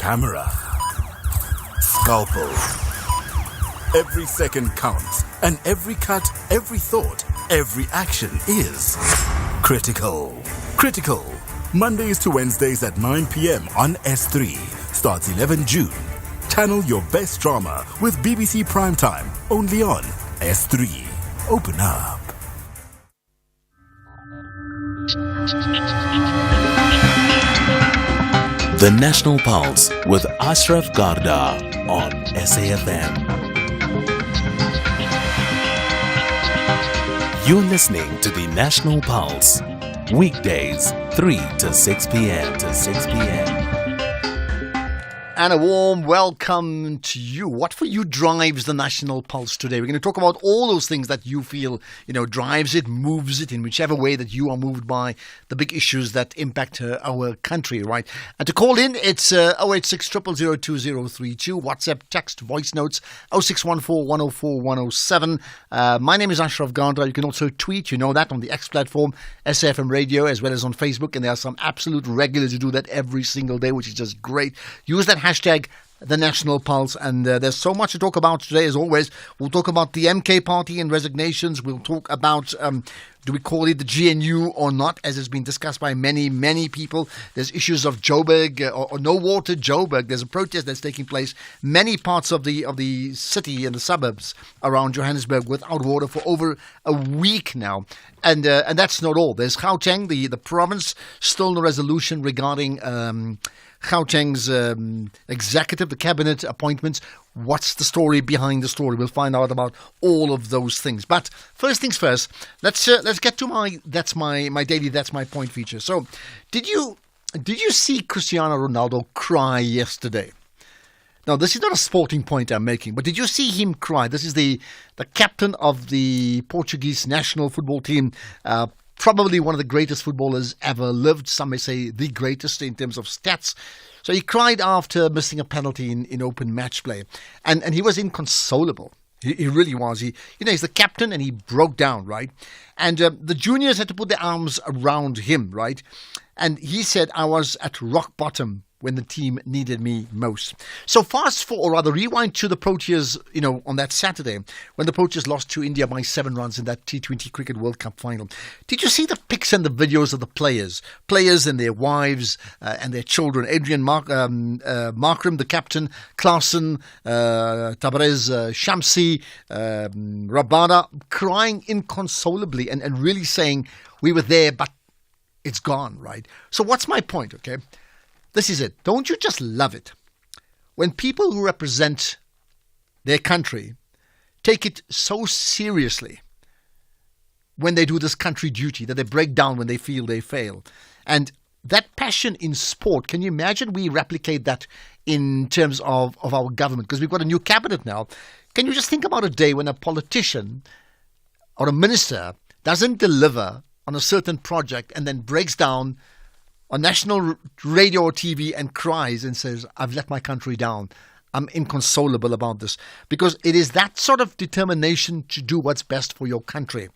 camera. Scalpel. Every second counts, and every cut, every thought, every action is critical. Critical. Mondays to Wednesdays at 9 p.m. on S3. Starts 11 June. Channel your best drama with BBC Primetime, only on S3. Open up. The National Pulse with Ashraf Garda on SAFM. You're listening to the National Pulse. Weekdays, 3 to 6 p.m. And a warm welcome to you. What for you drives the National Pulse today? We're going to talk about all those things that you feel, drives it, moves it in whichever way that you are moved by the big issues that impact our country, right? And to call in, it's 086 000 2032, WhatsApp, text, voice notes, 0614 104 107. My name is Ashraf Garda. You can also tweet, you know that, on the X platform, SAFM Radio, as well as on Facebook. And there are some absolute regulars who do that every single day, which is just great. Use that hashtag the National Pulse, and there's so much to talk about today. As always, we'll talk about the MK party and resignations. We'll talk about do we call it the GNU or not, as has been discussed by many people. There's issues of Joburg or no water Joburg. There's a protest that's taking place many parts of the city and the suburbs around Johannesburg without water for over a week now. And that's not all. There's Gauteng, the province, still no resolution regarding Gauteng's executive, the cabinet appointments. What's the story behind the story? We'll find out about all of those things. But first things first, let's get to my daily That's My Point feature. So, did you see Cristiano Ronaldo cry yesterday? Now, this is not a sporting point I'm making, but did you see him cry? This is the captain of the Portuguese national football team. Probably one of the greatest footballers ever lived. Some may say the greatest in terms of stats. So he cried after missing a penalty in open match play. And he was inconsolable. He really was. He's the captain and he broke down, right? And the juniors had to put their arms around him, right? And he said, I was at rock bottom when the team needed me most. So rewind to the Proteas, on that Saturday when the Proteas lost to India by 7 runs in that T20 Cricket World Cup final. Did you see the pics and the videos of the players and their wives and their children? Adrian Markram, the captain, Klaassen, Tabarez, Shamsi, Rabada, crying inconsolably and really saying, we were there, but it's gone, right? So what's my point, okay? This is it. Don't you just love it when people who represent their country take it so seriously when they do this country duty that they break down when they feel they fail? And that passion in sport, can you imagine we replicate that in terms of our government? Because we've got a new cabinet now. Can you just think about a day when a politician or a minister doesn't deliver on a certain project and then breaks down on national radio or TV and cries and says, I've let my country down. I'm inconsolable about this. Because it is that sort of determination to do what's best for your country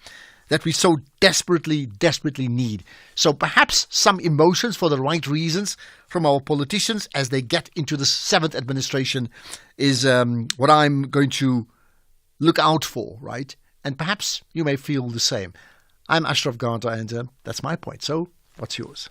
that we so desperately need. So perhaps some emotions for the right reasons from our politicians as they get into the 7th administration is what I'm going to look out for, right? And perhaps you may feel the same. I'm Ashraf Garda and that's my point. So what's yours?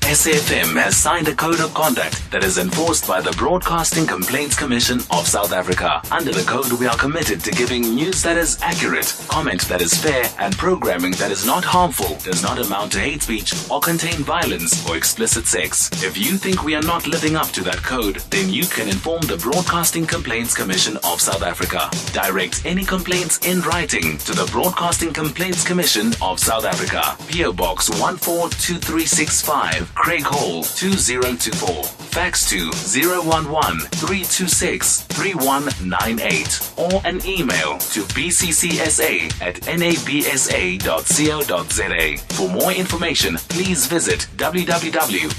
SAFM has signed a code of conduct that is enforced by the Broadcasting Complaints Commission of South Africa. Under the code, we are committed to giving news that is accurate, comment that is fair, and programming that is not harmful, does not amount to hate speech, or contain violence or explicit sex. If you think we are not living up to that code, then you can inform the Broadcasting Complaints Commission of South Africa. Direct any complaints in writing to the Broadcasting Complaints Commission of South Africa. PO Box 142365. Craig Hall 2024. Fax to 011-326-3198 or an email to bccsa@nabsa.co.za. For more information, please visit www.bccsa.co.za.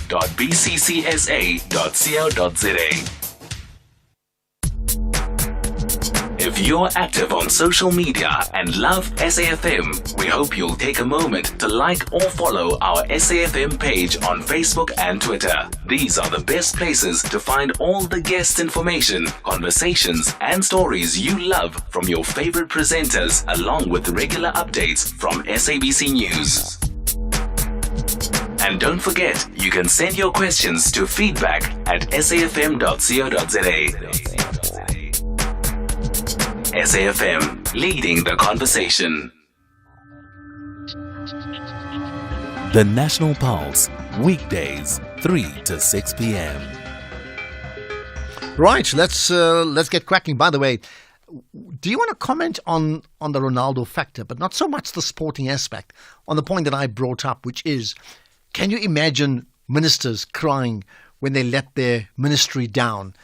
If you're active on social media and love SAFM, we hope you'll take a moment to like or follow our SAFM page on Facebook and Twitter. These are the best places to find all the guest information, conversations, and stories you love from your favorite presenters, along with regular updates from SABC News. And don't forget, you can send your questions to feedback@safm.co.za. SAFM, leading the conversation. The National Pulse, weekdays, 3 to 6 p.m. Right, let's get cracking. By the way, do you want to comment on the Ronaldo factor, but not so much the sporting aspect, on the point that I brought up, which is, can you imagine ministers crying when they let their ministry down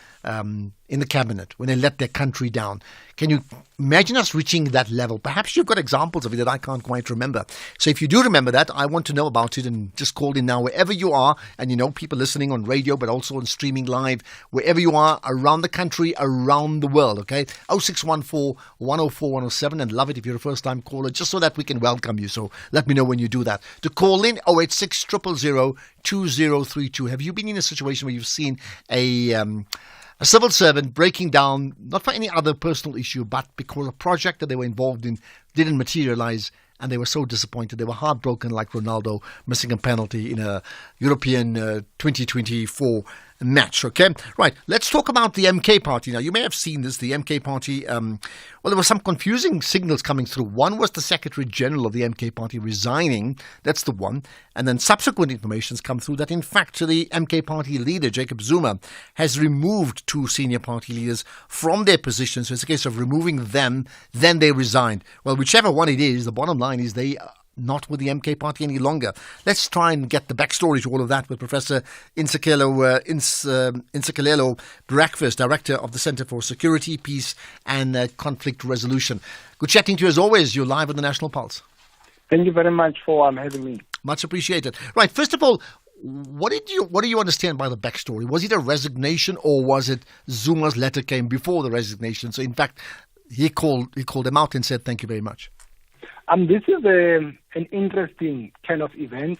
in the cabinet, when they let their country down? Can you imagine us reaching that level? Perhaps you've got examples of it that I can't quite remember. So if you do remember that, I want to know about it, and just call in now wherever you are. And people listening on radio, but also on streaming live, wherever you are around the country, around the world, okay? 0614 104 107, and love it if you're a first-time caller, just so that we can welcome you. So let me know when you do that. To call in, 086 000 2032. Have you been in a situation where you've seen a civil servant breaking down, not for any other personal issue, but because a project that they were involved in didn't materialize, and they were so disappointed? They were heartbroken, like Ronaldo missing a penalty in a European 2024 match, okay? Right, let's talk about the MK party now. You may have seen this, the MK party. Well, there were some confusing signals coming through. One was the Secretary General of the MK party resigning. That's the one. And then subsequent information has come through that, in fact, the MK party leader, Jacob Zuma, has removed two senior party leaders from their positions. So it's a case of removing them, then they resigned. Well, whichever one it is, the bottom line is they not with the MK party any longer. Let's try and get the backstory to all of that with Professor Insikelelo Breakfast, Director of the Centre for Security, Peace and Conflict Resolution. Good chatting to you as always. You're live on the National Pulse. Thank you very much for having me. Much appreciated. Right, first of all, what do you understand by the backstory? Was it a resignation, or was it Zuma's letter came before the resignation? So in fact, he called them out and said thank you very much. This is an interesting kind of event.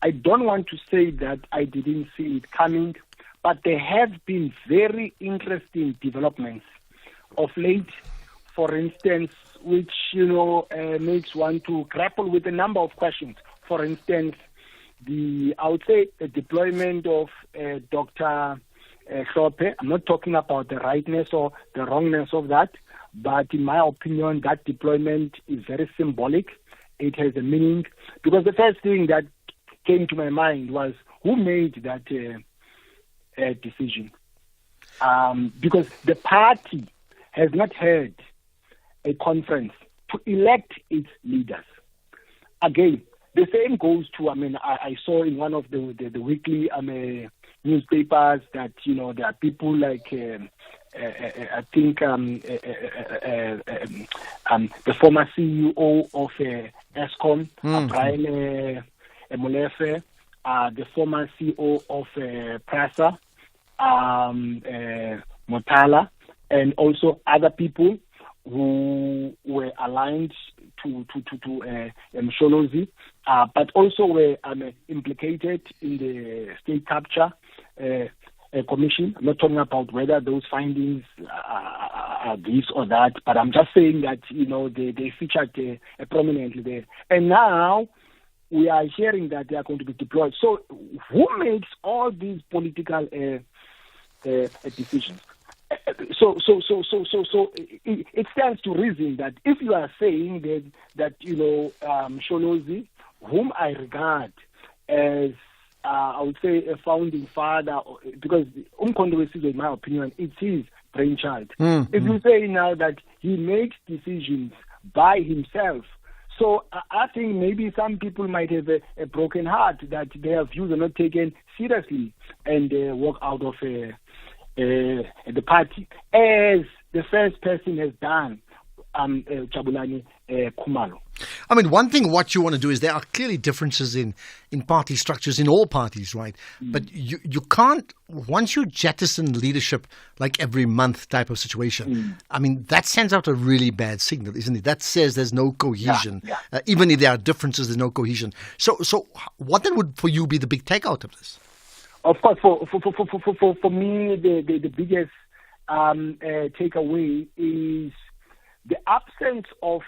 I don't want to say that I didn't see it coming, but there have been very interesting developments of late, for instance, which, makes one to grapple with a number of questions. For instance, the deployment of Dr. Hlophe. I'm not talking about the rightness or the wrongness of that, but in my opinion, that deployment is very symbolic. It has a meaning, because the first thing that came to my mind was, who made that decision? Because the party has not had a conference to elect its leaders. Again, the same goes to, I saw in one of the weekly newspapers that, there are people like, I think the former CEO of Eskom, Brian Molefe, the former CEO of PRASA, Motala, and also other people who were aligned to Msholozi, but also were implicated in the state capture commission. I'm not talking about whether those findings are this or that, but I'm just saying that, they featured prominently there. And now we are hearing that they are going to be deployed. So who makes all these political decisions? So it stands to reason that if you are saying that Msholozi, whom I regard as I would say a founding father, because Umkhonto weSizwe, in my opinion, it's his brainchild. If you say now that he makes decisions by himself, so I think maybe some people might have a broken heart that their views are not taken seriously and walk out of the party, as the first person has done, Jabulani Khumalo. I mean, one thing what you want to do is there are clearly differences in party structures in all parties, right? But you can't, once you jettison leadership like every month type of situation, I mean, that sends out a really bad signal, isn't it? That says there's no cohesion. Even if there are differences, there's no cohesion. So what then would for you be the big takeout of this? Of course, for me, the biggest takeaway is the absence of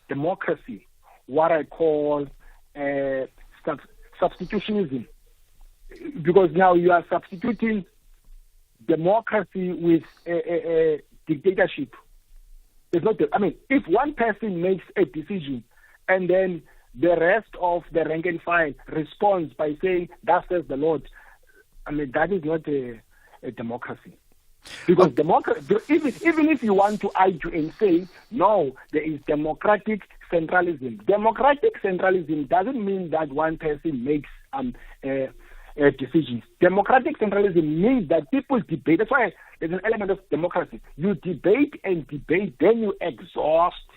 democracy, what I call substitutionism. Because now you are substituting democracy with dictatorship. There's not. I mean, if one person makes a decision and then the rest of the rank and file responds by saying, "Thus says the Lord," I mean, that is not a democracy. Because even if you want to argue and say, no, there is democratic centralism. Democratic centralism doesn't mean that one person makes decisions. Democratic centralism means that people debate. That's why there's an element of democracy. You debate and debate, then you exhaust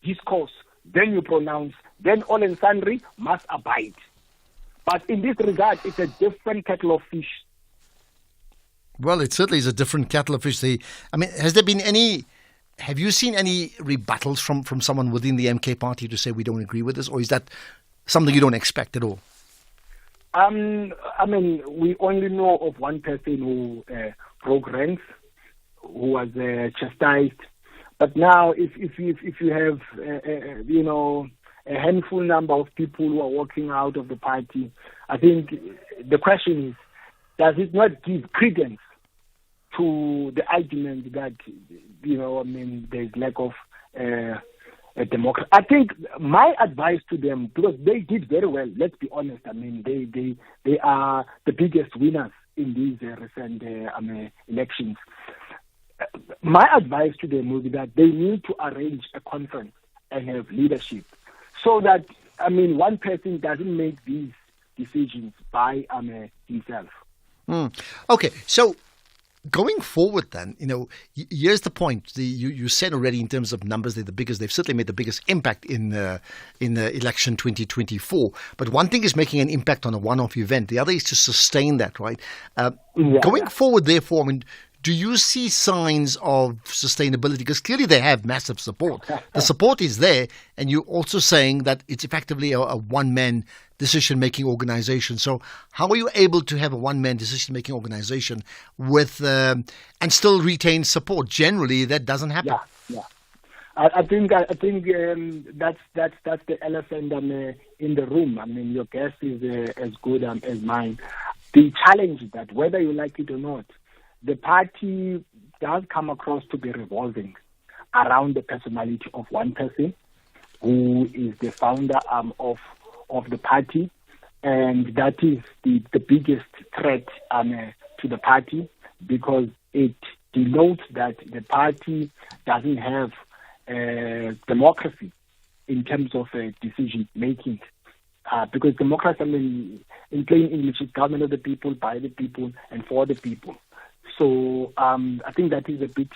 discourse, then you pronounce, then all and sundry must abide. But in this regard, it's a different kettle of fish. Well, it certainly is a different kettle of fish. I mean, have you seen any rebuttals from someone within the MK party to say we don't agree with this, or is that something you don't expect at all? I mean, we only know of one person who broke ranks, who was chastised. But now, if you have a handful number of people who are walking out of the party, I think the question is, does it not give credence to the argument that, there's lack of a democracy? I think my advice to them, because they did very well, let's be honest, I mean, they are the biggest winners in these recent elections. My advice to them will be that they need to arrange a conference and have leadership so that, one person doesn't make these decisions by himself. Okay, so going forward then, here's the point. You said already in terms of numbers, they're the biggest. They've certainly made the biggest impact in the election 2024. But one thing is making an impact on a one-off event. The other is to sustain that, right? Going forward, therefore, do you see signs of sustainability? Because clearly they have massive support. The support is there, and you're also saying that it's effectively a one-man decision-making organization. So how are you able to have a one-man decision-making organization with and still retain support? Generally, that doesn't happen. Yeah. I think that's the elephant in the room. I mean, your guess is as good as mine. The challenge is that whether you like it or not, the party does come across to be revolving around the personality of one person who is the founder of the party, and that is the biggest threat to the party, because it denotes that the party doesn't have democracy in terms of decision making. Because democracy, in plain English, is government of the people, by the people, and for the people. So I think that is a bit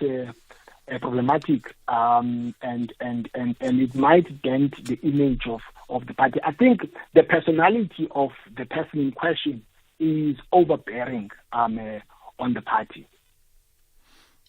problematic, and it might dent the image of the party. I think the personality of the person in question is overbearing on the party.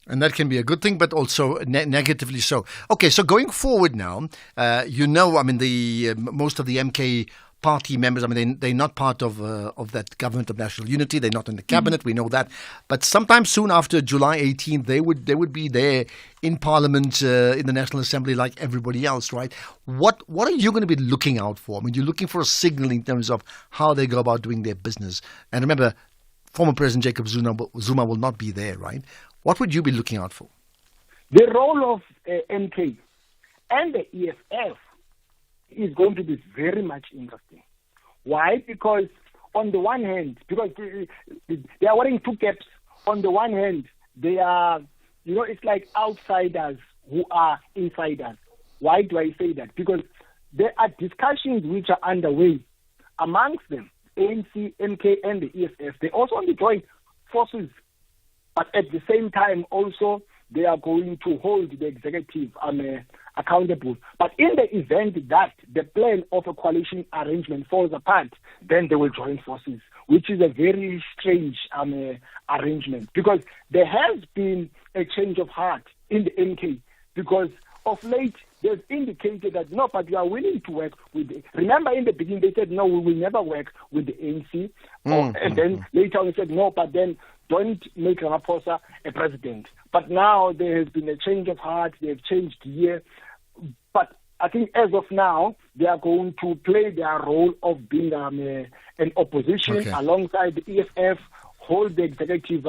And that can be a good thing, but also negatively so. Okay, so going forward now, the most of the MK party members, they're not part of that government of national unity. They're not in the cabinet. We know that. But sometime soon after July 18th, they would be there in Parliament, in the National Assembly, like everybody else, right? What are you going to be looking out for? You're looking for a signal in terms of how they go about doing their business. And remember, former President Jacob Zuma will not be there, right? What would you be looking out for? The role of MK and the EFF is going to be very much interesting. Why? Because on the one hand, because they are wearing two caps. On the one hand, they are, it's like outsiders who are insiders. Why do I say that? Because there are discussions which are underway amongst them, ANC, MK, and the EFF. They also want to join forces, but at the same time also they are going to hold the executive accountable. But in the event that the plan of a coalition arrangement falls apart, then they will join forces, which is a very strange arrangement, because there has been a change of heart in the MK, because of late they've indicated that no, but we are willing to work with remember in the beginning they said no, we will never work with the ANC, and then later on they said no, but then don't make Ramaphosa a president. But now there has been a change of heart, they've changed gear. But I think as of now, they are going to play their role of being an opposition alongside the EFF, hold the executive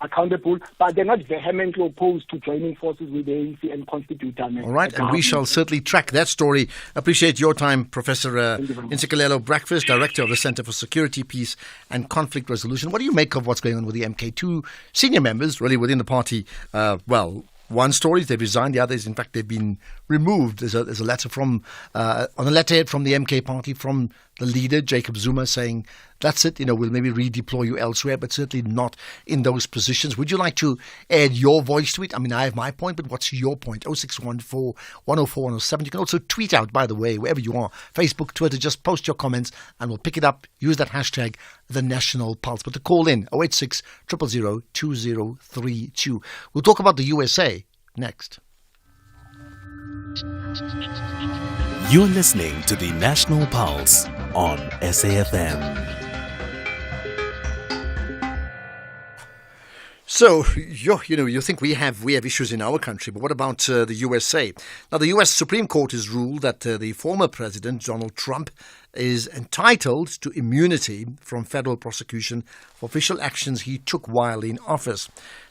accountable, but they're not vehemently opposed to joining forces with the ANC and constitute all right, and we shall certainly track that story. Appreciate your time, Professor Ntsikelelo Breakfast, Director of the Centre for Security, Peace and Conflict Resolution. What do you make of what's going on with the MK? Two senior members, really, within the party, one story is they've resigned. The other is, in fact, they've been removed. There's a letter from on a letterhead from the MK party from the leader, Jacob Zuma, saying that's it. We'll maybe redeploy you elsewhere, but certainly not in those positions. Would you like to add your voice to it? I mean, I have my point, but what's your point? 0614 104 107. You can also tweet out, by the way, wherever you are, Facebook, Twitter. Just post your comments, and we'll pick it up. Use that hashtag, The National Pulse. But to call in 086 000 2032. We'll talk about the USA next. You're listening to the National Pulse on SAFM. So, you think we have issues in our country, but what about the USA? Now, the US Supreme Court has ruled that the former president, Donald Trump, is entitled to immunity from federal prosecution for official actions he took while in office.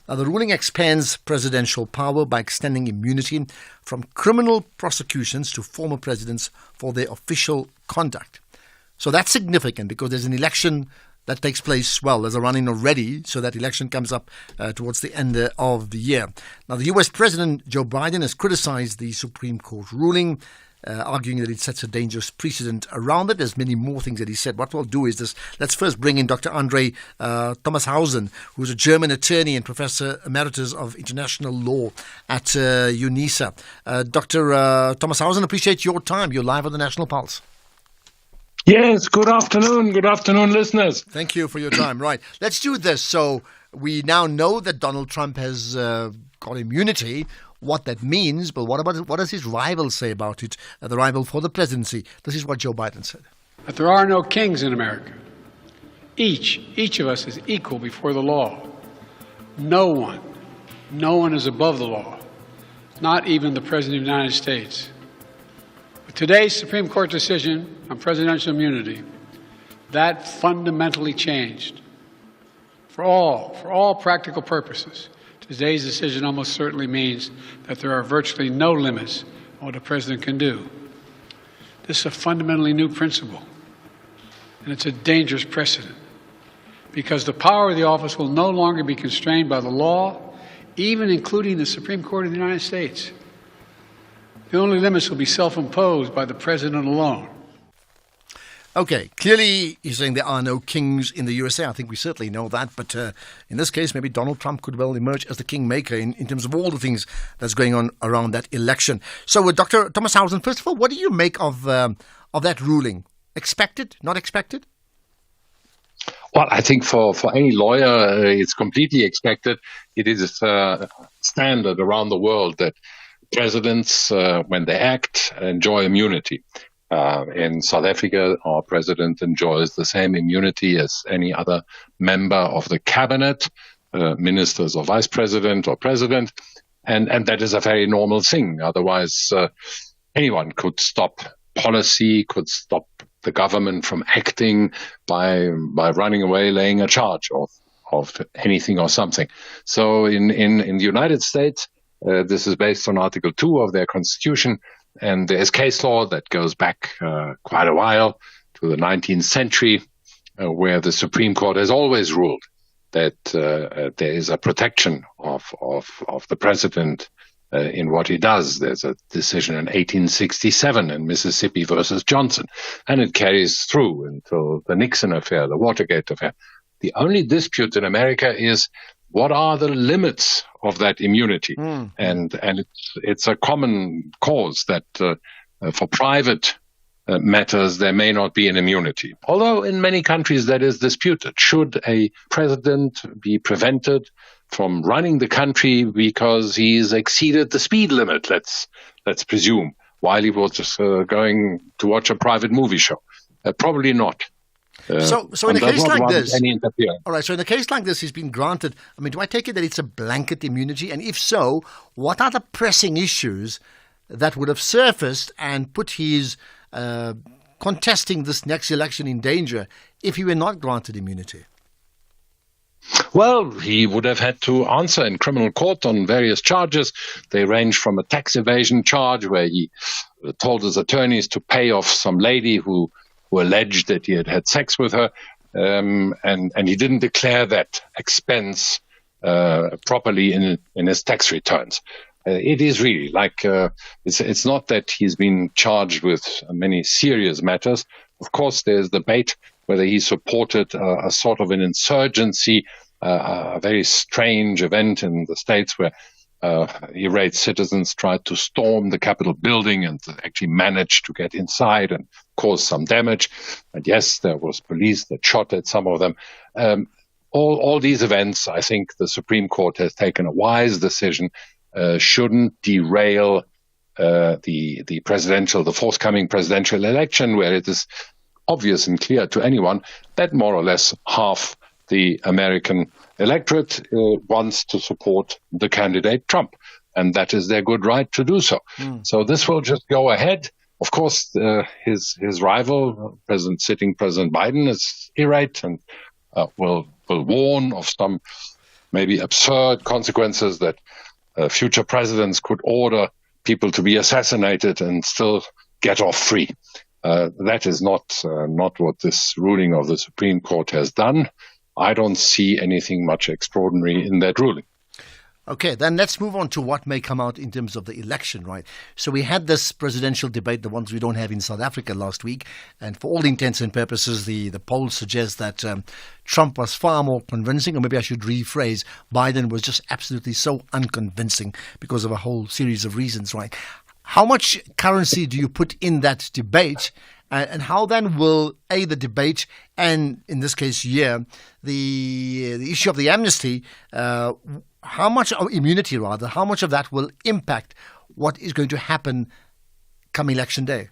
Now, the ruling expands presidential power by extending immunity from criminal prosecutions to former presidents for their official conduct. So that's significant because there's an election that takes place, there's a run-in already, so that election comes up towards the end of the year. Now, the US President Joe Biden has criticized the Supreme Court ruling, arguing that it sets a dangerous precedent around it. There's many more things that he said. What we'll do is this. Let's first bring in Dr. Andre Thomashausen, who's a German attorney and Professor Emeritus of International Law at UNISA. Dr. Thomashausen, appreciate your time. You're live on the National Pulse. Yes, good afternoon. Good afternoon, listeners. Thank you for your time. Right, let's do this. So we now know that Donald Trump has got immunity, what that means, but what does his rival say about it, the rival for the presidency? This is what Joe Biden said. That there are no kings in America. Each of us is equal before the law. No one is above the law, not even the President of the United States. With today's Supreme Court decision on presidential immunity, that fundamentally changed. For all practical purposes, today's decision almost certainly means that there are virtually no limits on what a president can do. This is a fundamentally new principle, and it's a dangerous precedent, because the power of the office will no longer be constrained by the law, even including the Supreme Court of the United States. The only limits will be self-imposed by the president alone. Okay, clearly he's saying there are no kings in the USA. I think we certainly know that. But in this case, maybe Donald Trump could well emerge as the kingmaker in terms of all the things that's going on around that election. So, Dr. Thomashausen, first of all, what do you make of that ruling? Expected? Not expected? Well, I think for any lawyer, it's completely expected. It is standard around the world that presidents, when they act, enjoy immunity. In South Africa, our president enjoys the same immunity as any other member of the cabinet, ministers or vice president or president, and that is a very normal thing. Otherwise, anyone could stop policy, could stop the government from acting by running away, laying a charge of anything or something. So in the United States, this is based on Article 2 of their Constitution, and there is case law that goes back quite a while to the 19th century, where the Supreme Court has always ruled that there is a protection of the president in what he does. There's a decision in 1867 in Mississippi versus Johnson, and it carries through until the Nixon affair, the Watergate affair. The only dispute in America is what are the limits of that immunity? And it's a common cause that for private matters, there may not be an immunity. Although in many countries that is disputed. Should a president be prevented from running the country because he's exceeded the speed limit, let's presume, while he was just going to watch a private movie show? Probably not. So in a case like this, any interference. all right. So in a case like this, he's been granted. I mean, do I take it that it's a blanket immunity? And if so, what are the pressing issues that would have surfaced and put his contesting this next election in danger if he were not granted immunity? Well, he would have had to answer in criminal court on various charges. They range from a tax evasion charge where he told his attorneys to pay off some lady who alleged that he had sex with her, and he didn't declare that expense properly in his tax returns. It is really like it's not that he's been charged with many serious matters. Of course, there's debate whether he supported a sort of an insurgency, a very strange event in the States where irate citizens tried to storm the Capitol building and actually managed to get inside and cause some damage. And yes, there was police that shot at some of them. All these events, I think the Supreme Court has taken a wise decision, shouldn't derail the forthcoming presidential election, where it is obvious and clear to anyone that more or less half the American electorate wants to support the candidate Trump, and that is their good right to do so. So this will just go ahead. Of course, his rival, sitting President Biden, is irate and will warn of some maybe absurd consequences that future presidents could order people to be assassinated and still get off free. That is not what this ruling of the Supreme Court has done. I don't see anything much extraordinary in that ruling. Okay, then let's move on to what may come out in terms of the election, right? So we had this presidential debate, the ones we don't have in South Africa last week, and for all intents and purposes, the polls suggest that Trump was far more convincing, or maybe I should rephrase, Biden was just absolutely so unconvincing because of a whole series of reasons, right? How much currency do you put in that debate? And how then will, the debate and, in this case, the issue of the amnesty, how much of immunity, rather, how much of that will impact what is going to happen come election day?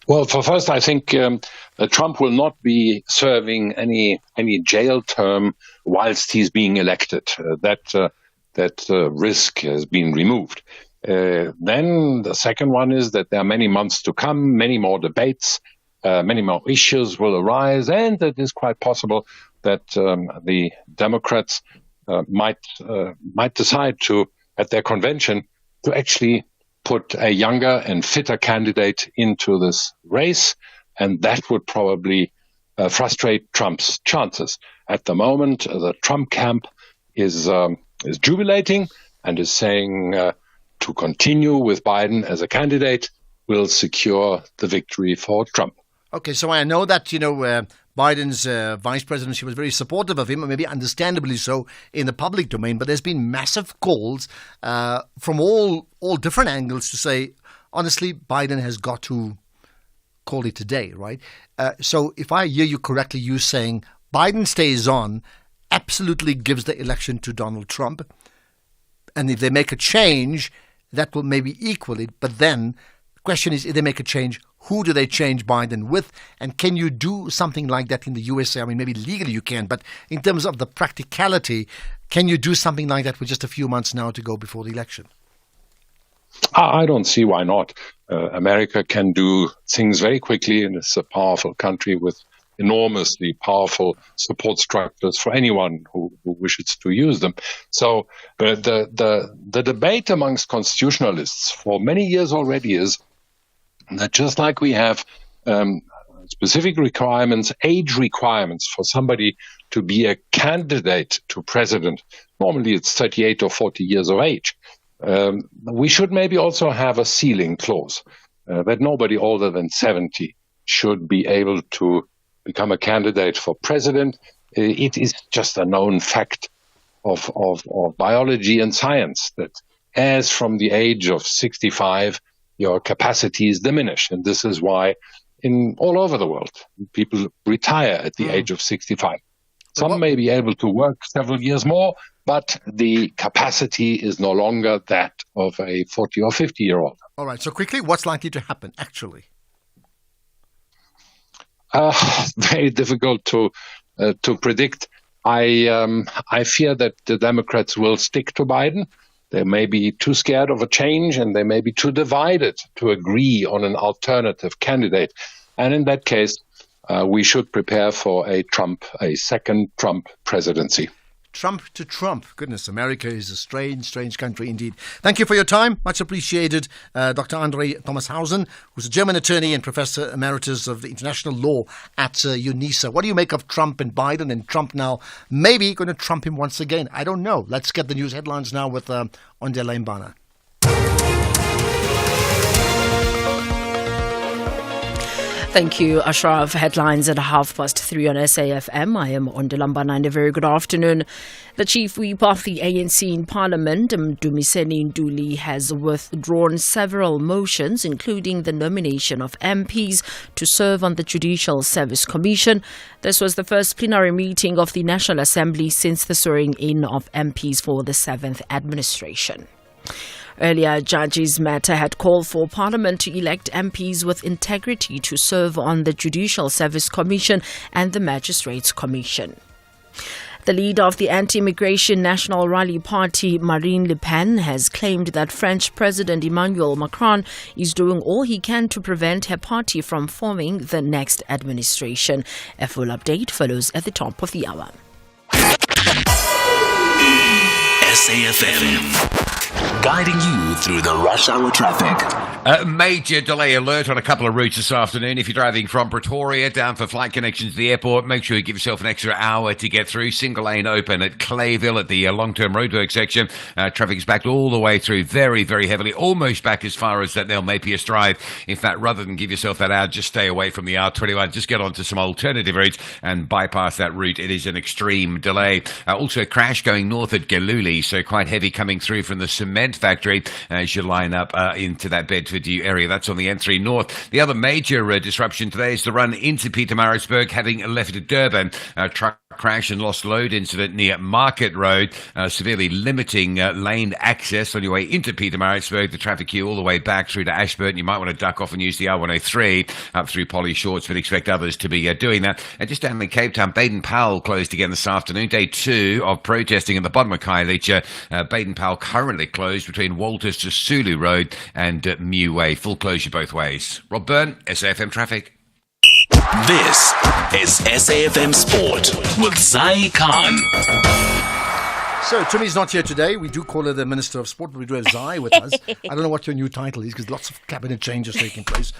Well, for first, I think Trump will not be serving any jail term whilst he's being elected. That risk has been removed. Then the second one is that there are many months to come, many more debates, many more issues will arise, and it is quite possible that the Democrats might decide to, at their convention, to actually put a younger and fitter candidate into this race, and that would probably frustrate Trump's chances. At the moment, the Trump camp is jubilating and is saying to continue with Biden as a candidate will secure the victory for Trump. Okay, so I know that, Biden's vice presidency was very supportive of him, or maybe understandably so in the public domain, but there's been massive calls from all different angles to say, honestly, Biden has got to call it today, right? So if I hear you correctly, you saying Biden stays on, absolutely gives the election to Donald Trump, and if they make a change, that will maybe equal it. But then the question is, if they make a change, who do they change Biden with? And can you do something like that in the USA? I mean, maybe legally you can, but in terms of the practicality, can you do something like that with just a few months now to go before the election? I don't see why not. America can do things very quickly, and it's a powerful country with enormously powerful support structures for anyone who wishes to use them. So the debate amongst constitutionalists for many years already is that just like we have specific requirements, age requirements for somebody to be a candidate to president, normally it's 38 or 40 years of age, we should maybe also have a ceiling clause that nobody older than 70 should be able to become a candidate for president. it is just a known fact of biology and science that as from the age of 65, your capacities diminish. And this is why all over the world, people retire at the age of 65. Some may be able to work several years more, but the capacity is no longer that of a 40 or 50-year-old. All right. So quickly, what's likely to happen, actually? Very difficult to predict. I fear that the Democrats will stick to Biden. They may be too scared of a change, and they may be too divided to agree on an alternative candidate. And in that case, we should prepare for a second Trump presidency. Trump to Trump. Goodness, America is a strange, strange country indeed. Thank you for your time. Much appreciated. Dr. Andre Thomashausen, who's a German attorney and Professor Emeritus of International Law at UNISA. What do you make of Trump and Biden, and Trump now maybe going to trump him once again? I don't know. Let's get the news headlines now with Ondela Mbana. Thank you, Ashraf. Headlines at 3:30 on SAFM. I am Ondela Mbana, and a very good afternoon. The Chief Whip of the ANC in Parliament, Mdumiseni Nduli, has withdrawn several motions, including the nomination of MPs to serve on the Judicial Service Commission. This was the first plenary meeting of the National Assembly since the swearing-in of MPs for the 7th administration. Earlier, judges matter had called for Parliament to elect MPs with integrity to serve on the Judicial Service Commission and the Magistrates Commission. The leader of the anti-immigration National Rally Party, Marine Le Pen, has claimed that French President Emmanuel Macron is doing all he can to prevent her party from forming the next administration. A full update follows at the top of the hour. SAFM. Guiding you through the rush hour traffic. Major delay alert on a couple of routes this afternoon. If you're driving from Pretoria down for flight connections to the airport, make sure you give yourself an extra hour to get through. Single lane open at Clayville at the long-term roadwork section. Traffic is backed all the way through very, very heavily, almost back as far as that Napier Drive. In fact, rather than give yourself that hour, just stay away from the R21. Just get onto some alternative routes and bypass that route. It is an extreme delay. Also, a crash going north at Galuli, so quite heavy coming through from the cement factory as you line up into that Bedford area. That's on the N3 North. The other major disruption today is the run into Pietermaritzburg, having left Durban. Truck crash and lost load incident near Market Road, severely limiting lane access on your way into Pietermaritzburg. The traffic queue all the way back through to Ashburton. You might want to duck off and use the R103 up through Polly Shorts, but expect others to be doing that. And just down in Cape Town, Baden-Powell closed again this afternoon. Day 2 of protesting at the bottom of Khayelitsha. Baden-Powell currently closed between Walters to Sulu Road and Mew Way. Full closure both ways. Rob Byrne, SAFM Traffic. This is SAFM Sport with Zai Khan. So, Tumi's not here today. We do call her the Minister of Sport, but we do have Zai with us. I don't know what your new title is because lots of cabinet changes taking place.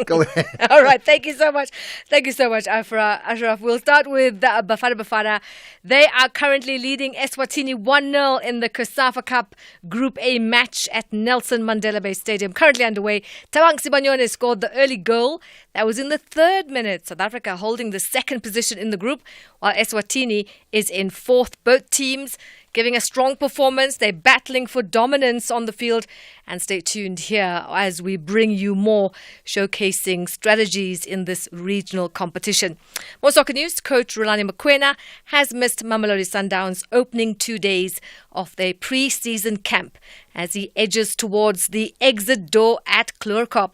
Go ahead. All right. Thank you so much. Thank you so much, Ashraf. We'll start with Bafana Bafana. They are currently leading Eswatini 1-0 in the COSAFA Cup Group A match at Nelson Mandela Bay Stadium. Currently underway. Tabang Sibanyone scored the early goal. That was in the 3rd minute. South Africa holding the 2nd position in the group, while Eswatini is in 4th. Both teams giving a strong performance. They're battling for dominance on the field. And stay tuned here as we bring you more showcasing strategies in this regional competition. More soccer news. Coach Rulani Mokoena has missed Mamelodi Sundowns' opening 2 days of their pre-season camp as he edges towards the exit door at Kloorkop.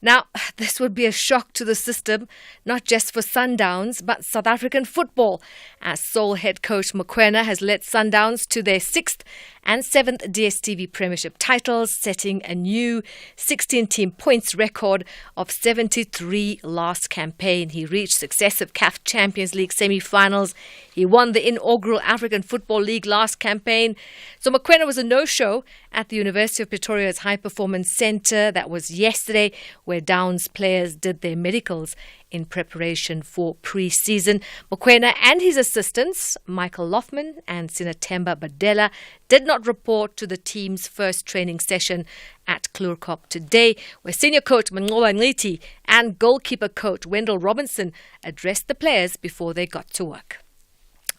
Now, this would be a shock to the system, not just for Sundowns, but South African football, as sole head coach Mokoena has led Sundowns to their 6th and 7th DStv Premiership titles, setting a new 16-team points record of 73 last campaign. He reached successive CAF Champions League semi-finals. He won the inaugural African Football League last campaign. So Mokoena was a no-show at the University of Pretoria's High Performance Centre. That was yesterday, where Downs players did their medicals in preparation for pre-season. Mokoena and his assistants, Michael Loffman and Sinatemba Badela, did not report to the team's first training session at Kloorkop today, where senior coach Manqoba Nciti and goalkeeper coach Wendell Robinson addressed the players before they got to work.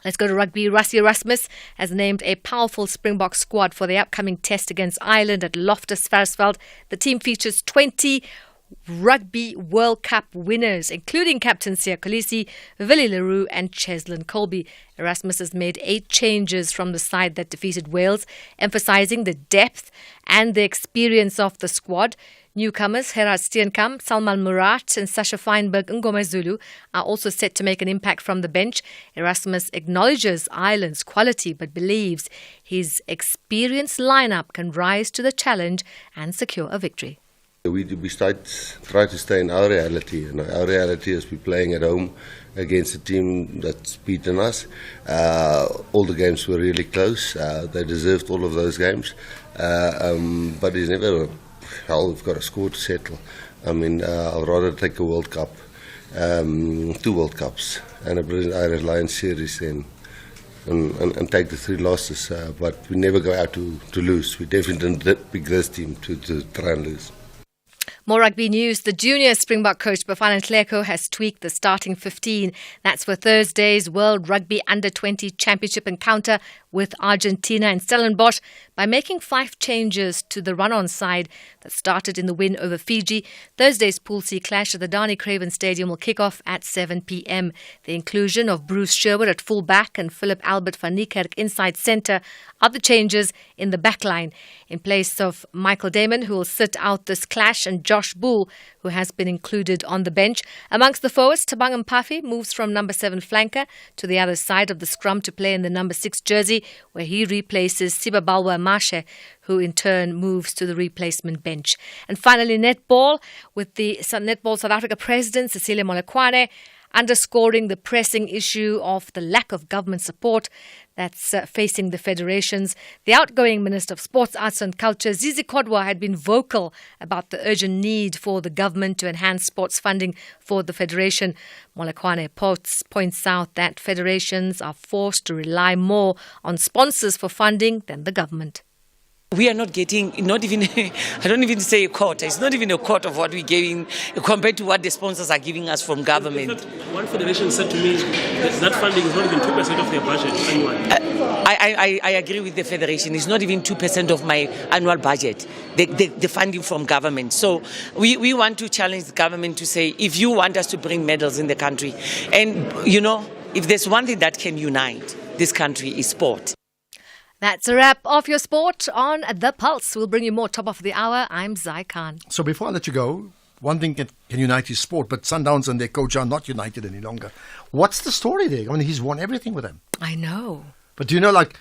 Let's go to rugby. Rassie Erasmus has named a powerful Springbok squad for the upcoming test against Ireland at Loftus Versfeld. The team features 20 Rugby World Cup winners, including captain Siya Kolisi, Willie Leroux and Cheslin Colby. Erasmus has made 8 changes from the side that defeated Wales, emphasising the depth and the experience of the squad. Newcomers Gerard Steenkamp, Salman Murat and Sasha Feinberg Ngomezulu are also set to make an impact from the bench. Erasmus acknowledges Ireland's quality but believes his experienced lineup can rise to the challenge and secure a victory. We try to stay in our reality, and our reality is we're playing at home against a team that's beaten us. All the games were really close. They deserved all of those games, but it's never, hell, we've got a score to settle. I mean, I'd rather take a World Cup, 2 World Cups, and a Brilliant Irish Lions series then. And take the 3 losses, but we never go out to lose. We definitely didn't pick this team to try and lose. More rugby news. The junior Springbok coach Bafana Nhleko has tweaked the starting 15. That's for Thursday's World Rugby Under-20 Championship encounter with Argentina in Stellenbosch by making 5 changes to the run-on side that started in the win over Fiji. Thursday's Pool C clash at the Dani Craven Stadium will kick off at 7 p.m. The inclusion of Bruce Sherwood at full-back and Philip Albert van Niekerk inside centre are the changes in the back line. In place of Michael Damon, who will sit out this clash, and Josh Bull, who has been included on the bench. Amongst the forwards, Tabang Mpafi moves from number 7 flanker to the other side of the scrum to play in the number 6 jersey, where he replaces Sibabalwa Mashe, who in turn moves to the replacement bench. And finally, netball, with the Netball South Africa president, Cecilia Molekwane, underscoring the pressing issue of the lack of government support that's facing the federations. The outgoing Minister of Sports, Arts and Culture, Zizi Kodwa, had been vocal about the urgent need for the government to enhance sports funding for the federation. Molekwane points out that federations are forced to rely more on sponsors for funding than the government. We are not getting, not even, I don't even say a quarter. It's not even a quarter of what we're giving compared to what the sponsors are giving us from government. One federation said to me that funding is not even 2% of their budget annually. I agree with the federation. It's not even 2% of my annual budget, the funding from government. So we want to challenge the government to say, if you want us to bring medals in the country, and, you know, if there's one thing that can unite this country is sport. That's a wrap of your sport on The Pulse. We'll bring you more top of the hour. I'm Zai Khan. So before I let you go, one thing can unite is sport, but Sundowns and their coach are not united any longer. What's the story there? I mean, he's won everything with them. I know. But do you know, like,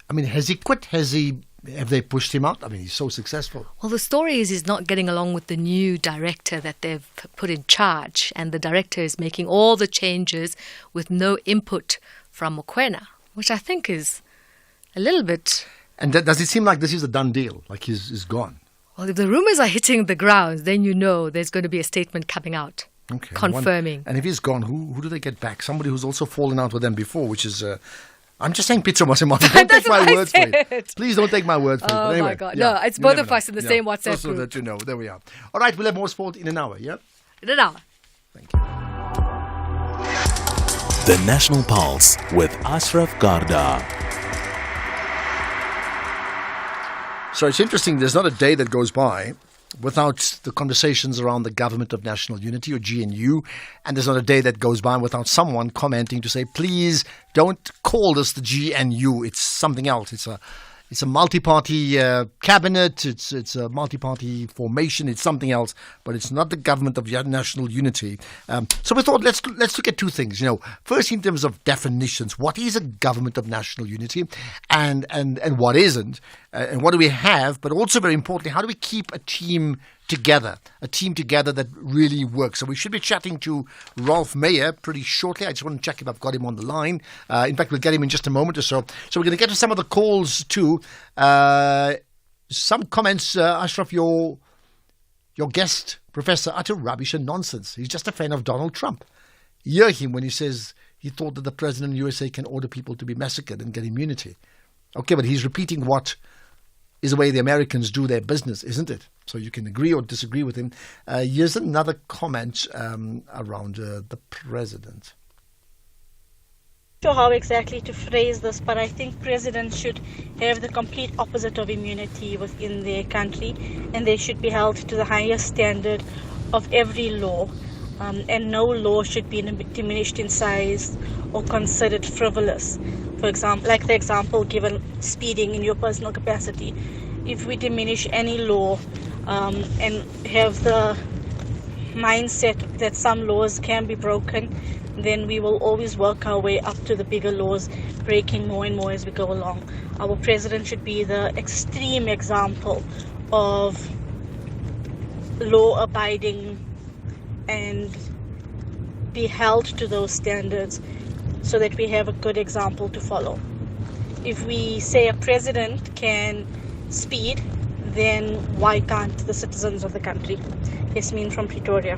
I mean, has he quit? Have they pushed him out? I mean, he's so successful. Well, the story is he's not getting along with the new director that they've put in charge, and the director is making all the changes with no input from Mokoena, which I think is a little bit. And does it seem like this is a done deal? Like he's gone? Well, if the rumours are hitting the ground, then you know there's going to be a statement coming out confirming. And if he's gone, who do they get back? Somebody who's also fallen out with them before, which is... I'm just saying Pitso Masimano. Don't take my word for it. Please don't take my word for it. But anyway, my God. Yeah, no, it's both of us in the same WhatsApp so group. That you know. There we are. All right, we'll have more sport in an hour, yeah? In an hour. Thank you. The National Pulse with Ashraf Garda. So it's interesting, there's not a day that goes by without the conversations around the Government of National Unity, or GNU, and there's not a day that goes by without someone commenting to say, please don't call this the GNU, it's something else. It's a multi-party cabinet, it's a multi-party formation, it's something else, but it's not the Government of National Unity. So we thought, let's look at 2 things. You know, first, in terms of definitions, what is a Government of National Unity, and what isn't, and what do we have? But also, very importantly, how do we keep a team together that really works? So we should be chatting to Rolf Meyer pretty shortly. I just want to check if I've got him on the line. In fact, we'll get him in just a moment or so. So we're going to get to some of the calls too. Some comments, Ashraf, your guest, Professor, utter rubbish and nonsense. He's just a fan of Donald Trump. Hear him when he says he thought that the president of the USA can order people to be massacred and get immunity. Okay, but he's repeating what is the way the Americans do their business, isn't it? So you can agree or disagree with him. Here's another comment around the president. Sure how exactly to phrase this, but I think presidents should have the complete opposite of immunity within their country, and they should be held to the highest standard of every law, and no law should be diminished in size or considered frivolous. For example, like the example given, speeding in your personal capacity. If we diminish any law and have the mindset that some laws can be broken, then we will always work our way up to the bigger laws, breaking more and more as we go along. Our president should be the extreme example of law-abiding and be held to those standards so that we have a good example to follow. If we say a president can speed, then why can't the citizens of the country? Yasmin from Pretoria.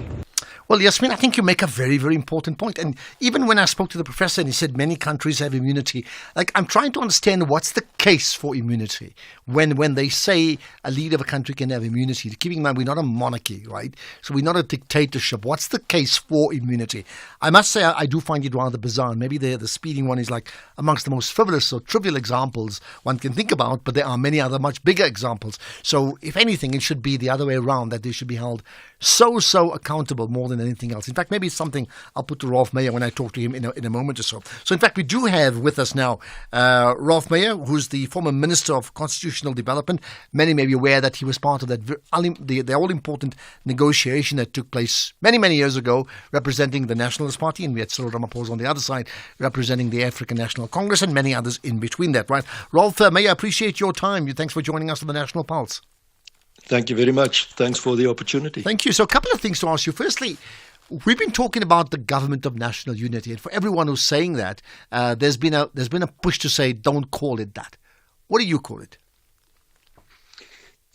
Well, Yasmin, I think you make a very, very important point. And even when I spoke to the professor and he said many countries have immunity, like I'm trying to understand what's the case for immunity when they say a leader of a country can have immunity. Keeping in mind, we're not a monarchy, right? So we're not a dictatorship. What's the case for immunity? I must say I do find it rather bizarre. Maybe the speeding one is like amongst the most frivolous or trivial examples one can think about, but there are many other much bigger examples. So if anything, it should be the other way around, that they should be held so accountable more than anything else. In fact, maybe it's something I'll put to Rolf Meyer when I talk to him in a moment or so. So in fact, we do have with us now Rolf Meyer, who's the former Minister of Constitutional Development. Many may be aware that he was part of that the all-important negotiation that took place many years ago, representing the Nationalist Party, and we had Cyril Ramaphosa on the other side, representing the African National Congress, and many others in between that, right? Rolf Meyer, I appreciate your time. Thanks for joining us on the National Pulse. Thank you very much. Thanks for the opportunity. Thank you. So a couple of things to ask you. Firstly, we've been talking about the government of national unity, and for everyone who's saying that, there's been a push to say don't call it that. What do you call it?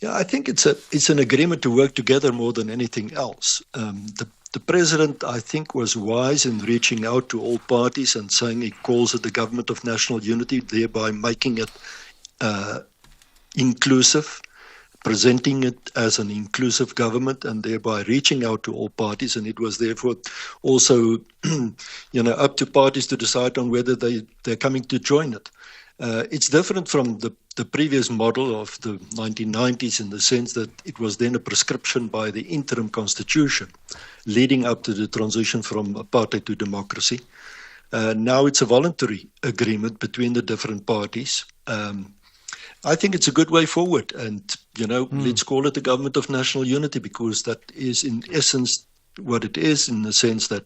Yeah, I think it's an agreement to work together more than anything else. The president, I think, was wise in reaching out to all parties and saying he calls it the government of national unity, thereby making it inclusive, presenting it as an inclusive government, and thereby reaching out to all parties. And it was therefore also, up to parties to decide on whether they're coming to join it. It's different from the previous model of the 1990s in the sense that it was then a prescription by the interim constitution leading up to the transition from apartheid to democracy. Now it's a voluntary agreement between the different parties. I think it's a good way forward, and let's call it the government of national unity, because that is in essence what it is, in the sense that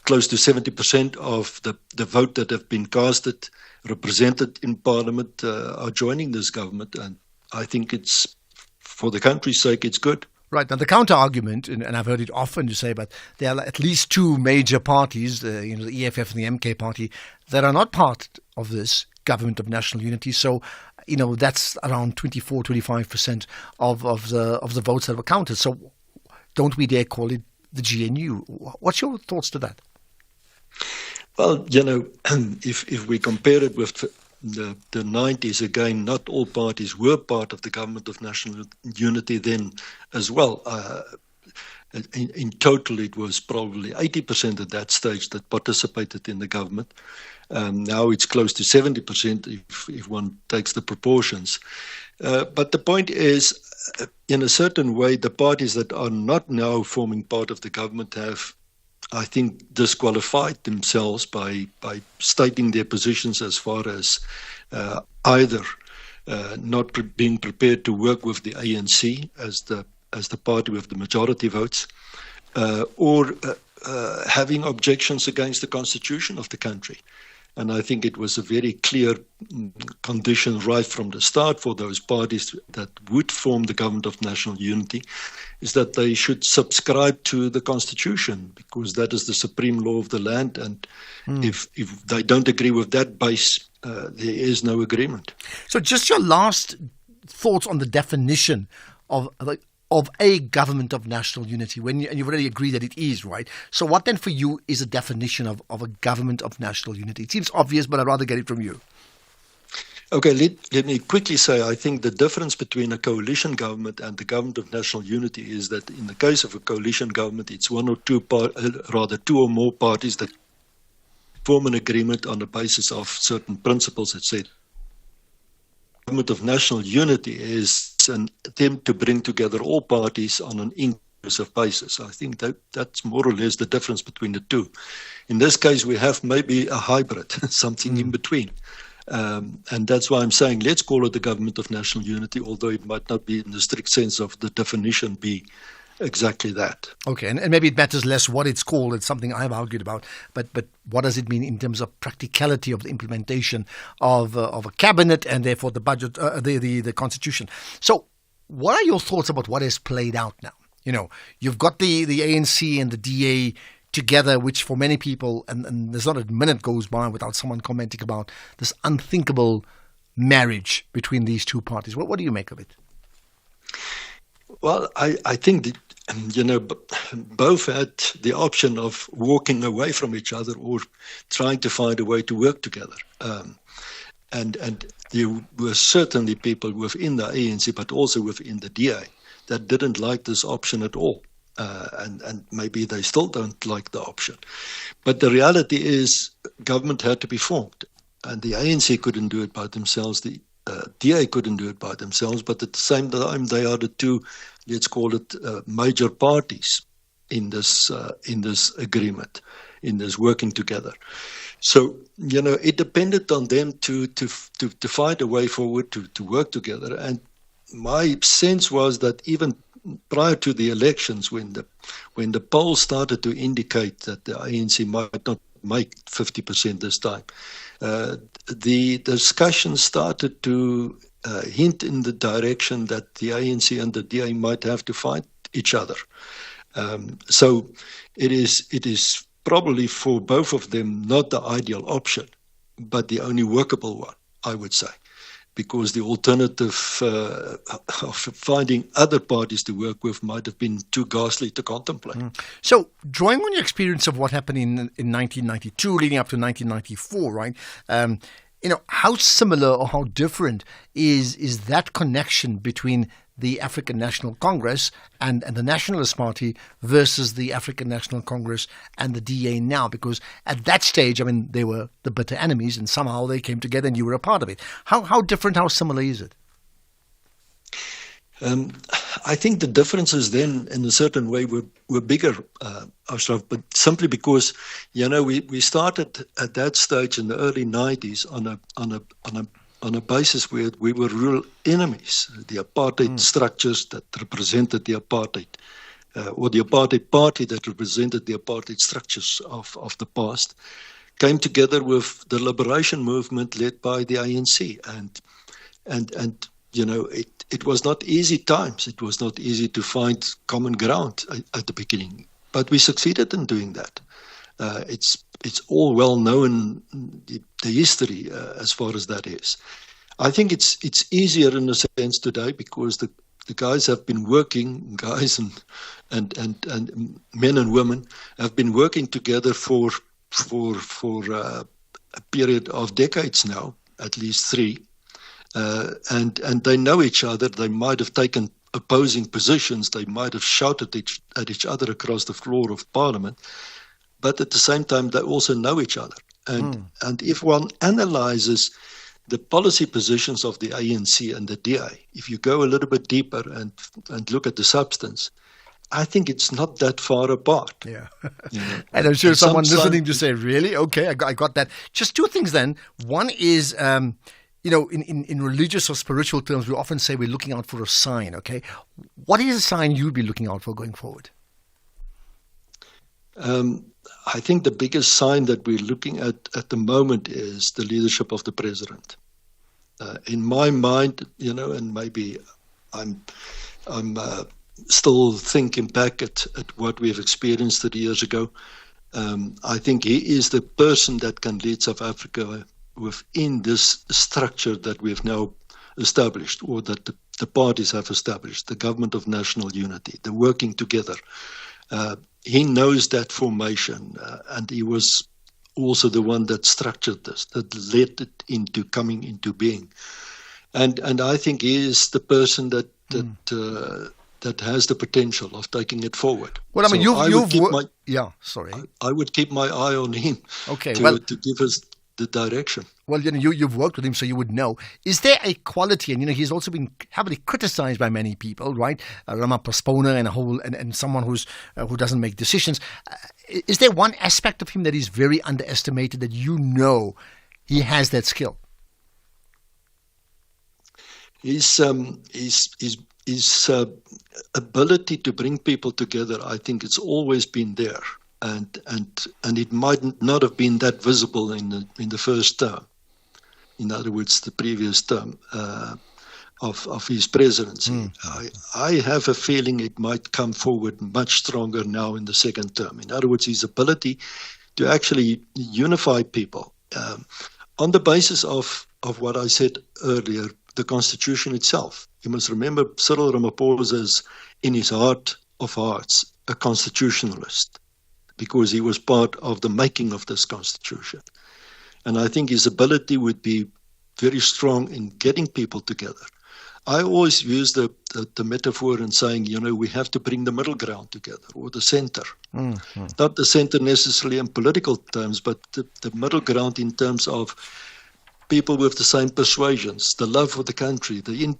close to 70% of the vote that have been casted, represented in Parliament, are joining this government, and I think it's, for the country's sake, it's good. Right. Now, the counter-argument, and I've heard it often you say, but there are at least two major parties, the EFF and the MK party, that are not part of this government of national unity. So, that's around 24-25% of the votes that were counted. So don't we dare call it the GNU? What's your thoughts to that? Well, if we compare it with the 90s, again, not all parties were part of the government of national unity then as well. In total, it was probably 80% at that stage that participated in the government. Now it's close to 70% if one takes the proportions. But the point is, in a certain way, the parties that are not now forming part of the government have, I think, disqualified themselves by stating their positions as far as either not being prepared to work with the ANC as the party with the majority votes, or having objections against the constitution of the country. And I think it was a very clear condition right from the start for those parties that would form the government of national unity, is that they should subscribe to the constitution, because that is the supreme law of the land. And if they don't agree with that base, there is no agreement. So just your last thoughts on the definition of a government of national unity, and you've already agreed that it is, right? So what then for you is a definition of a government of national unity? It seems obvious, but I'd rather get it from you. Okay, let me quickly say, I think the difference between a coalition government and the government of national unity is that in the case of a coalition government, it's two or more parties that form an agreement on the basis of certain principles, etc. Government of national unity is an attempt to bring together all parties on an inclusive basis. I think that's more or less the difference between the two. In this case, we have maybe a hybrid, something in between. And that's why I'm saying let's call it the government of national unity, although it might not be in the strict sense of the definition be exactly that. Okay, and maybe it matters less what it's called. It's something I've argued about. But what does it mean in terms of practicality of the implementation of a cabinet and therefore the budget, the constitution? So, what are your thoughts about what has played out now? You know, you've got the ANC and the DA together, which for many people, and there's not a minute goes by without someone commenting about this unthinkable marriage between these two parties. What do you make of it? Well, I think that, both had the option of walking away from each other or trying to find a way to work together. And there were certainly people within the ANC, but also within the DA, that didn't like this option at all. And maybe they still don't like the option. But the reality is government had to be formed. And the ANC couldn't do it by themselves. The DA couldn't do it by themselves. But at the same time, they are the two, let's call it, major parties in this agreement, in this working together. So, it depended on them to find a way forward, to work together. And my sense was that even prior to the elections, when the polls started to indicate that the ANC might not make 50% this time, the discussion started to hint in the direction that the ANC and the DA might have to fight each other. So it is probably for both of them not the ideal option, but the only workable one, I would say, because the alternative of finding other parties to work with might have been too ghastly to contemplate. So, drawing on your experience of what happened in 1992, leading up to 1994, right? How similar or how different is that connection between the African National Congress and the Nationalist Party versus the African National Congress and the DA now? Because at that stage, they were the bitter enemies and somehow they came together and you were a part of it. How different, how similar is it? I think the differences then, in a certain way, were bigger, Ashraf, but simply because, we started at that stage in the early 90s on a basis where we were real enemies. The apartheid structures that represented the apartheid, or the apartheid party that represented the apartheid structures of the past, came together with the liberation movement led by the ANC, and it was not easy times. It was not easy to find common ground at the beginning, but we succeeded in doing that. It's all well known, the history as far as that is. I think it's easier in a sense today because the guys have been working, guys and men and women have been working together for a period of decades now, at least 3. And they know each other. They might have taken opposing positions. They might have shouted at each other across the floor of Parliament. But at the same time, they also know each other. And if one analyzes the policy positions of the ANC and the DA, if you go a little bit deeper and look at the substance, I think it's not that far apart. Yeah. And I'm sure someone listening to say, really? Okay, I got that. Just two things then. One is, in religious or spiritual terms, we often say we're looking out for a sign, okay? What is a sign you'd be looking out for going forward? I think the biggest sign that we're looking at the moment is the leadership of the president. In my mind, and maybe I'm still thinking back at what we've experienced 30 years ago. I think he is the person that can lead South Africa within this structure that we've now established, or that the parties have established, the government of national unity, the working together. He knows that formation, and he was also the one that structured this, that led it into coming into being. And I think he is the person that that has the potential of taking it forward. Well, I mean, So I would keep my eye on him. Okay, to give us the direction. Well, you've worked with him, so you would know. Is there a quality, and he's also been heavily criticized by many people, right? Rama postponer and someone who doesn't make decisions. Is there one aspect of him that is very underestimated that he has that skill? His ability to bring people together, I think it's always been there. And it might not have been that visible in the first term. In other words, the previous term of his presidency. I have a feeling it might come forward much stronger now in the second term. In other words, his ability to actually unify people on the basis of what I said earlier, the Constitution itself. You must remember Cyril Ramaphosa is, in his heart of hearts, a constitutionalist, because he was part of the making of this constitution. And I think his ability would be very strong in getting people together. I always use the metaphor in saying, we have to bring the middle ground together, or the center. Mm-hmm. Not the center necessarily in political terms, but the middle ground in terms of people with the same persuasions, the love for the country, the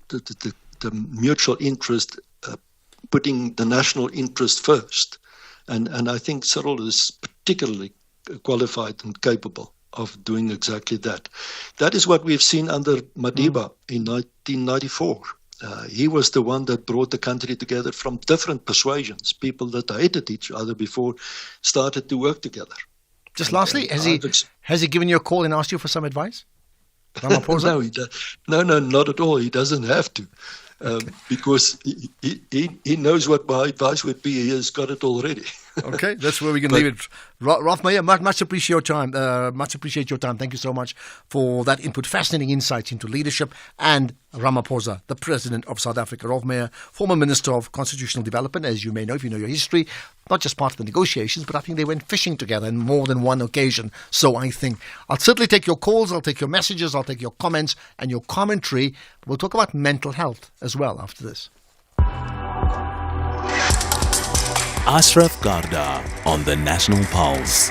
mutual interest, putting the national interest first. And I think Cyril is particularly qualified and capable of doing exactly that. That is what we've seen under Madiba in 1994. He was the one that brought the country together from different persuasions. People that hated each other before started to work together. Just lastly, has he given you a call and asked you for some advice? No, not at all. He doesn't have to. Because he knows what my advice would be. He has got it already. Okay, that's where we can leave it. Ralph Meyer, much appreciate your time. Thank you so much for that input. Fascinating insights into leadership and Ramaphosa, the President of South Africa. Ralph Meyer, former Minister of Constitutional Development, as you may know if you know your history, not just part of the negotiations, but I think they went fishing together on more than one occasion. So I think I'll certainly take your calls, I'll take your messages, I'll take your comments and your commentary. We'll talk about mental health as well after this. Ashraf Garda on the National Pulse.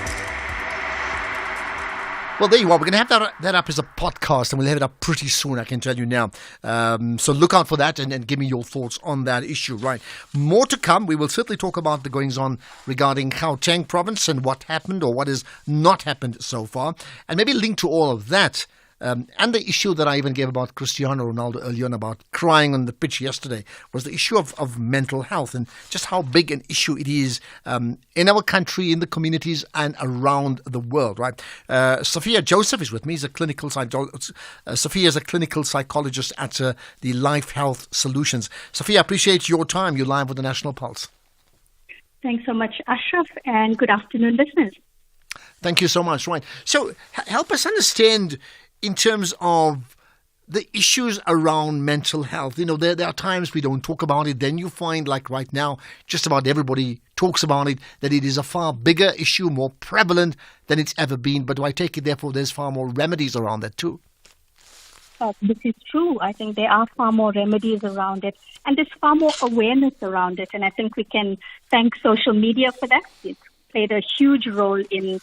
Well, there you are. We're going to have that up as a podcast, and we'll have it up pretty soon, I can tell you now. So look out for that and give me your thoughts on that issue. Right. More to come. We will certainly talk about the goings-on regarding Gauteng province and what happened or what has not happened so far. And maybe linked to all of that, and the issue that I even gave about Cristiano Ronaldo earlier on about crying on the pitch yesterday was the issue of mental health and just how big an issue it is in our country, in the communities and around the world, right? Sophia Joseph is with me. Sophia is a clinical psychologist at the Life Health Solutions. Sophia, I appreciate your time. You're live with the National Pulse. Thanks so much, Ashraf, and good afternoon, listeners. Thank you so much. Right. So help us understand in terms of the issues around mental health. There are times we don't talk about it. Then you find, like right now, just about everybody talks about it, that it is a far bigger issue, more prevalent than it's ever been. But do I take it, therefore, there's far more remedies around that too? This is true. I think there are far more remedies around it. And there's far more awareness around it. And I think we can thank social media for that. It's played a huge role in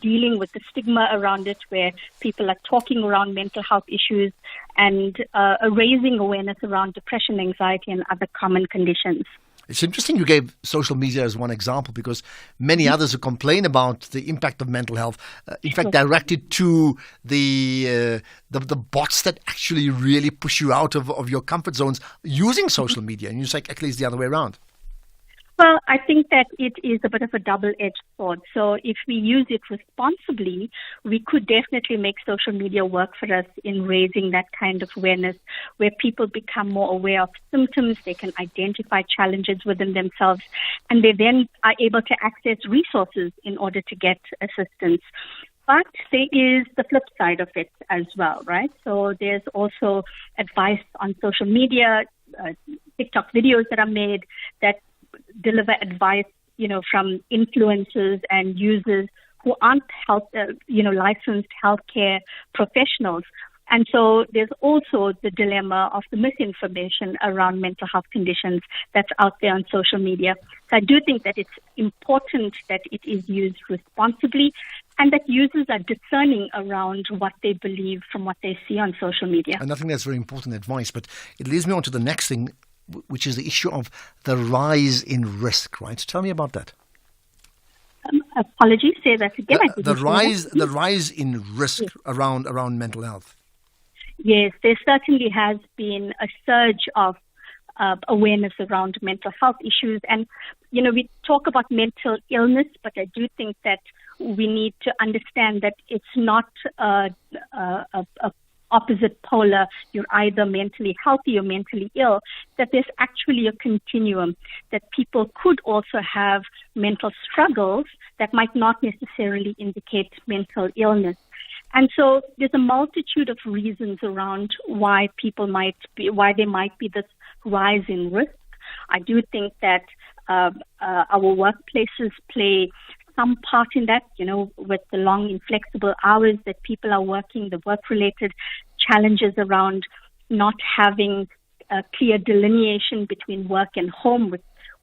dealing with the stigma around it, where people are talking around mental health issues and raising awareness around depression, anxiety, and other common conditions. It's interesting you gave social media as one example, because many others who complain about the impact of mental health, in fact, directed to the bots that actually really push you out of your comfort zones using social media. And you say, actually, it's the other way around. Well, I think that it is a bit of a double-edged sword. So if we use it responsibly, we could definitely make social media work for us in raising that kind of awareness, where people become more aware of symptoms, they can identify challenges within themselves, and they then are able to access resources in order to get assistance. But there is the flip side of it as well, right? So there's also advice on social media, TikTok videos that are made that deliver advice, from influencers and users who aren't licensed healthcare professionals, And so there's also the dilemma of the misinformation around mental health conditions that's out there on social media. So I do think that it's important that it is used responsibly and that users are discerning around what they believe from what they see on social media. And I think that's very important advice. But it leads me on to the next thing, which is the issue of the rise in risk, right? Tell me about that. Apologies, say that again. The rise in risk around mental health. Yes, there certainly has been a surge of awareness around mental health issues. And, we talk about mental illness, but I do think that we need to understand that it's not a opposite polar, you're either mentally healthy or mentally ill, that there's actually a continuum, that people could also have mental struggles that might not necessarily indicate mental illness. And so there's a multitude of reasons around why there might be this rise in risk. I do think that our workplaces play some part in that, with the long, inflexible hours that people are working, the work-related challenges around not having a clear delineation between work and home,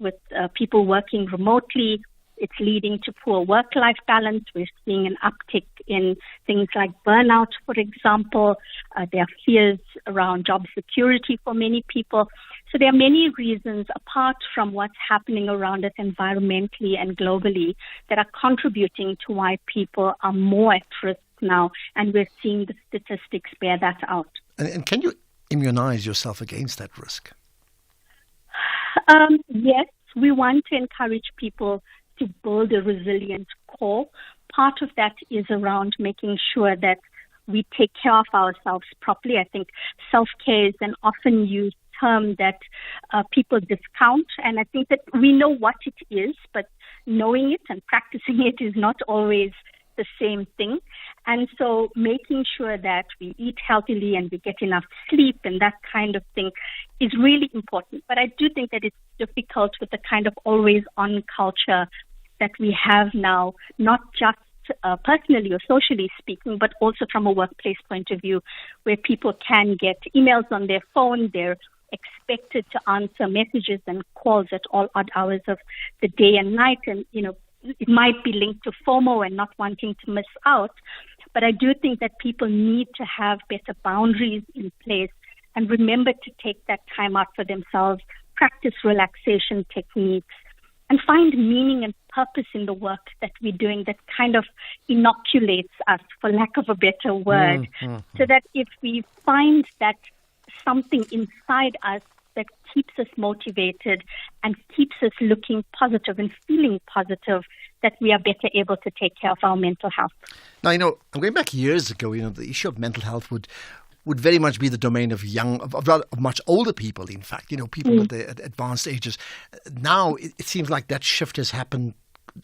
with people working remotely. It's leading to poor work-life balance. We're seeing an uptick in things like burnout, for example. There are fears around job security for many people. So there are many reasons, apart from what's happening around us environmentally and globally, that are contributing to why people are more at risk now. And we're seeing the statistics bear that out. And can you immunize yourself against that risk? Yes, we want to encourage people to build a resilient core. Part of that is around making sure that we take care of ourselves properly. I think self-care is an often used term that people discount, and I think that we know what it is, but knowing it and practicing it is not always the same thing. And so making sure that we eat healthily and we get enough sleep and that kind of thing is really important. But I do think that it's difficult with the kind of always-on culture that we have now, not just personally or socially speaking, but also from a workplace point of view, where people can get emails on their phone, they're expected to answer messages and calls at all odd hours of the day and night. And, it might be linked to FOMO and not wanting to miss out. But I do think that people need to have better boundaries in place and remember to take that time out for themselves, practice relaxation techniques, and find meaning and purpose in the work that we're doing that kind of inoculates us, for lack of a better word, so that if we find that something inside us that keeps us motivated and keeps us looking positive and feeling positive, that we are better able to take care of our mental health. Now, I'm going back years ago, the issue of mental health would very much be the domain of much older people, in fact, people at advanced ages. Now, it seems like that shift has happened.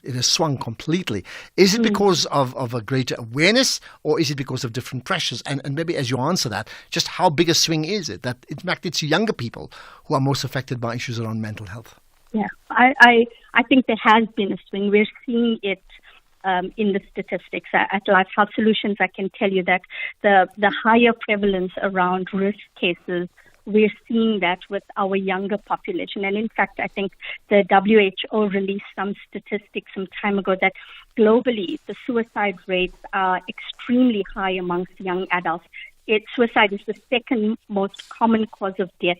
It has swung completely. Is it because of a greater awareness, or is it because of different pressures? And maybe as you answer that, just how big a swing is it? That, in fact, it's younger people who are most affected by issues around mental health. Yeah, I think there has been a swing. We're seeing it in the statistics. At Life Health Solutions, I can tell you that the higher prevalence around risk cases, we're seeing that with our younger population. And in fact, I think the WHO released some statistics some time ago that globally the suicide rates are extremely high amongst young adults. Suicide is the second most common cause of death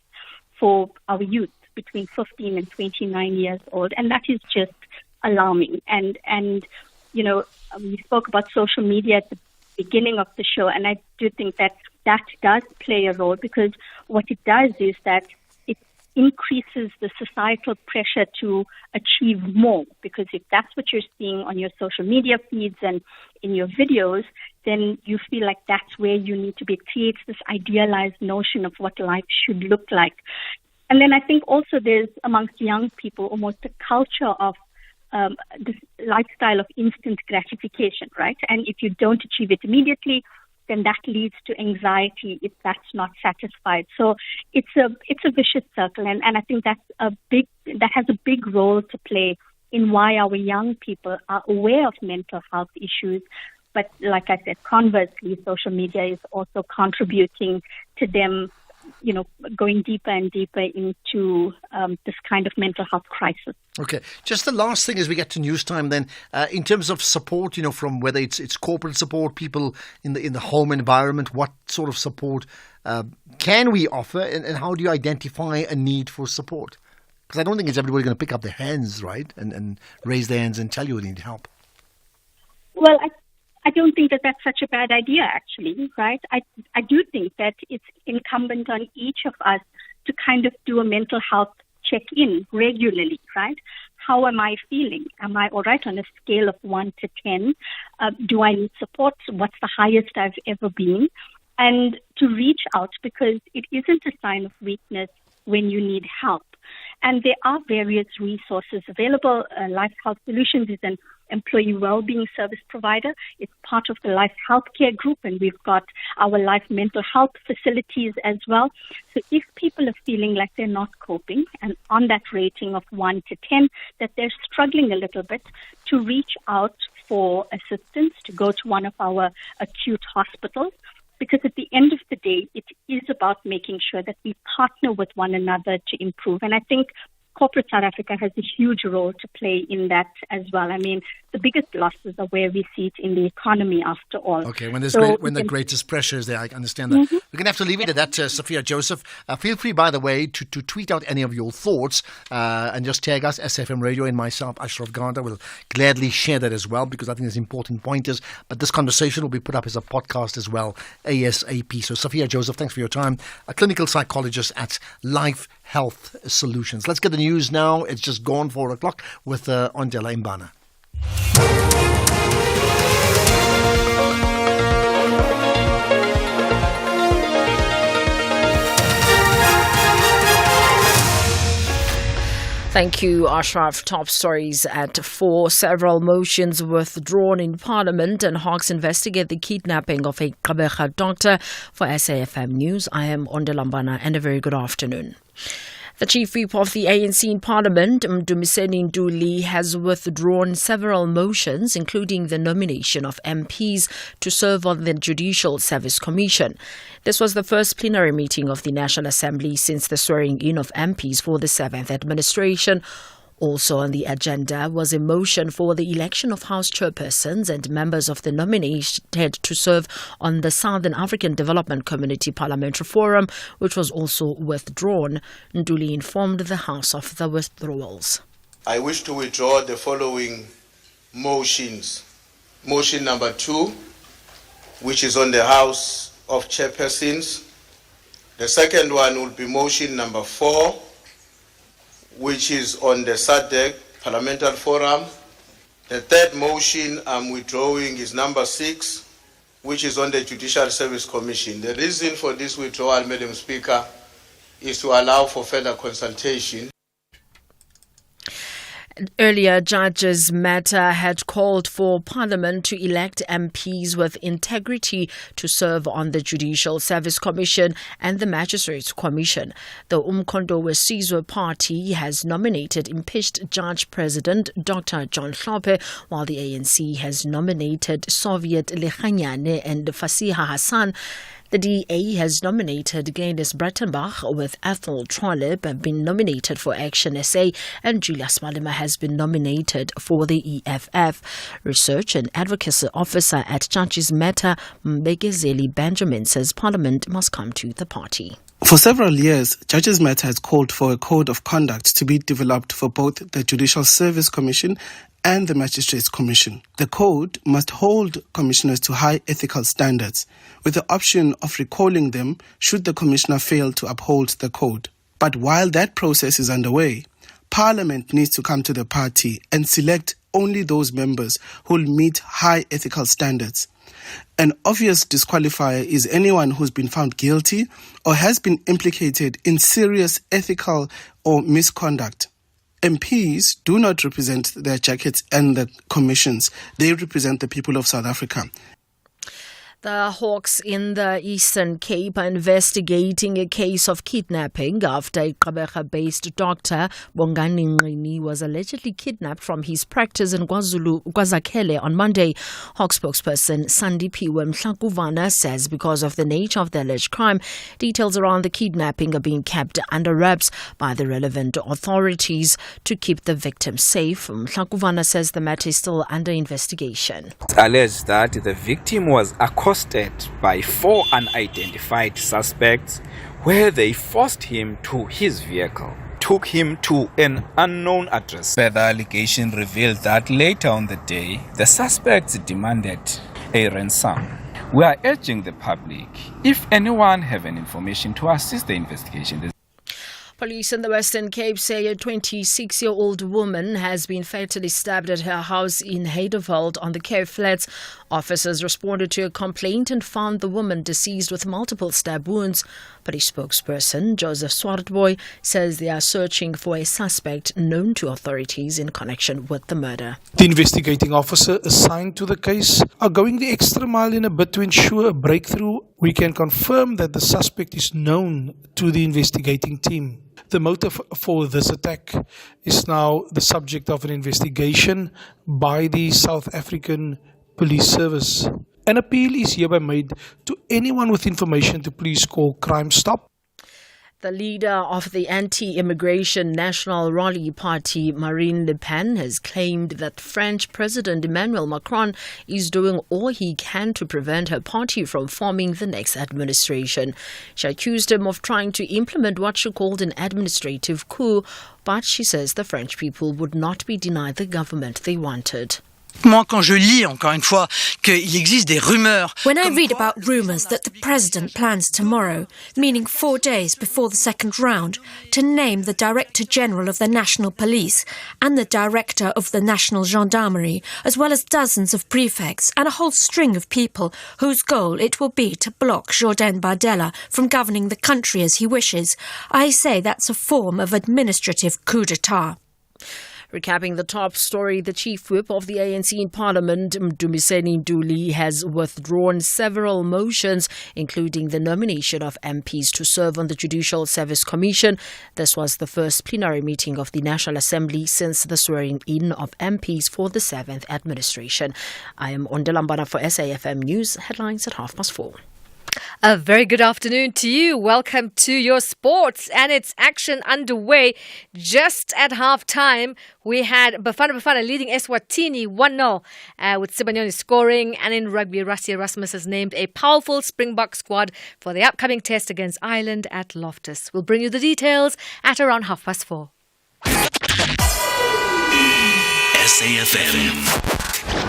for our youth between 15 and 29 years old. And that is just alarming. And we spoke about social media at the beginning of the show, and I do think that does play a role, because what it does is that it increases the societal pressure to achieve more, because if that's what you're seeing on your social media feeds and in your videos, then you feel like that's where you need to be. It creates this idealized notion of what life should look like. And then I think also there's amongst young people almost a culture of this lifestyle of instant gratification, right? And if you don't achieve it immediately, then that leads to anxiety if that's not satisfied. So it's a vicious circle, and I think that has a big role to play in why our young people are aware of mental health issues, But like I said, conversely, social media is also contributing to them, going deeper and deeper into this kind of mental health crisis. Okay. Just the last thing as we get to news time then, in terms of support, from whether it's corporate support, people in the home environment, what sort of support can we offer, and how do you identify a need for support? Because I don't think it's everybody going to pick up their hands, right, and raise their hands and tell you they need help. Well, I don't think that that's such a bad idea, actually, right? I do think that it's incumbent on each of us to kind of do a mental health check-in regularly, right? How am I feeling? Am I all right on a scale of 1 to 10? Do I need support? What's the highest I've ever been? And to reach out, because it isn't a sign of weakness when you need help. And there are various resources available. Life Health Solutions is an employee well-being service provider. It's part of the Life Healthcare Group, and we've got our Life Mental Health facilities as well. So if people are feeling like they're not coping, and on that rating of 1 to 10, that they're struggling a little bit, to reach out for assistance, to go to one of our acute hospitals. Because at the end of the day, it is about making sure that we partner with one another to improve. And I think corporate South Africa has a huge role to play in that as well. I mean, the biggest losses are where we see it in the economy, after all. Okay, when the greatest pressure is there, I understand that. Mm-hmm. We're going to have to leave it at that, Sophia Joseph. Feel free, by the way, to tweet out any of your thoughts and just tag us, SFM Radio, and myself, Ashraf Garda. Will gladly share that as well, because I think there's important pointers. But this conversation will be put up as a podcast as well, ASAP. So, Sophia Joseph, thanks for your time. A clinical psychologist at Life Health Solutions. Let's get the news now. It's just gone 4 o'clock with Ondela Mbana. Thank you, Ashraf. Top stories at 4. Several motions withdrawn in Parliament, and Hawks investigate the kidnapping of a Gqeberha doctor. For SAFM News, I am Ondela Mbana, and a very good afternoon. The Chief Whip of the ANC in Parliament, Dumiseni Nduli, has withdrawn several motions, including the nomination of MPs to serve on the Judicial Service Commission. This was the first plenary meeting of the National Assembly since the swearing-in of MPs for the 7th administration. Also on the agenda was a motion for the election of House chairpersons and members of the nominated to serve on the Southern African Development Community Parliamentary Forum, which was also withdrawn. Nduli informed the House of the withdrawals. I wish to withdraw the following motions. Motion number 2, which is on the House of Chairpersons. The second one will be motion number 4, which is on the SADC Parliamentary Forum. The third motion I'm withdrawing is number 6, which is on the Judicial Service Commission. The reason for this withdrawal, Madam Speaker, is to allow for further consultation. Earlier, Judges Matter had called for Parliament to elect MPs with integrity to serve on the Judicial Service Commission and the Magistrates Commission. The Umkhonto weSizwe Party has nominated impeached Judge President Dr. John Hlophe, while the ANC has nominated Soviet Lechanyane and Fasiha Hassan. The DA has nominated Gladys Brettenbach, with Ethel Trollip been nominated for Action SA, and Julius Malema has been nominated for the EFF. Research and Advocacy Officer at Judges Matter, Mbegezeli Benjamin, says Parliament must come to the party. For several years, Judges Matter has called for a code of conduct to be developed for both the Judicial Service Commission and the Magistrates Commission. The code must hold commissioners to high ethical standards, with the option of recalling them should the commissioner fail to uphold the code. But while that process is underway, Parliament needs to come to the party and select only those members who will meet high ethical standards. An obvious disqualifier is anyone who's been found guilty or has been implicated in serious ethical or misconduct. MPs do not represent their jackets and the commissions. They represent the people of South Africa. The Hawks in the Eastern Cape are investigating a case of kidnapping after a Gqeberha-based doctor, Bongani Ngqini, was allegedly kidnapped from his practice in KwaZulu-Natal on Monday. Hawks spokesperson Sandiphiwe Mhlakuvana says because of the nature of the alleged crime, details around the kidnapping are being kept under wraps by the relevant authorities to keep the victim safe. Mhlakuvana says the matter is still under investigation. It's alleged that the victim was accosted by 4 unidentified suspects where they forced him to his vehicle, took him to an unknown address. The allegation revealed that later on the day, the suspects demanded a ransom. We are urging the public, if anyone have any information, to assist the investigation. Police in the Western Cape say a 26-year-old woman has been fatally stabbed at her house in Heideveld on the Cape Flats. Officers responded to a complaint and found the woman deceased with multiple stab wounds. Police spokesperson Joseph Swartboy says they are searching for a suspect known to authorities in connection with the murder. The investigating officer assigned to the case are going the extra mile in a bid to ensure a breakthrough. We can confirm that the suspect is known to the investigating team. The motive for this attack is now the subject of an investigation by the South African Police Service. An appeal is hereby made to anyone with information to please call Crime Stop. The leader of the anti-immigration National Rally Party, Marine Le Pen, has claimed that French President Emmanuel Macron is doing all he can to prevent her party from forming the next administration. She accused him of trying to implement what she called an administrative coup, but she says the French people would not be denied the government they wanted. Moi, quand je lis, encore une fois, qu'il existe des rumeurs. When I read about rumours that the president plans tomorrow, meaning 4 days before the second round, to name the Director General of the National Police and the Director of the National Gendarmerie, as well as dozens of prefects and a whole string of people whose goal it will be to block Jordan Bardella from governing the country as he wishes, I say that's a form of administrative coup d'etat. Recapping the top story, the chief whip of the ANC in Parliament, Mdumiseni Nduli, has withdrawn several motions, including the nomination of MPs to serve on the Judicial Service Commission. This was the first plenary meeting of the National Assembly since the swearing-in of MPs for the 7th administration. I am Ondalambana for SAFM News. Headlines at 4:30. A very good afternoon to you. Welcome to your sports, and it's action underway. Just at half-time, we had Bafana leading Eswatini 1-0 with Sibanyoni scoring, and in rugby, Rassie Erasmus has named a powerful Springbok squad for the upcoming test against Ireland at Loftus. We'll bring you the details at around 4:30. SAFM.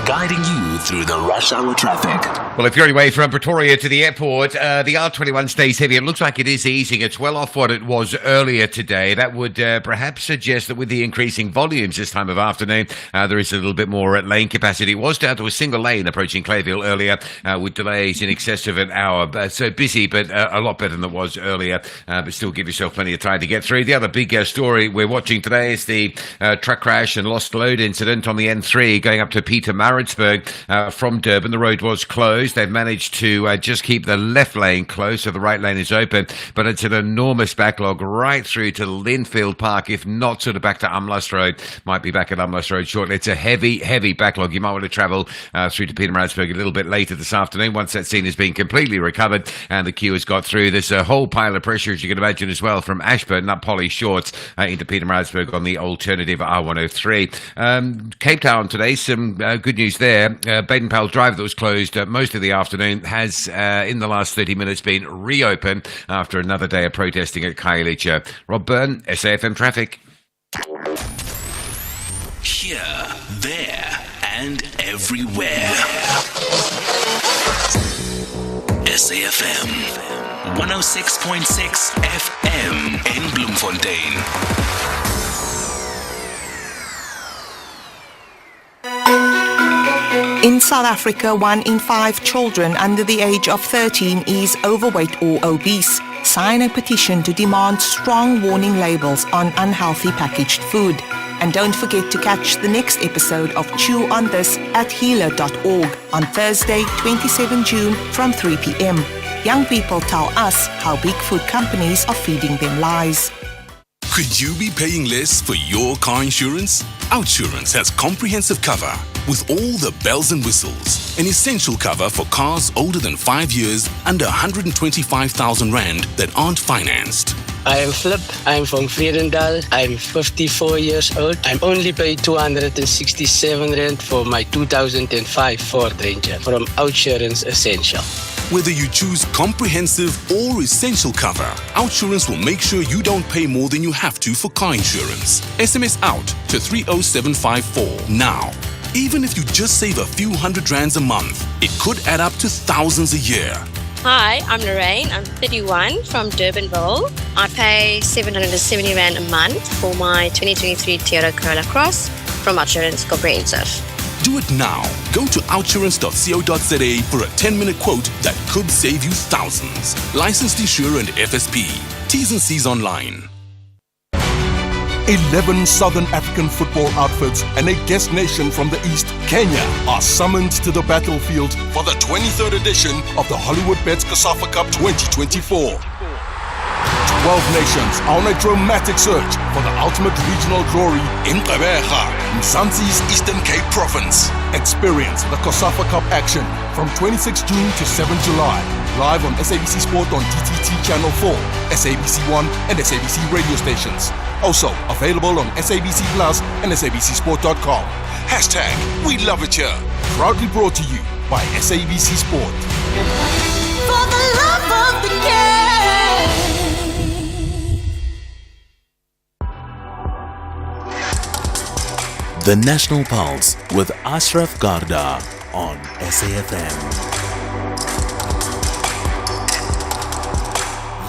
Guiding you through the rush hour traffic. Well, if you're on your way from Pretoria to the airport, the R21 stays heavy. It looks like it is easing. It's well off what it was earlier today. That would perhaps suggest that with the increasing volumes this time of afternoon, there is a little bit more lane capacity. It was down to a single lane approaching Clayville earlier with delays in excess of an hour. So busy, but a lot better than it was earlier. But still give yourself plenty of time to get through. The other big story we're watching today is the truck crash and lost load incident on the N3 going up to Pietermaritzburg from Durban. The road was closed. They've managed to just keep the left lane closed, so the right lane is open, but it's an enormous backlog right through to Linfield Park, if not sort of back to Umlust Road. Might be back at Umlust Road shortly. It's a heavy backlog. You might want to travel through to Pietermaritzburg a little bit later this afternoon once that scene has been completely recovered and the queue has got through. There's a whole pile of pressure, as you can imagine, as well, from Ashburton up Polly Shorts into Pietermaritzburg on the alternative R103. Cape Town today, some good news there. Baden-Powell Drive that was closed most of the afternoon has, in the last 30 minutes, been reopened after another day of protesting at Khayelitsha. Rob Byrne, SAFM Traffic. Here, there, and everywhere. SAFM 106.6 FM in Bloemfontein. In South Africa, 1 in 5 children under the age of 13 is overweight or obese. Sign a petition to demand strong warning labels on unhealthy packaged food. And don't forget to catch the next episode of Chew on This at healer.org on Thursday, 27 June from 3 p.m. Young people tell us how big food companies are feeding them lies. Could you be paying less for your car insurance? Outsurance has comprehensive cover with all the bells and whistles. An essential cover for cars older than 5 years under 125,000 Rand that aren't financed. I am Flip. I'm from Vredendal. I'm 54 years old. I'm only paid 267 Rand for my 2005 Ford Ranger from Outsurance Essential. Whether you choose comprehensive or essential cover, Outsurance will make sure you don't pay more than you have to for car insurance. SMS out to 30754 now. Even if you just save a few $100s a month, it could add up to thousands a year. Hi, I'm Lorraine. I'm 31 from Durbanville. I pay 770 Rand a month for my 2023 Toyota Corolla Cross from Outsurance Comprehensive. Do it now. Go to outsurance.co.za for a 10-minute quote that could save you thousands. Licensed insurer and FSP. T's and C's online. 11 Southern African football outfits and a guest nation from the East, Kenya, are summoned to the battlefield for the 23rd edition of the Hollywood Bets COSAFA Cup 2024. 12 nations are on a dramatic search for the ultimate regional glory in Gqeberha, Mzansi's Eastern Cape Province. Experience the COSAFA Cup action from 26 June to 7 July. Live on SABC Sport on DTT Channel 4, SABC 1 and SABC radio stations. Also available on SABC Plus and SABCSport.com. Hashtag We Love It Here. Proudly brought to you by SABC Sport. For the love of the game. The National Pulse with Ashraf Garda on SAFM.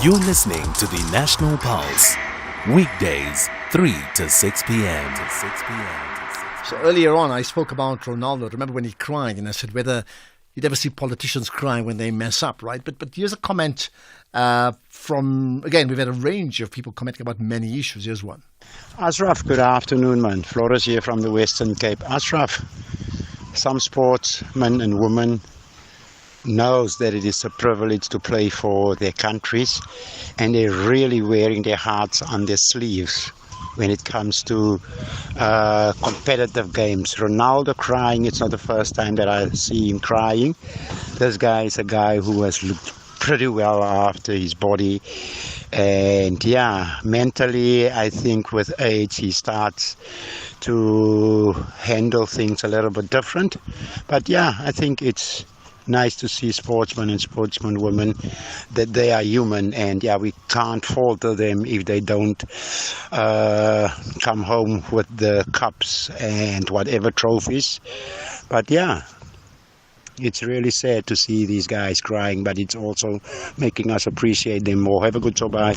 You're listening to the National Pulse, weekdays 3 to 6 p.m. So earlier on, I spoke about Ronaldo. Remember when he cried, and I said whether you'd ever see politicians cry when they mess up, right? But here's a comment from, again, we've had a range of people commenting about many issues. Here's one. Ashraf, good afternoon, man. Flores here from the Western Cape. Ashraf, some sportsmen and women knows that it is a privilege to play for their countries, and they're really wearing their hearts on their sleeves when it comes to competitive games. Ronaldo crying, it's not the first time that I see him crying. This guy is a guy who has looked pretty well after his body, and yeah, mentally I think with age he starts to handle things a little bit different. But yeah, I think it's nice to see sportsmen and sportswomen that they are human, and yeah, we can't falter them if they don't come home with the cups and whatever trophies. But yeah, it's really sad to see these guys crying, but it's also making us appreciate them more. Have a good show. Bye.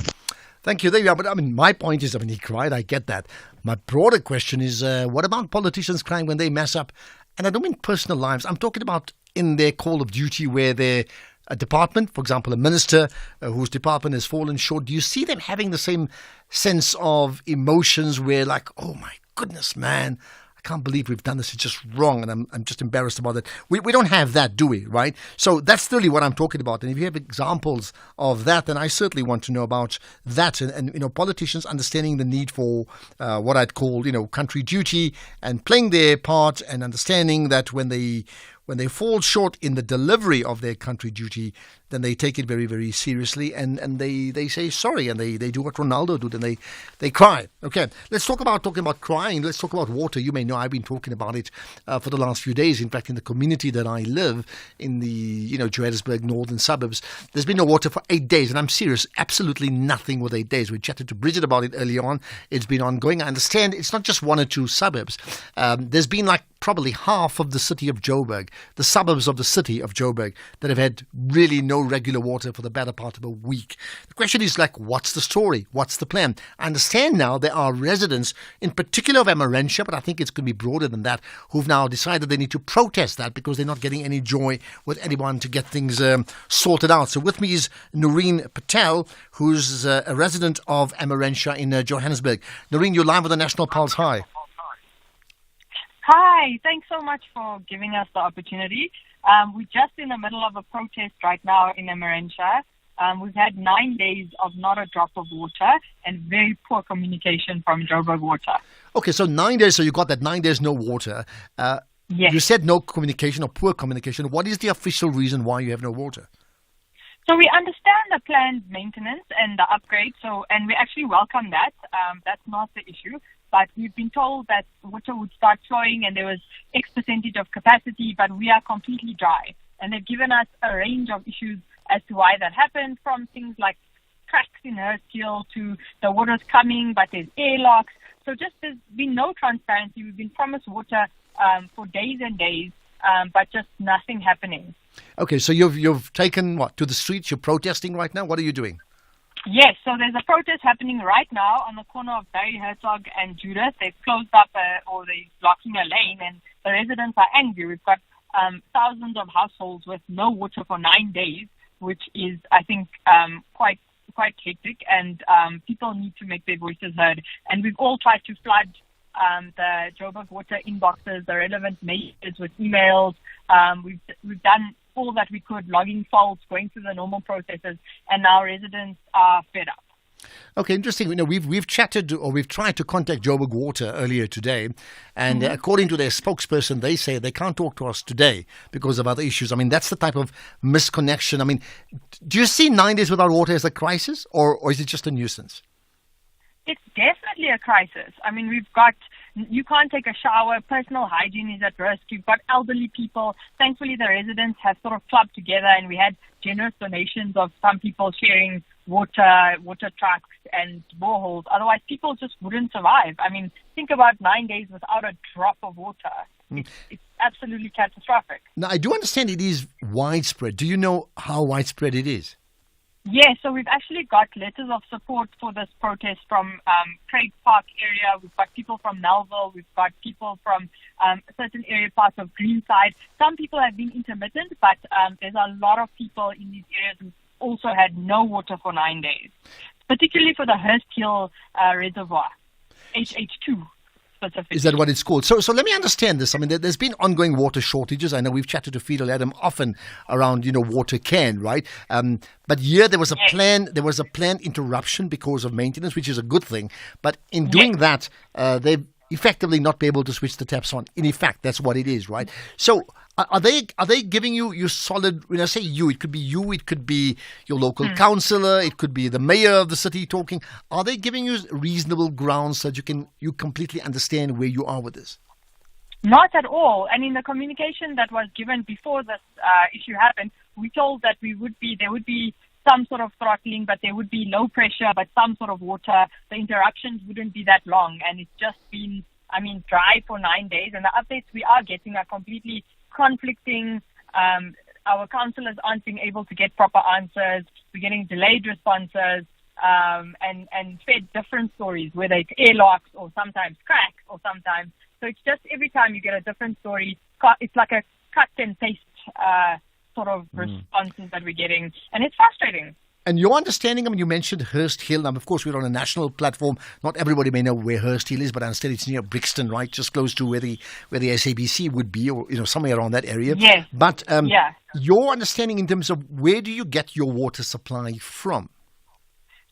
Thank you. There you are. But I mean, my point is, he cried. I get that. My broader question is, what about politicians crying when they mess up? And I don't mean personal lives. I'm talking about in their call of duty where they're a department, for example, a minister whose department has fallen short. Do you see them having the same sense of emotions where like, oh my goodness, man, I can't believe we've done this. It's just wrong. And I'm just embarrassed about it. We don't have that, do we? Right? So that's really what I'm talking about. And if you have examples of that, then I certainly want to know about that. And politicians understanding the need for what I'd call, country duty and playing their part and understanding that when they fall short in the delivery of their country duty, then they take it very, very seriously and they say sorry and they do what Ronaldo did and they cry. Okay, let's talking about crying. Let's talk about water. You may know I've been talking about it for the last few days. In fact, in the community that I live in the Johannesburg northern suburbs, there's been no water for 8 days, and I'm serious. Absolutely nothing with 8 days. We chatted to Bridget about it earlier on. It's been ongoing. I understand it's not just one or two suburbs. There's been like probably half of the city of Joburg, the suburbs of the city of Joburg, that have had really no regular water for the better part of a week. The question is like, what's the story? What's the plan? I understand now there are residents, in particular of Amarentia, but I think it's going to be broader than that, who've now decided they need to protest that because they're not getting any joy with anyone to get things sorted out. So with me is Noreen Patel, who's a resident of Amarentia in Johannesburg. Noreen, you're live with the National Pulse. Hi. Hi, thanks so much for giving us the opportunity. We're just in the middle of a protest right now in Emerentia. We've had 9 days of not a drop of water and very poor communication from Joburg Water. Okay, so 9 days, so you got that 9 days no water. Yes. You said no communication or poor communication. What is the official reason why you have no water? So we understand the planned maintenance and the upgrade, and we actually welcome that. That's not the issue. But we've been told that water would start flowing and there was X percentage of capacity, but we are completely dry. And they've given us a range of issues as to why that happened, from things like cracks in Hursthill to the water's coming, but there's airlocks. So just there's been no transparency. We've been promised water for days and days, but just nothing happening. Okay, so you've taken what to the streets? You're protesting right now. What are you doing? Yes, so there's a protest happening right now on the corner of Barry Herzog and Judith. They've closed up or they're blocking a lane, and the residents are angry. We've got thousands of households with no water for 9 days, which is, I think, quite hectic, and people need to make their voices heard. And we've all tried to flood the Joburg Water inboxes, the relevant mayors with emails. We've done all that we could, logging faults, going through the normal processes, and now residents are fed up. Okay, interesting. We've chatted or we've tried to contact Joburg Water earlier today, and according to their spokesperson, they say they can't talk to us today because of other issues. I mean, that's the type of misconnection. I mean, do you see 9 days without water as a crisis, or is it just a nuisance? It's definitely a crisis. I mean, you can't take a shower, personal hygiene is at risk, you've got elderly people. Thankfully, the residents have sort of clubbed together, and we had generous donations of some people sharing water trucks and boreholes. Otherwise, people just wouldn't survive. I mean, think about 9 days without a drop of water. It's absolutely catastrophic. Now, I do understand it is widespread. Do you know how widespread it is? Yes, so we've actually got letters of support for this protest from Craig Park area. We've got people from Melville. We've got people from certain area parts of Greenside. Some people have been intermittent, but there's a lot of people in these areas who also had no water for 9 days, particularly for the Hursthill Reservoir, HH2. Is that what it's called? So let me understand this. I mean, there's been ongoing water shortages. I know we've chatted to Fidel Adam often around, water can, right? But here there was a planned interruption because of maintenance, which is a good thing. But in doing that, they've effectively not be able to switch the taps on. In effect, that's what it is, right? So are they giving you solid, when I say you, it could be you, it could be your local councillor, it could be the mayor of the city talking. Are they giving you reasonable grounds so that you completely understand where you are with this? Not at all. And in the communication that was given before this issue happened, we told that there would be some sort of throttling, but there would be low pressure, but some sort of water. The interruptions wouldn't be that long, and it's just been, dry for 9 days. And the updates we are getting are completely conflicting. Our councillors aren't being able to get proper answers. We're getting delayed responses, and fed different stories, whether it's airlocks or sometimes cracks or sometimes. So it's just every time you get a different story, it's like a cut and paste sort of responses that we're getting, and it's frustrating. And your understanding, you mentioned Hursthill. Of course, we're on a national platform. Not everybody may know where Hursthill is, but I understand it's near Brixton, right? Just close to where the SABC would be, or somewhere around that area. Yes. But your understanding in terms of where do you get your water supply from?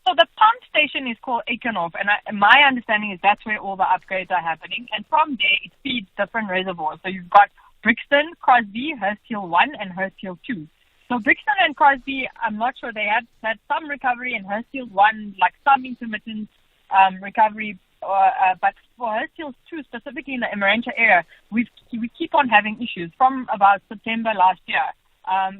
So the pump station is called Aikenhof, and my understanding is that's where all the upgrades are happening. And from there, it feeds different reservoirs. So you've got Brixton, Crosby, Hursthill 1, and Hursthill 2. So Brixton and Crosby, I'm not sure, they had some recovery, and Hursthill 1, like some intermittent recovery. But for Hursthill 2, specifically in the Emerentia area, we keep on having issues from about September last year.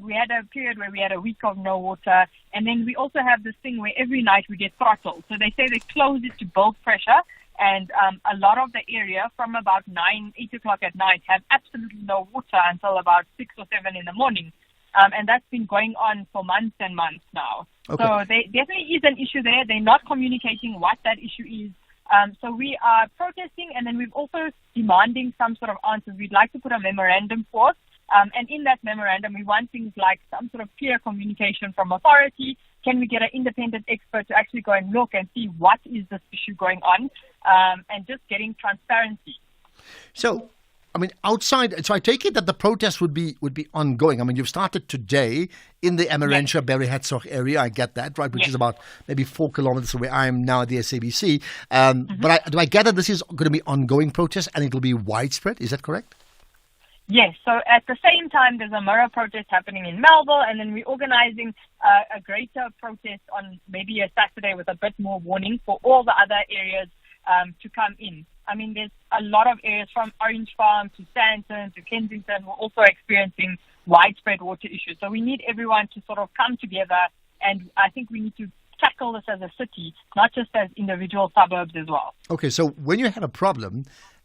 We had a period where we had a week of no water, and then we also have this thing where every night we get throttled. So they say they close it to build pressure, and a lot of the area from about 8 o'clock at night have absolutely no water until about 6 or 7 in the morning. And that's been going on for months and months now. Okay. So there definitely is an issue there. They're not communicating what that issue is. So we are protesting, and then we've also demanding some sort of answers. We'd like to put a memorandum forth. And in that memorandum, we want things like some sort of clear communication from authority. Can we get an independent expert to actually go and look and see what is this issue going on, and just getting transparency. So I mean, outside, so I take it that the protest would be ongoing. I mean, you've started today in the Emmerentia, Berry Herzog area. I get that, right? Which is about maybe 4 kilometers away. I am now at the SABC. But do I gather this is going to be ongoing protest and it will be widespread? Is that correct? Yes, so at the same time, there's a mirror protest happening in Melville, and then we're organizing a greater protest on maybe a Saturday with a bit more warning for all the other areas to come in. I mean, there's a lot of areas from Orange Farm to Sandton to Kensington who are also experiencing widespread water issues. So we need everyone to sort of come together, and I think we need to tackle this as a city, not just as individual suburbs as well. Okay, so when you have a problem,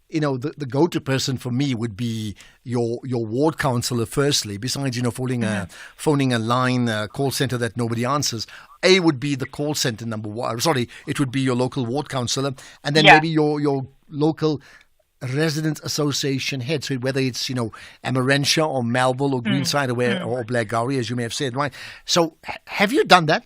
you know, the go-to person for me would be your ward councillor firstly, besides, you know, phoning a line call centre that nobody answers. A would be the call centre number one. Sorry, it would be your local ward councillor, and then maybe your local residents association head. So whether it's, you know, Emmerentia or Melville or Greenside or Blackgowrie, as you may have said, right? So have you done that?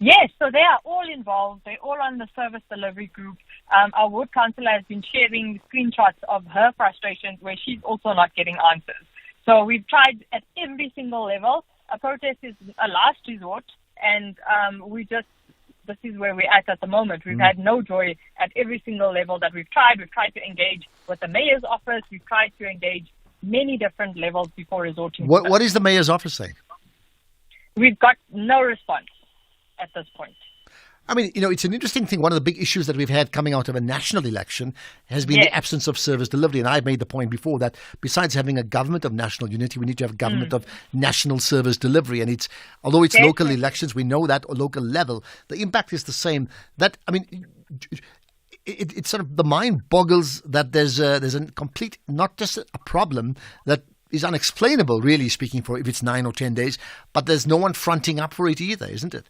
Yes, so they are all involved. They're all on the service delivery group. Our ward councillor has been sharing screenshots of her frustrations where she's also not getting answers. So we've tried at every single level. A protest is a last resort, and this is where we're at the moment. We've had no joy at every single level that we've tried. We've tried to engage with the mayor's office. We've tried to engage many different levels before resorting to What is the mayor's office saying? We've got no response at this point. I mean, you know, it's an interesting thing. One of the big issues that we've had coming out of a national election has been the absence of service delivery. And I've made the point before that besides having a government of national unity, we need to have a government of national service delivery. And although it's local elections, we know that, or local level, the impact is the same. That, I mean, it's sort of, the mind boggles that there's a complete, not just a problem that is unexplainable, really speaking, for if it's 9 or 10 days, but there's no one fronting up for it either, isn't it?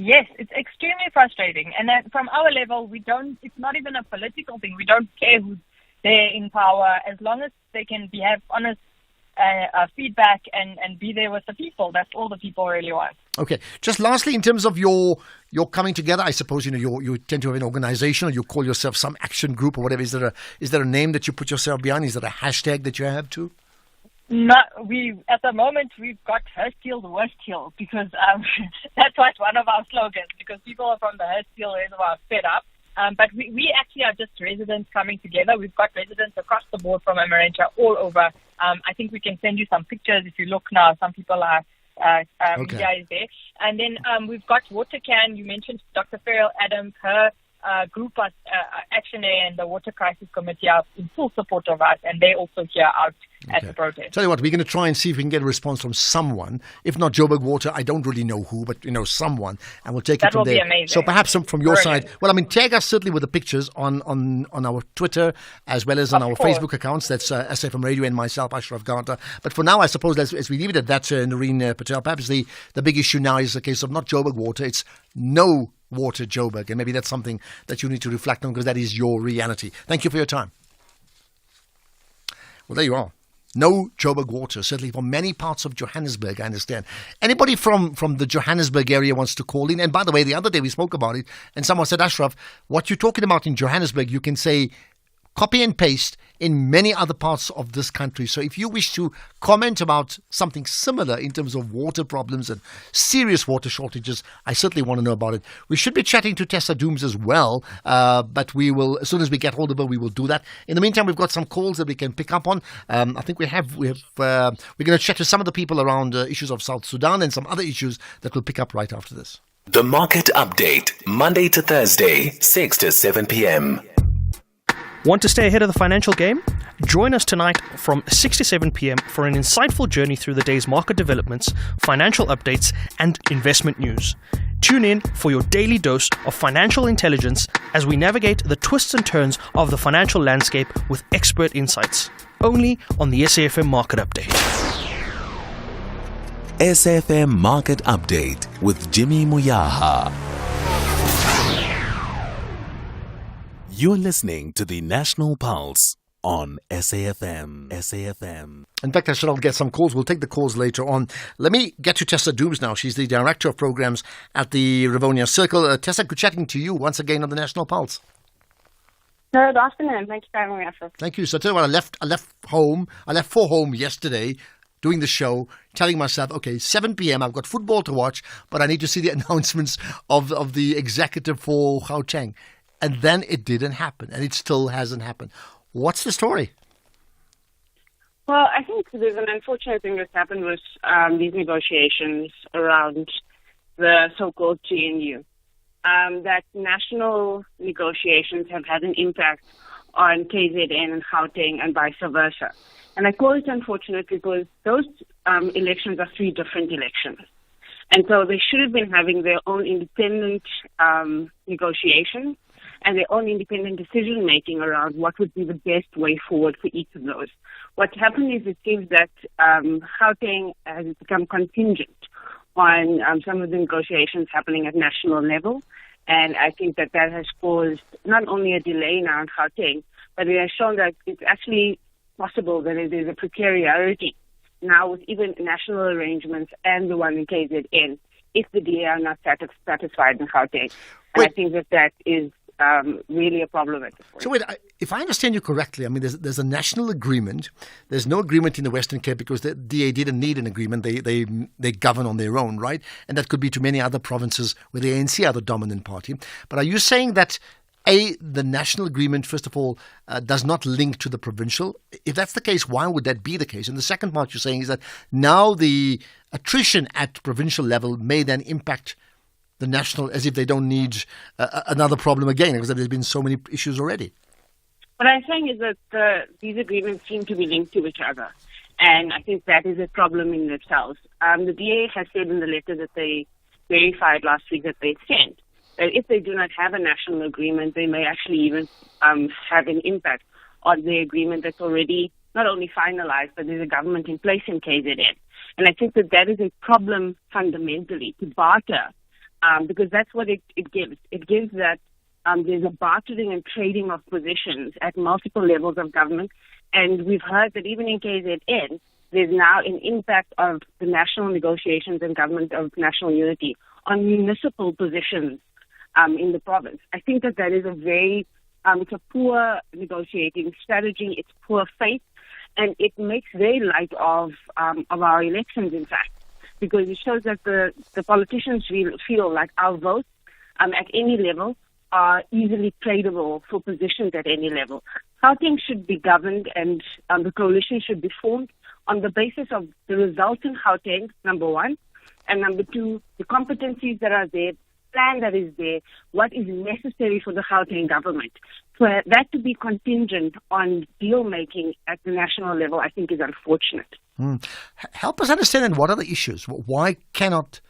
Yes, it's extremely frustrating. And that from our level, it's not even a political thing. We don't care who's there in power, as long as they can have honest feedback and be there with the people. That's all the people really want. Okay. Just lastly, in terms of your coming together, I suppose, you know, you tend to have an organization, or you call yourself some action group or whatever. Is there a name that you put yourself behind? Is there a hashtag that you have too? At the moment, we've got Hurstfield Worstfield, because that's one of our slogans, because people from the Hurstfield Reservoir are fed up. But we actually are just residents coming together. We've got residents across the board from Emmerentia all over. I think we can send you some pictures if you look now. Some people are media is there. And then we've got WaterCan. You mentioned Dr. Ferrell Adams. Her group, Action A and the Water Crisis Committee are in full support of us, and they're also here out at the protest. Tell you what, we're going to try and see if we can get a response from someone. If not Joburg Water, I don't really know who, but, you know, someone, and we'll take it from there. That will be amazing. So perhaps from your side, well, I mean, tag us certainly with the pictures on our Twitter as well as on our Facebook accounts. That's SFM Radio and myself, Ashraf Garda. But for now, I suppose as we leave it at that, Noreen Patel, perhaps the big issue now is the case of not Joburg Water, it's no water Joburg, and maybe that's something that you need to reflect on, because that is your reality. Thank you for your time. Well, there you are. No Joburg water, certainly for many parts of Johannesburg, I understand. Anybody from the Johannesburg area wants to call in. And by the way, the other day we spoke about it, and someone said, Ashraf, what you're talking about in Johannesburg, you can say copy and paste in many other parts of this country. So if you wish to comment about something similar in terms of water problems and serious water shortages, I certainly want to know about it. We should be chatting to Tessa Dooms as well, but we will, as soon as we get hold of her, we will do that. In the meantime, we've got some calls that we can pick up on. I think we're going to chat to some of the people around issues of South Sudan and some other issues that we'll pick up right after this. The Market Update, Monday to Thursday, 6 to 7 p.m. Want to stay ahead of the financial game? Join us tonight from 6 to 7 p.m. for an insightful journey through the day's market developments, financial updates, and investment news. Tune in for your daily dose of financial intelligence as we navigate the twists and turns of the financial landscape with expert insights. Only on the SAFM Market Update. SAFM Market Update with Jimmy Muyaha. You're listening to the National Pulse on SAFM. SAFM. In fact, I should all get some calls. We'll take the calls later on. Let me get to Tessa Dooms now. She's the Director of Programs at the Rivonia Circle. Tessa, good chatting to you once again on the National Pulse. No, good afternoon. Thank you for having me, Ashraf. Thank you. So I tell you what, I left for home yesterday doing the show, telling myself, okay, 7 p.m. I've got football to watch, but I need to see the announcements of the executive for Gauteng. And then it didn't happen, and it still hasn't happened. What's the story? Well, I think there's an unfortunate thing that's happened with these negotiations around the so-called GNU. That national negotiations have had an impact on KZN and Gauteng and vice versa. And I call it unfortunate because those elections are three different elections. And so they should have been having their own independent negotiations and their own independent decision-making around what would be the best way forward for each of those. What's happened is it seems that Gauteng has become contingent on some of the negotiations happening at national level. And I think that has caused not only a delay now in Gauteng, but it has shown that it's actually possible that there's a precariety now with even national arrangements and the one in KZN if the DA are not satisfied in Gauteng. And I think that is really a problem at this point. So wait, if I understand you correctly, I mean, there's a national agreement. There's no agreement in the Western Cape because the DA didn't need an agreement. They govern on their own, right? And that could be to many other provinces where the ANC are the dominant party. But are you saying that the national agreement, first of all, does not link to the provincial? If that's the case, why would that be the case? And the second part you're saying is that now the attrition at provincial level may then impact the national, as if they don't need another problem again, because there's been so many issues already. What I'm saying is that these agreements seem to be linked to each other, and I think that is a problem in themselves. The DA has said in the letter that they verified last week that they sent that if they do not have a national agreement, they may actually even have an impact on the agreement that's already not only finalized, but there's a government in place in KZN. And I think that is a problem fundamentally, to barter. Because that's what it gives. It gives that there's a bartering and trading of positions at multiple levels of government. And we've heard that even in KZN, there's now an impact of the national negotiations and government of national unity on municipal positions in the province. I think that is a very, it's a poor negotiating strategy. It's poor faith. And it makes very light of our elections, in fact, because it shows that the politicians feel like our votes at any level are easily tradable for positions at any level. Gauteng should be governed and the coalition should be formed on the basis of the results in Gauteng, number one, and number two, the competencies that are there, plan that is there, what is necessary for the Gauteng government. So that to be contingent on deal-making at the national level, I think is unfortunate. Help us understand then, what are the issues? Why cannot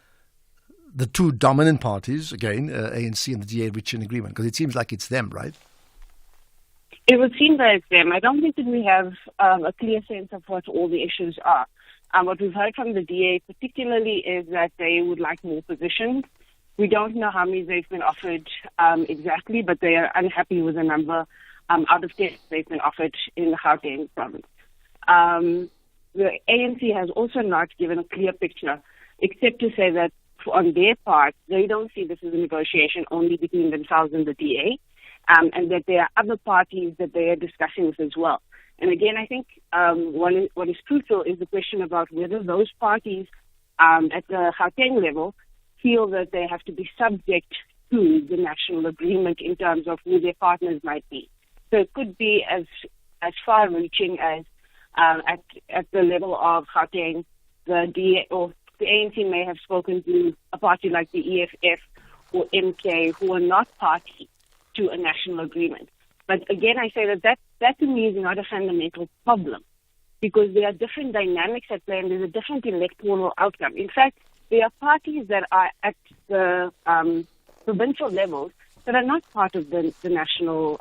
the two dominant parties, again, ANC and the DA, reach an agreement? Because it seems like it's them, right? It would seem that it's them. I don't think that we have a clear sense of what all the issues are. What we've heard from the DA particularly is that they would like more positions. We don't know how many they've been offered exactly, but they are unhappy with the number out of 10 they've been offered in the Gauteng province. The ANC has also not given a clear picture, except to say that on their part, they don't see this as a negotiation only between themselves and the DA, and that there are other parties that they are discussing with as well. And again, I think what is crucial is the question about whether those parties at the Gauteng level feel that they have to be subject to the national agreement in terms of who their partners might be. So it could be as far-reaching as at the level of Gauteng, the DA or the ANC may have spoken to a party like the EFF or MK who are not party to a national agreement. But again, I say that to me is not a fundamental problem because there are different dynamics at play and there's a different electoral outcome. In fact, there are parties that are at the provincial levels that are not part of the national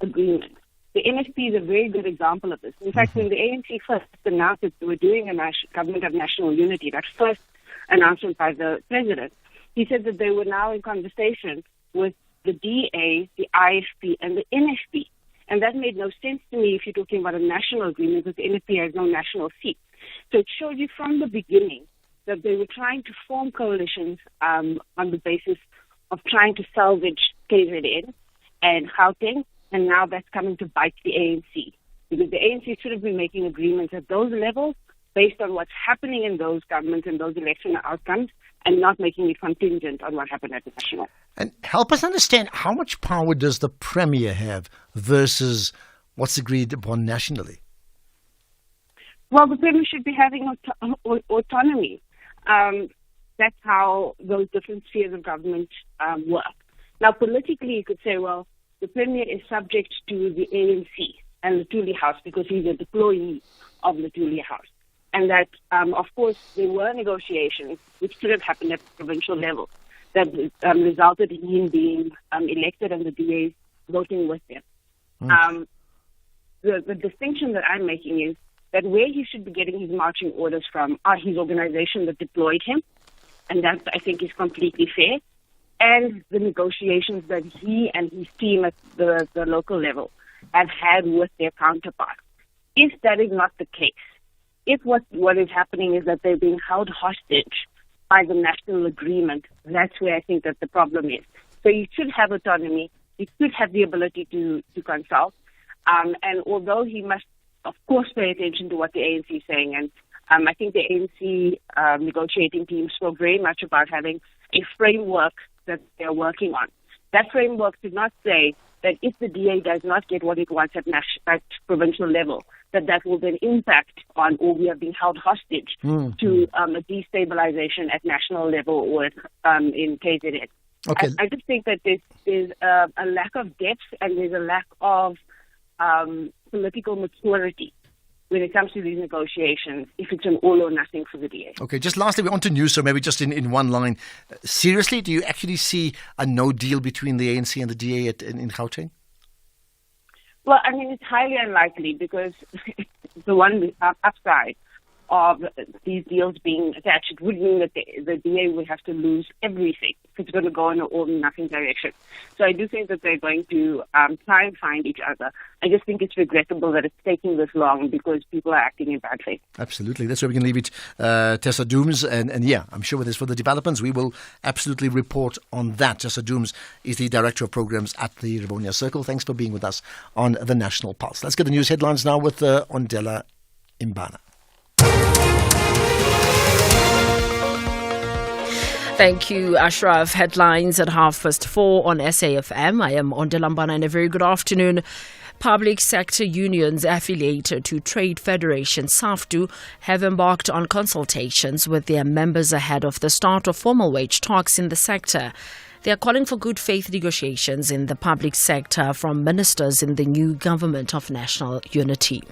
agreement. The NFP is a very good example of this. In fact, when the ANC first announced that they were doing a government of national unity, that first announcement by the president, he said that they were now in conversation with the DA, the IFP, and the NFP. And that made no sense to me if you're talking about a national agreement, because the NFP has no national seat. So it showed you from the beginning that they were trying to form coalitions on the basis of trying to salvage KZN and Gauteng and now that's coming to bite the ANC. Because the ANC should have been making agreements at those levels based on what's happening in those governments and those election outcomes, and not making it contingent on what happened at the national. And help us understand, how much power does the Premier have versus what's agreed upon nationally? Well, the Premier should be having autonomy. That's how those different spheres of government work. Now, politically, you could say, well, the Premier is subject to the ANC and the Thuli House because he's a deployee of the Thuli House. And that, of course, there were negotiations which should have happened at the provincial level that resulted in him being elected and the DAs voting with him. The distinction that I'm making is that where he should be getting his marching orders from are his organization that deployed him, and that, I think, is completely fair, and the negotiations that he and his team at the local level have had with their counterparts. If that is not the case, if what is happening is that they're being held hostage by the national agreement, that's where I think that the problem is. So you should have autonomy, you should have the ability to consult, and although he must, of course, pay attention to what the ANC is saying, and I think the ANC negotiating team spoke very much about having a framework that they're working on. That framework did not say that if the DA does not get what it wants at provincial level, that will then impact on, or we are being held hostage to a destabilization at national level or in KZN. Okay. I just think that there's a lack of depth and there's a lack of political maturity when it comes to these negotiations, if it's an all or nothing for the DA. Okay, just lastly, we're on to news, so maybe just in one line. Seriously, do you actually see a no deal between the ANC and the DA in Gauteng? Well, I mean, it's highly unlikely because the one upside of these deals being attached, it would mean that the DA would have to lose everything if it's going to go in an all or nothing direction. So I do think that they're going to try and find each other. I just think it's regrettable that it's taking this long because people are acting in bad faith. Absolutely. That's where we can leave it. Tessa Dooms, and yeah, I'm sure with this further developments, we will absolutely report on that. Tessa Dooms is the Director of Programs at the Rivonia Circle. Thanks for being with us on the National Pulse. Let's get the news headlines now with Ondela Imbana. Thank you, Ashraf. Headlines at 4:30 on SAFM. I am Ondela Imbana and a very good afternoon. Public sector unions affiliated to Trade Federation SAFTU have embarked on consultations with their members ahead of the start of formal wage talks in the sector. They are calling for good faith negotiations in the public sector from ministers in the new government of national unity.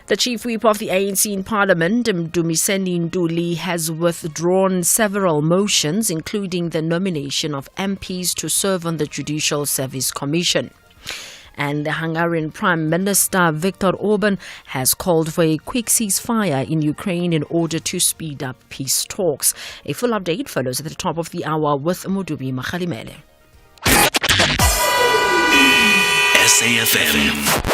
The chief whip of the ANC in Parliament, Dumiseni Nduli, has withdrawn several motions, including the nomination of MPs to serve on the Judicial Service Commission. And the Hungarian Prime Minister Viktor Orban has called for a quick ceasefire in Ukraine in order to speed up peace talks. A full update follows at the top of the hour with Modubi Makhalimele. SAFM.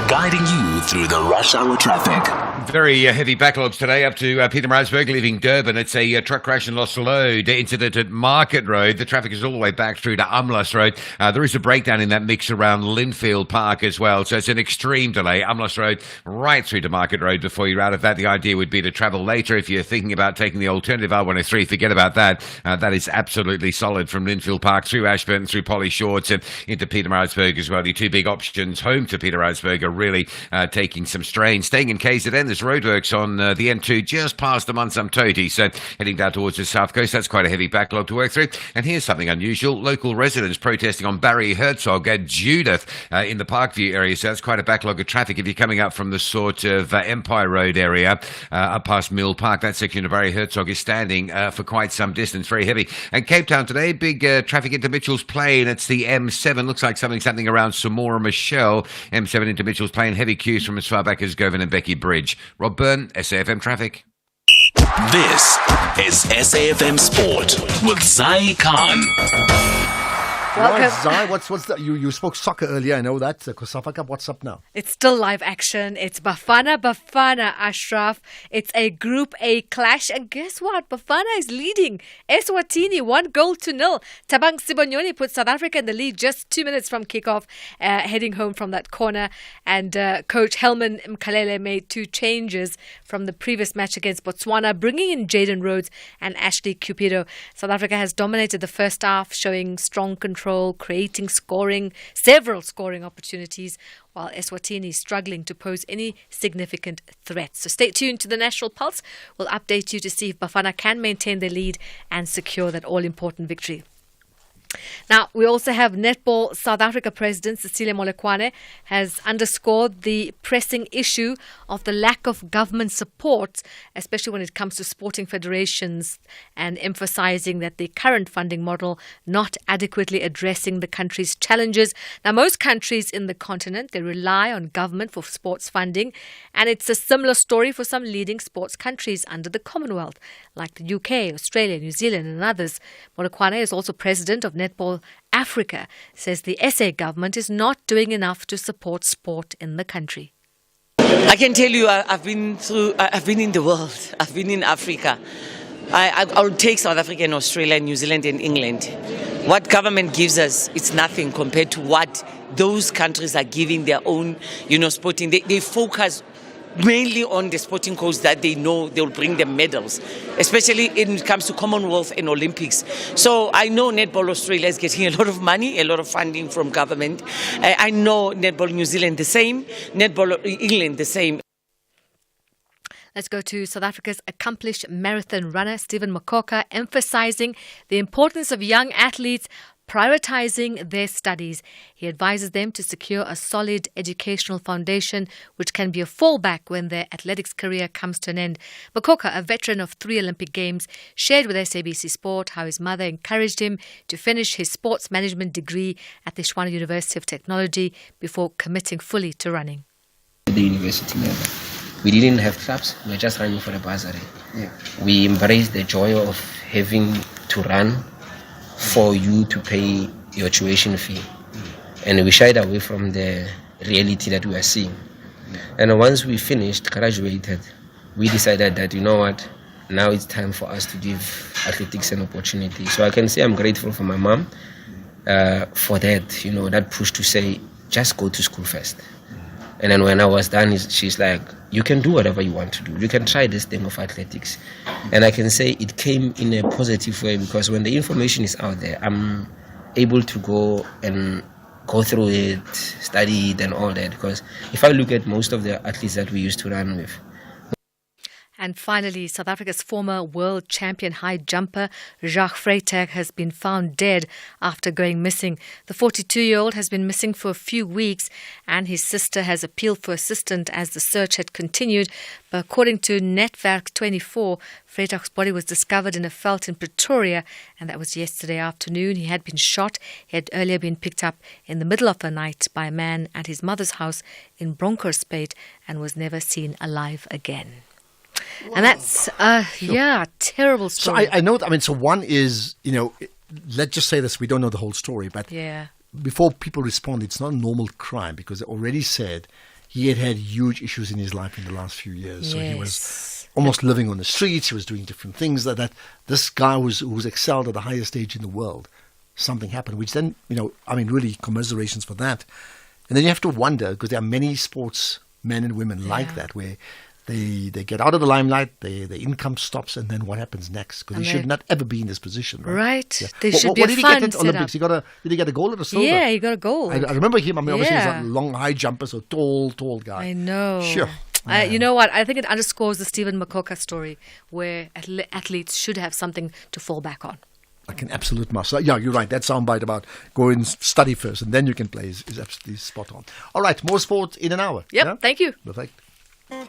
Guiding you through the rush hour traffic. Very heavy backlogs today up to Pietermaritzburg, leaving Durban. It's a truck crash and lost load incident at Market Road. The traffic is all the way back through to Umlas Road. There is a breakdown in that mix around Linfield Park as well. So it's an extreme delay. Umlas Road right through to Market Road before you're out of that. The idea would be to travel later. If you're thinking about taking the alternative R103, forget about that. That is absolutely solid from Linfield Park through Ashburton, through Polly Shorts and into Pietermaritzburg as well. Your two big options home to Pietermaritzburg are really taking some strain. Staying in KZN, there's roadworks on the N2 just past the Mansam-Toti, so heading down towards the south coast. That's quite a heavy backlog to work through. And here's something unusual. Local residents protesting on Barry Herzog at Judith in the Parkview area, so that's quite a backlog of traffic if you're coming up from the sort of Empire Road area up past Mill Park. That section of Barry Herzog is standing for quite some distance, very heavy. And Cape Town today, big traffic into Mitchell's Plain. It's the M7, looks like something around Samora Michelle. M7 into Mitchell's Plain, heavy queues from as far back as Govan and Becky Bridge. Rob Byrne, SAFM Traffic. This is SAFM Sport with Zai Khan. Welcome. Right, Zai, what's the, you spoke soccer earlier, I know that. The COSAFA Cup, what's up now? It's still live action. It's Bafana, Ashraf. It's a Group A clash. And guess what? Bafana is leading Eswatini 1-0. Tabang Sibonyoni put South Africa in the lead just 2 minutes from kickoff, heading home from that corner. And coach Helman Mkalele made 2 changes from the previous match against Botswana, bringing in Jaden Rhodes and Ashley Cupido. South Africa has dominated the first half, showing strong control, creating several scoring opportunities, while Eswatini is struggling to pose any significant threats. So stay tuned to the National Pulse. We'll update you to see if Bafana can maintain their lead and secure that all-important victory. Now, we also have Netball South Africa President Cecilia Molekwane has underscored the pressing issue of the lack of government support, especially when it comes to sporting federations, and emphasizing that the current funding model not adequately addressing the country's challenges. Now, most countries in the continent, they rely on government for sports funding, and it's a similar story for some leading sports countries under the Commonwealth, like the UK, Australia, New Zealand and others. Molekwane is also president of Netball Africa, says the SA government is not doing enough to support sport in the country. I can tell you, I've been in the world. I've been in Africa. I'll take South Africa and Australia, New Zealand and England. What government gives us, it's nothing compared to what those countries are giving their own, sporting. They focus mainly on the sporting codes that they know they'll bring them medals, especially when it comes to Commonwealth and Olympics. So I know Netball Australia is getting a lot of money, a lot of funding from government. I know Netball New Zealand the same, Netball England the same. Let's go to South Africa's accomplished marathon runner, Stephen Makoka, emphasizing the importance of young athletes prioritizing their studies. He advises them to secure a solid educational foundation, which can be a fallback when their athletics career comes to an end. Makoka, a veteran of 3 Olympic Games, shared with SABC Sport how his mother encouraged him to finish his sports management degree at the Tshwane University of Technology before committing fully to running. The university level, we didn't have clubs, we were just running for the bursary. Yeah. We embraced the joy of having to run for you to pay your tuition fee. And we shied away from the reality that we are seeing. And once we finished, graduated, we decided that, you know what, now it's time for us to give athletics an opportunity. So I can say I'm grateful for my mom for that, that push to say, just go to school first. And then when I was done, she's like, you can do whatever you want to do. You can try this thing of athletics. And I can say it came in a positive way, because when the information is out there, I'm able to go and go through it, study it and all that. Because if I look at most of the athletes that we used to run with, and finally, South Africa's former world champion high jumper, Jacques Freytag, has been found dead after going missing. The 42-year-old has been missing for a few weeks, and his sister has appealed for assistance as the search had continued. But according to Netwerk 24, Freytag's body was discovered in a veld in Pretoria, and that was yesterday afternoon. He had been shot. He had earlier been picked up in the middle of the night by a man at his mother's house in Bronkhorstspruit and was never seen alive again. Wow. And that's, terrible story. So I know, so one is, let's just say this, we don't know the whole story, but before people respond, it's not a normal crime, because they already said he had huge issues in his life in the last few years. So he was almost living on the streets, he was doing different things like that. This guy who's excelled at the highest stage in the world, something happened, which then, really commiserations for that. And then you have to wonder, because there are many sports men and women like that, where they get out of the limelight, their income stops, and then what happens next? Because he should not ever be in this position, right? Right. Yeah. There should be a fund set up. What did he get at Olympics? Did he get a gold or a silver? Yeah, he got a gold. I remember him. Obviously he's a long, high jumper, so tall guy. I know. Sure. You know what? I think it underscores the Stephen Makoka story, where athletes should have something to fall back on. Like an absolute must. Yeah, you're right. That soundbite about go and study first and then you can play is absolutely spot on. All right, more sport in an hour. Yep, thank you. Perfect.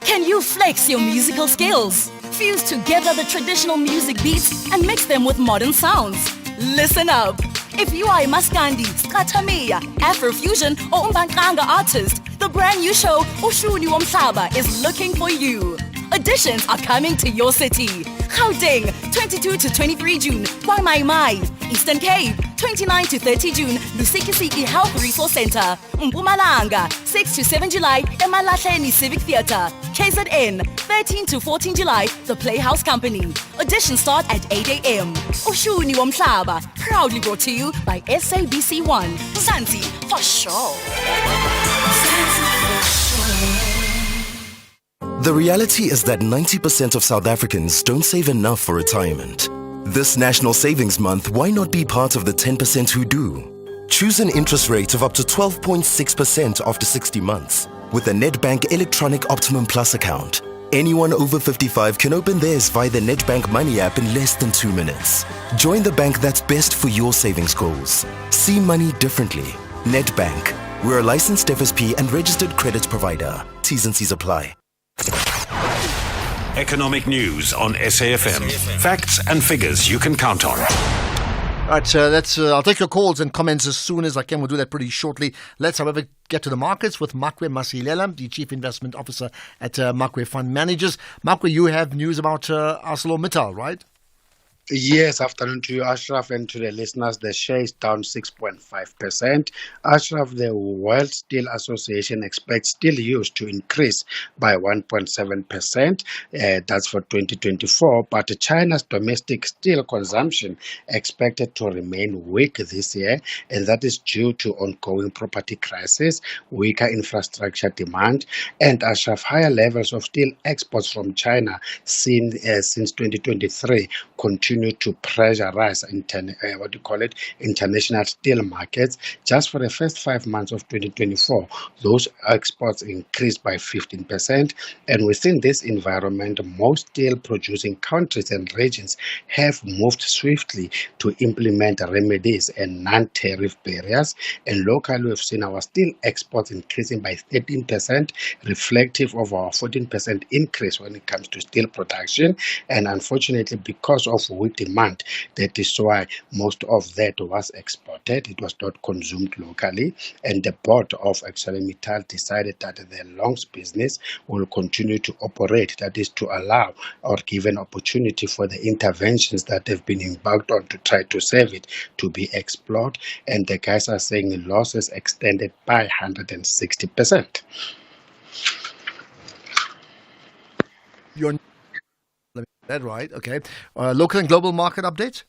Can you flex your musical skills? Fuse together the traditional music beats and mix them with modern sounds. Listen up. If you are a Maskandi, Stratamia, Afrofusion or Umbankanga artist, the brand new show Ushuni Womhlaba is looking for you. Auditions are coming to your city. Gauteng, 22 to 23 June, Mai. Eastern Cape, 29 to 30 June, Lusikisiki Health Resource Center. Mpumalanga, 6 to 7 July, Emalahleni Civic Theatre. KZN, 13 to 14 July, The Playhouse Company. Auditions start at 8 a.m. Ushuni Womhlaba, proudly brought to you by SABC1. Zanzi, for sure. The reality is that 90% of South Africans don't save enough for retirement. This National Savings Month, why not be part of the 10% who do? Choose an interest rate of up to 12.6% after 60 months with a Nedbank Electronic Optimum Plus account. Anyone over 55 can open theirs via the Nedbank Money app in less than 2 minutes. Join the bank that's best for your savings goals. See money differently. Nedbank. We're a licensed FSP and registered credit provider. T's and C's apply. Economic news on SAFM. Facts and figures you can count on. Right, I'll take your calls and comments as soon as I can. We'll do that pretty shortly. Let's, however, get to the markets with Makwe Masilela, the Chief Investment Officer at Makwe Fund Managers. Makwe, you have news about ArcelorMittal, right? Yes, afternoon to you, Ashraf, and to the listeners. The share is down 6.5%. Ashraf, the World Steel Association expects steel use to increase by 1.7%. That's for 2024. But China's domestic steel consumption expected to remain weak this year, and that is due to ongoing property crisis, weaker infrastructure demand, and Ashraf, higher levels of steel exports from China seen since 2023 continue to pressurize international steel markets. Just for the first 5 months of 2024, those exports increased by 15%. And within this environment, most steel producing countries and regions have moved swiftly to implement remedies and non-tariff barriers. And locally, we've seen our steel exports increasing by 13%, reflective of our 14% increase when it comes to steel production. And unfortunately, because of weak demand, that is why most of that was exported. It was not consumed locally, and the board of ArcelorMittal decided that the longs business will continue to operate, that is to allow or give an opportunity for the interventions that have been embarked on to try to save it to be explored, and the guys are saying losses extended by 160%. That right? Okay. Local and global market updates?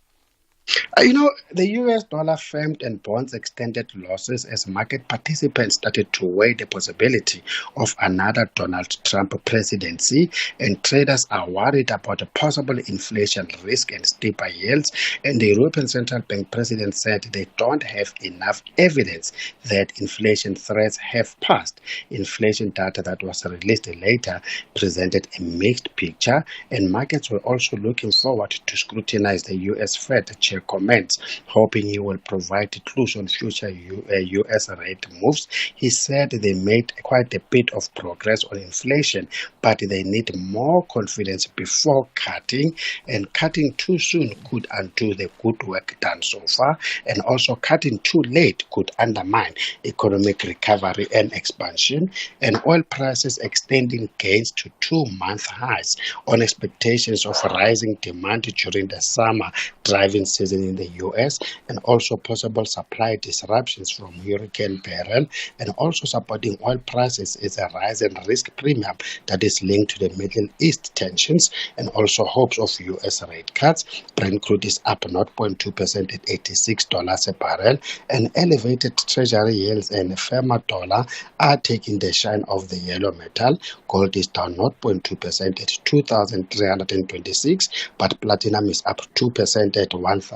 The US dollar firmed and bonds extended losses as market participants started to weigh the possibility of another Donald Trump presidency, and traders are worried about a possible inflation risk and steeper yields. And the European Central Bank president said they don't have enough evidence that inflation threats have passed. Inflation data that was released later presented a mixed picture, and markets were also looking forward to scrutinize the US Fed chair comments, hoping he will provide clues on future U.S. rate moves. He said they made quite a bit of progress on inflation, but they need more confidence before cutting, and cutting too soon could undo the good work done so far, and also cutting too late could undermine economic recovery and expansion, and oil prices extending gains to 2-month highs on expectations of rising demand during the summer driving season in the U.S., and also possible supply disruptions from Hurricane Beryl, and also supporting oil prices is a rise in risk premium that is linked to the Middle East tensions, and also hopes of U.S. rate cuts. Brent crude is up 0.2% at $86 a barrel, and elevated treasury yields and a firmer dollar are taking the shine of the yellow metal. Gold is down 0.2% at $2,326, but platinum is up 2% at $1,000.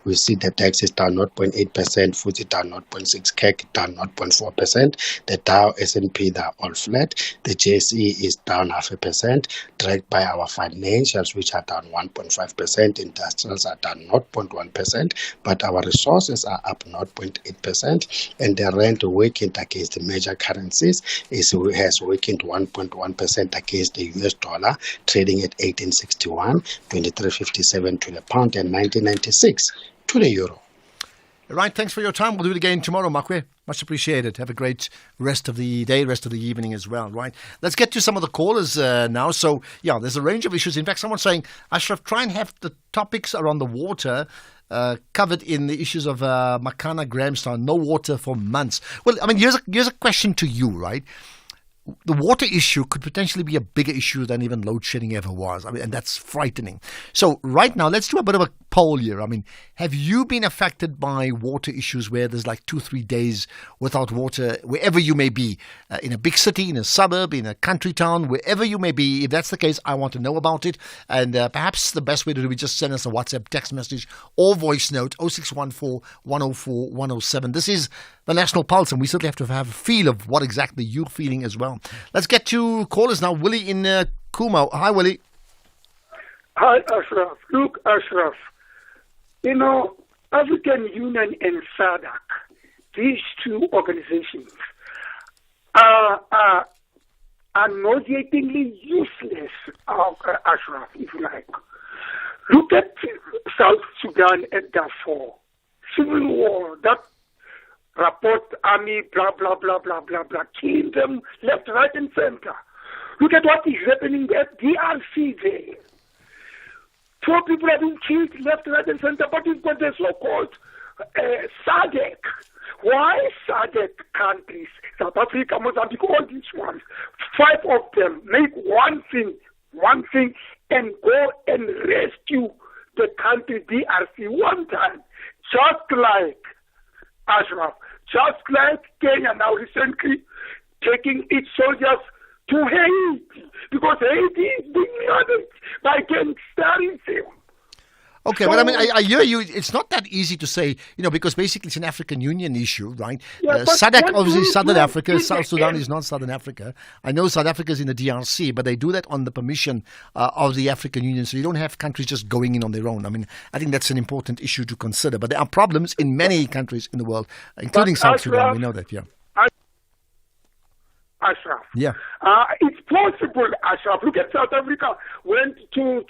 We see the DAX is down 0.8%, FTSE down 0.6%, CAC down 0.4%. The Dow, S&P, they're all flat. The JSE is down 0.5%, dragged by our financials, which are down 1.5%. Industrials are down 0.1%, but our resources are up 0.8%. And the rand weakened against the major currencies has weakened 1.1% against the US dollar, trading at 1861, 23.57 to the pound, and 19.96 to the euro. Right, thanks for your time. We'll do it again tomorrow, Makwe. Much appreciated. Have a great rest of the day, rest of the evening as well, right? Let's get to some of the callers now. So, yeah, there's a range of issues. In fact, someone's saying, Ashraf, try and have the topics around the water covered in the issues of Makana, Grahamstown, no water for months. Well, I mean, here's a question to you, right? The water issue could potentially be a bigger issue than even load shedding ever was. I mean, and that's frightening. So right now, let's do a bit of a poll here. I mean, have you been affected by water issues where there's like 2-3 days without water, wherever you may be, in a big city, in a suburb, in a country town, wherever you may be? If that's the case, I want to know about it. And perhaps the best way to do it is just send us a WhatsApp text message or voice note, 0614 104 107. This is the National Pulse, and we certainly have to have a feel of what exactly you're feeling as well. Let's get to callers now. Willie in Kumo. Hi, Willie. Hi, Ashraf. Look, Ashraf, you know, African Union and SADC, these two organizations are nauseatingly useless, Ashraf, if you like. Look at South Sudan and Darfur. Civil war, that report, army, blah, blah, blah, blah, blah, blah, killing them left, right, and center. Look at what is happening at DRC there. 4 people have been killed left, right, and center, but you've got the so-called SADC. Why SADC countries, South Africa, Mozambique, all these ones, 5 of them make one thing, and go and rescue the country DRC one time, just like Ashraf, just like Kenya now recently taking its soldiers to Haiti, because Haiti is being ravaged by gangsterism. Okay, So- but I mean, I hear you. It's not that easy to say, because basically it's an African Union issue, right? Yeah, but SADC, what obviously, do Southern you Africa. do South in Sudan the is not Southern Africa. I know South Africa is in the DRC, but they do that on the permission of the African Union. So you don't have countries just going in on their own. I mean, I think that's an important issue to consider. But there are problems in many countries in the world, including But South Sudan. Ashraf- We know that, yeah. Ashraf. Yeah. It's possible, Ashraf. Look at South Africa went to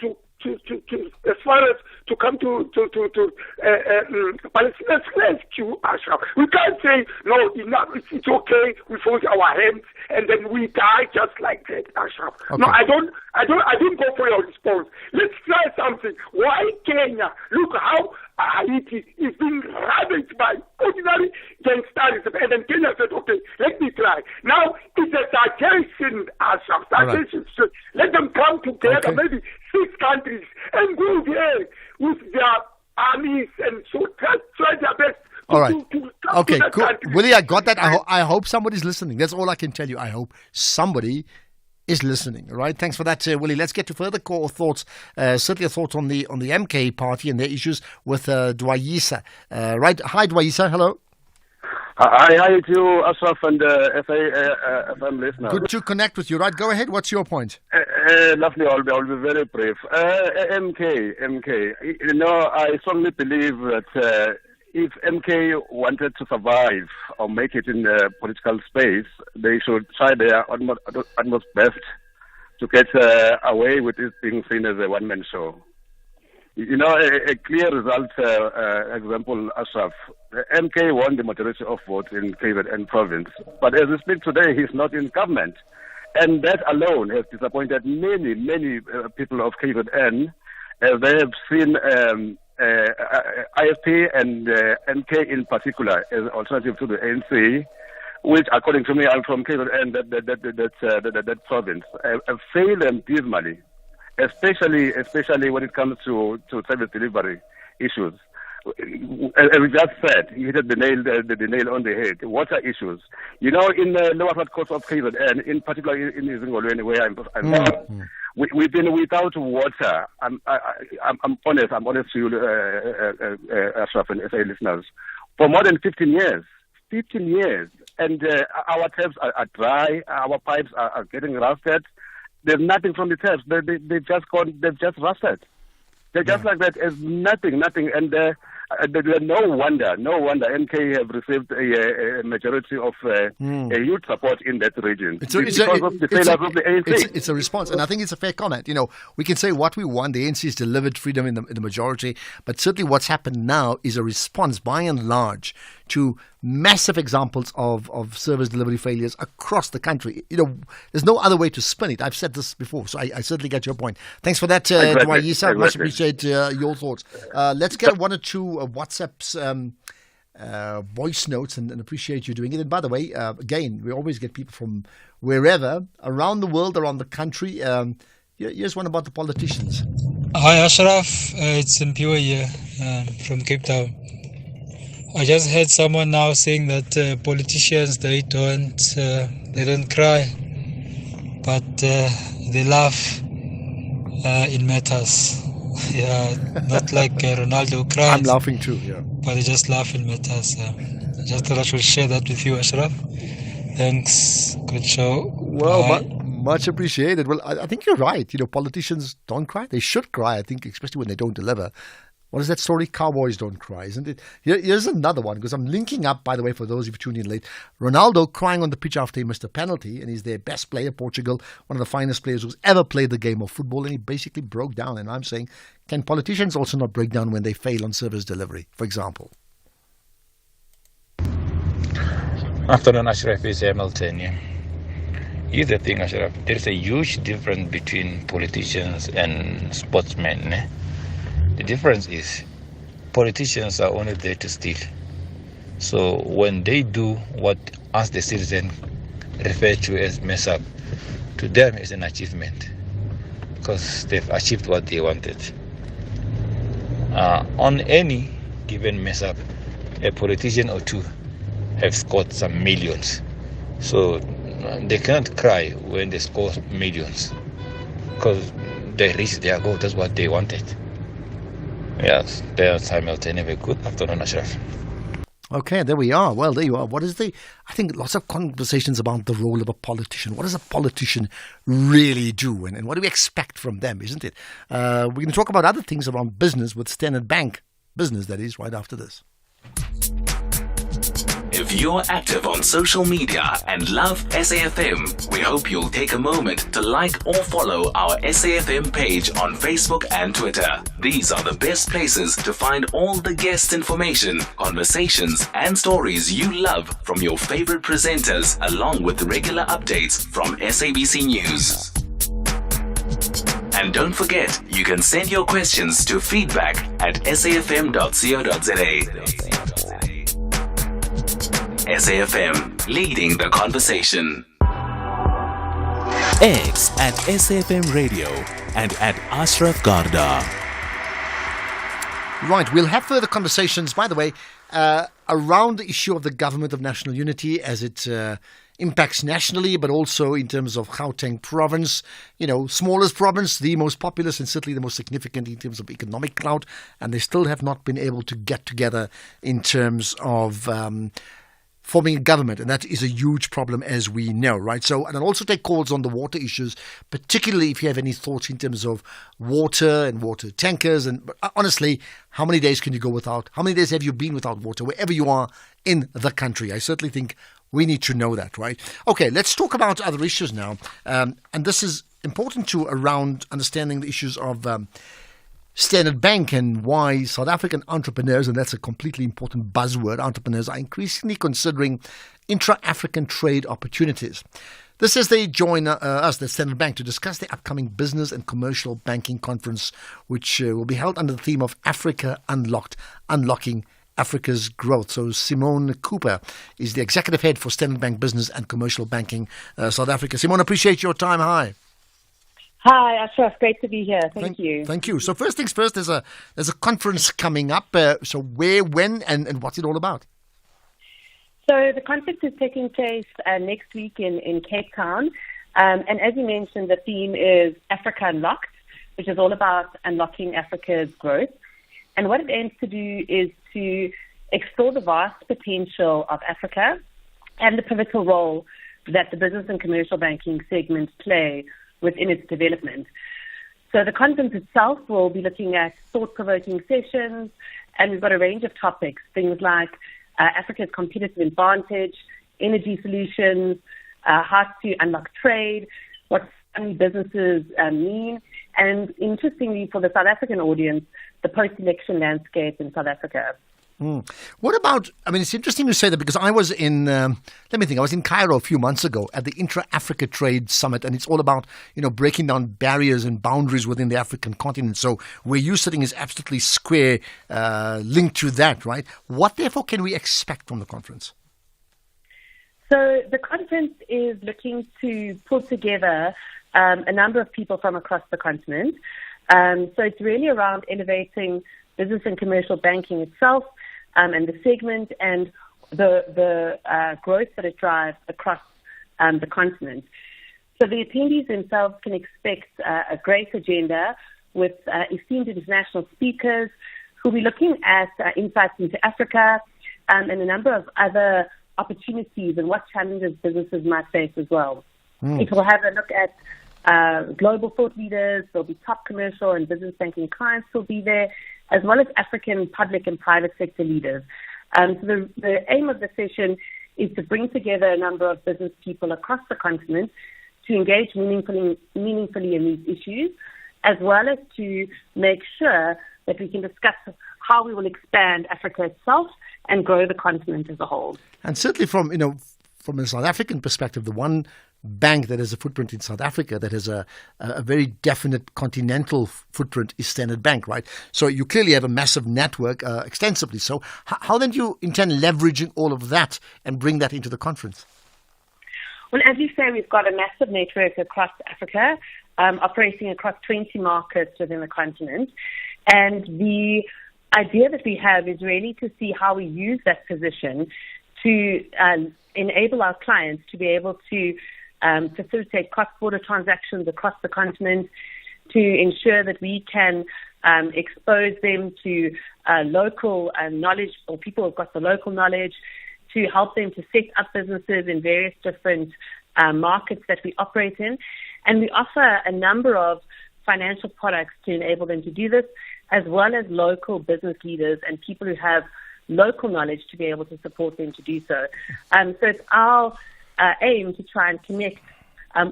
as far as to come to Palestinians rescue, Ashraf. We can't say no, it's okay. We fold our hands and then we die just like that, Ashraf. Okay. No, I didn't go for your response. Let's try something. Why Kenya? Look how Haiti is being ravaged by ordinary gangsterism. And then Kenya said, okay, let me try. Now, it's a suggestion, Ashraf. All right. Suggestion. So let them come together, Okay. maybe 6 countries, and go there with their armies and so try their best. All right. To come Okay, to that cool. country. Willie, I got that. I hope somebody's listening. That's all I can tell you. I hope somebody is listening. All right. Thanks for that, Willie. Let's get to further thoughts. Certainly a thought on the MK party and their issues with Dwayisa. Right. Hi, Dwayisa. Hello. Hi to you, Ashraf and FM listeners. Good to connect with you. Right. Go ahead. What's your point? Lovely. I'll be very brief. MK. You know, I strongly believe that if MK wanted to survive or make it in the political space, they should try their utmost best to get away with it being seen as a one-man show. You know, a clear result example, Ashraf. MK won the majority of votes in KZN province, but as we speak today, he's not in government. And that alone has disappointed many people of KZN, as they have seen IFP and MK in particular as an alternative to the ANC, which, according to me, I'm from KZN, that province, have failed them dismally, especially when it comes to service delivery issues. As we just said, you hit the nail on the head. Water issues. You know, in the lower part coast of KZN, in particular in Izingolweni, where I'm from, we've been without water. I'm honest to you, Ashraf and SA listeners, for more than 15 years. 15 years. And our taps are dry, our pipes are getting rusted. There's nothing from the taps. They've just rusted. They're just like that. As nothing. And no wonder MK have received a majority of a huge support in that region. Because of the failure of the ANC. It's a response, and I think it's a fair comment. We can say what we want. The ANC has delivered freedom in the majority, but certainly what's happened now is a response, by and large, to massive examples of service delivery failures across the country. There's no other way to spin it. I've said this before, so I certainly get your point. Thanks for that, Dwayisa. Much appreciate your thoughts. Let's get one or two WhatsApp's voice notes and appreciate you doing it. And by the way, again, we always get people from wherever, around the world, around the country. Here's one about the politicians. Hi, Ashraf. It's Mpiwe here from Cape Town. I just heard someone now saying that politicians, they don't cry, but they laugh in matters. Yeah, not like Ronaldo cries. I'm laughing too, yeah. But they just laugh in matters. Just thought I should share that with you, Ashraf. Thanks. Good show. Well, much appreciated. Well, I think you're right. Politicians don't cry. They should cry, I think, especially when they don't deliver. What is that story? Cowboys don't cry, isn't it? Here's another one, because I'm linking up, by the way, for those of you tuning in late. Ronaldo crying on the pitch after he missed a penalty, and he's their best player, Portugal, one of the finest players who's ever played the game of football, and he basically broke down. And I'm saying, can politicians also not break down when they fail on service delivery, for example? Afternoon, Ashraf, is Hamilton. Yeah. Here's the thing, Ashraf. There's a huge difference between politicians and sportsmen. Eh? The difference is politicians are only there to steal. So when they do what us the citizen refer to as mess up, to them is an achievement because they've achieved what they wanted. On any given mess up, a politician or two have scored some millions. So they cannot cry when they score millions because they reached their goal. That's what they wanted. Yes, there's Hamilton. Have a good afternoon, Ashraf. Okay, there we are. Well, there you are. I think lots of conversations about the role of a politician. What does a politician really do? And what do we expect from them, isn't it? We're going to talk about other things around business with Standard Bank. Business, that is, right after this. If you're active on social media and love SAFM, we hope you'll take a moment to like or follow our SAFM page on Facebook and Twitter. These are the best places to find all the guest information, conversations, and stories you love from your favorite presenters, along with regular updates from SABC News. And don't forget, you can send your questions to feedback@safm.co.za. SAFM, leading the conversation. X at SAFM Radio and at Ashraf Garda. Right, we'll have further conversations, by the way, around the issue of the Government of National Unity as it impacts nationally, but also in terms of Gauteng province, smallest province, the most populous and certainly the most significant in terms of economic clout, and they still have not been able to get together in terms of forming a government, and that is a huge problem, as we know, right? So, and I'll also take calls on the water issues, particularly if you have any thoughts in terms of water and water tankers. And honestly, how many days can you go without? How many days have you been without water, wherever you are in the country? I certainly think we need to know that, right? Okay, let's talk about other issues now. And this is important too, around understanding the issues of Standard Bank and why South African entrepreneurs, and that's a completely important buzzword, entrepreneurs are increasingly considering intra-African trade opportunities. This is they join us, the Standard Bank, to discuss the upcoming Business and Commercial Banking Conference, which will be held under the theme of Africa Unlocked, Unlocking Africa's Growth. So Simone Cooper is the Executive Head for Standard Bank Business and Commercial Banking South Africa. Simone, appreciate your time. Hi. Hi, Ashraf. Great to be here. Thank you. Thank you. So first things first, there's a conference coming up. So where, when, and what's it all about? So the conference is taking place next week in Cape Town. And as you mentioned, the theme is Africa Unlocked, which is all about unlocking Africa's growth. And what it aims to do is to explore the vast potential of Africa and the pivotal role that the business and commercial banking segments play within its development. So the conference itself will be looking at thought-provoking sessions, and we've got a range of topics, things like Africa's competitive advantage, energy solutions, how to unlock trade, what family businesses mean, and interestingly for the South African audience, the post-election landscape in South Africa. What about, it's interesting to say that because I was in, I was in Cairo a few months ago at the Intra-Africa Trade Summit, and it's all about, breaking down barriers and boundaries within the African continent. So where you're sitting is absolutely square linked to that, right? What, therefore, can we expect from the conference? So the conference is looking to pull together a number of people from across the continent. So it's really around elevating business and commercial banking itself, and the segment and the growth that it drives across the continent. So the attendees themselves can expect a great agenda with esteemed international speakers who will be looking at insights into Africa and a number of other opportunities and what challenges businesses might face as well. It will have a look at global thought leaders. There'll be top commercial and business banking clients who will be there, as well as African public and private sector leaders. So the aim of the session is to bring together a number of business people across the continent to engage meaningfully in these issues, as well as to make sure that we can discuss how we will expand Africa itself and grow the continent as a whole. And certainly from a South African perspective, the one bank that has a footprint in South Africa that has a very definite continental footprint is Standard Bank, right? So you clearly have a massive network, extensively. So how then do you intend leveraging all of that and bring that into the conference? Well, as you say, we've got a massive network across Africa, operating across 20 markets within the continent. And the idea that we have is really to see how we use that position to enable our clients to be able to facilitate cross-border transactions across the continent, to ensure that we can expose them to local knowledge, or people who've got the local knowledge, to help them to set up businesses in various different markets that we operate in. And we offer a number of financial products to enable them to do this, as well as local business leaders and people who have local knowledge to be able to support them to do so. So it's our aim to try and connect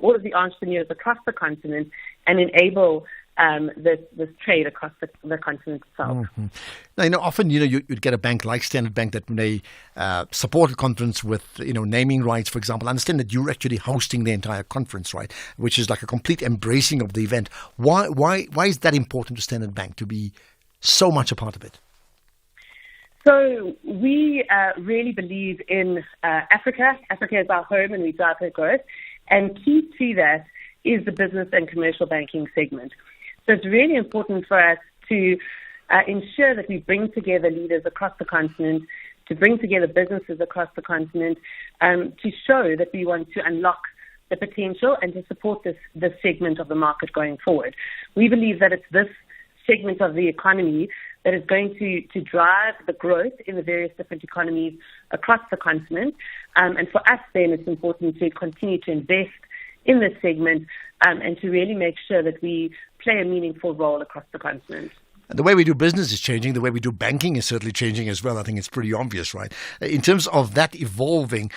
all of the entrepreneurs across the continent and enable this trade across the continent itself. Now, often, you'd get a bank like Standard Bank that may support a conference with, naming rights, for example. I understand that you're actually hosting the entire conference, right? Which is like a complete embracing of the event. Why is that important to Standard Bank to be so much a part of it? So we really believe in Africa. Africa is our home and we drive her growth. And key to that is the business and commercial banking segment. So it's really important for us to ensure that we bring together leaders across the continent, to bring together businesses across the continent, to show that we want to unlock the potential and to support this segment of the market going forward. We believe that it's this segment of the economy that is going to drive the growth in the various different economies across the continent. And for us then, it's important to continue to invest in this segment and to really make sure that we play a meaningful role across the continent. The way we do business is changing. The way we do banking is certainly changing as well. I think it's pretty obvious, right? In terms of that evolving,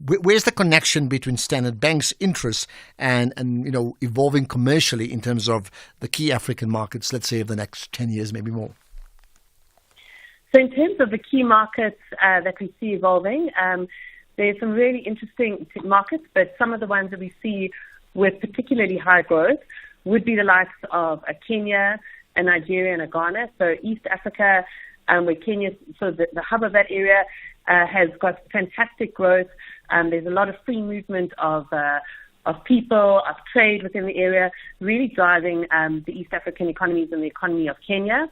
where's the connection between Standard Bank's interests and evolving commercially in terms of the key African markets, let's say, of the next 10 years, maybe more? So in terms of the key markets that we see evolving, there's some really interesting markets, but some of the ones that we see with particularly high growth would be the likes of Kenya, and Nigeria and Ghana. So East Africa, where Kenya, so the hub of that area, has got fantastic growth. There's a lot of free movement of people, of trade within the area, really driving the East African economies and the economy of Kenya.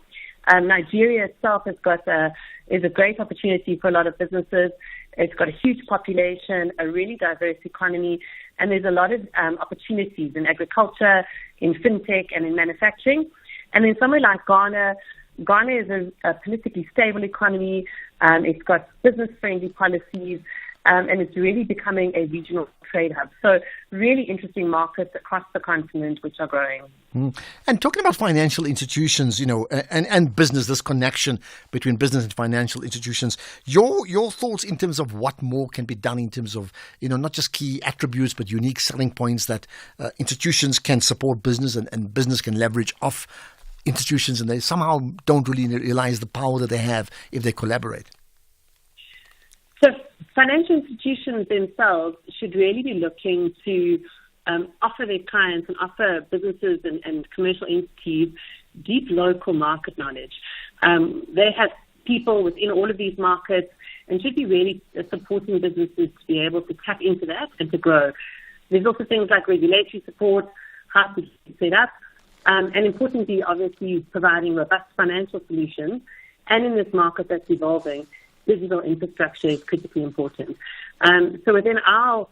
Nigeria itself is a great opportunity for a lot of businesses. It's got a huge population, a really diverse economy, and there's a lot of opportunities in agriculture, in fintech, and in manufacturing. And then somewhere like Ghana is a politically stable economy. It's got business-friendly policies, and it's really becoming a regional trade hub. So really interesting markets across the continent which are growing. And talking about financial institutions, and business, this connection between business and financial institutions, your thoughts in terms of what more can be done in terms of, not just key attributes, but unique selling points that institutions can support business and business can leverage off institutions, and they somehow don't really realize the power that they have if they collaborate. So financial institutions themselves should really be looking to offer their clients and offer businesses and commercial entities deep local market knowledge. They have people within all of these markets and should be really supporting businesses to be able to tap into that and to grow. There's also things like regulatory support, how to set up, and importantly, obviously, providing robust financial solutions. And in this market that's evolving, digital infrastructure is critically important. So within our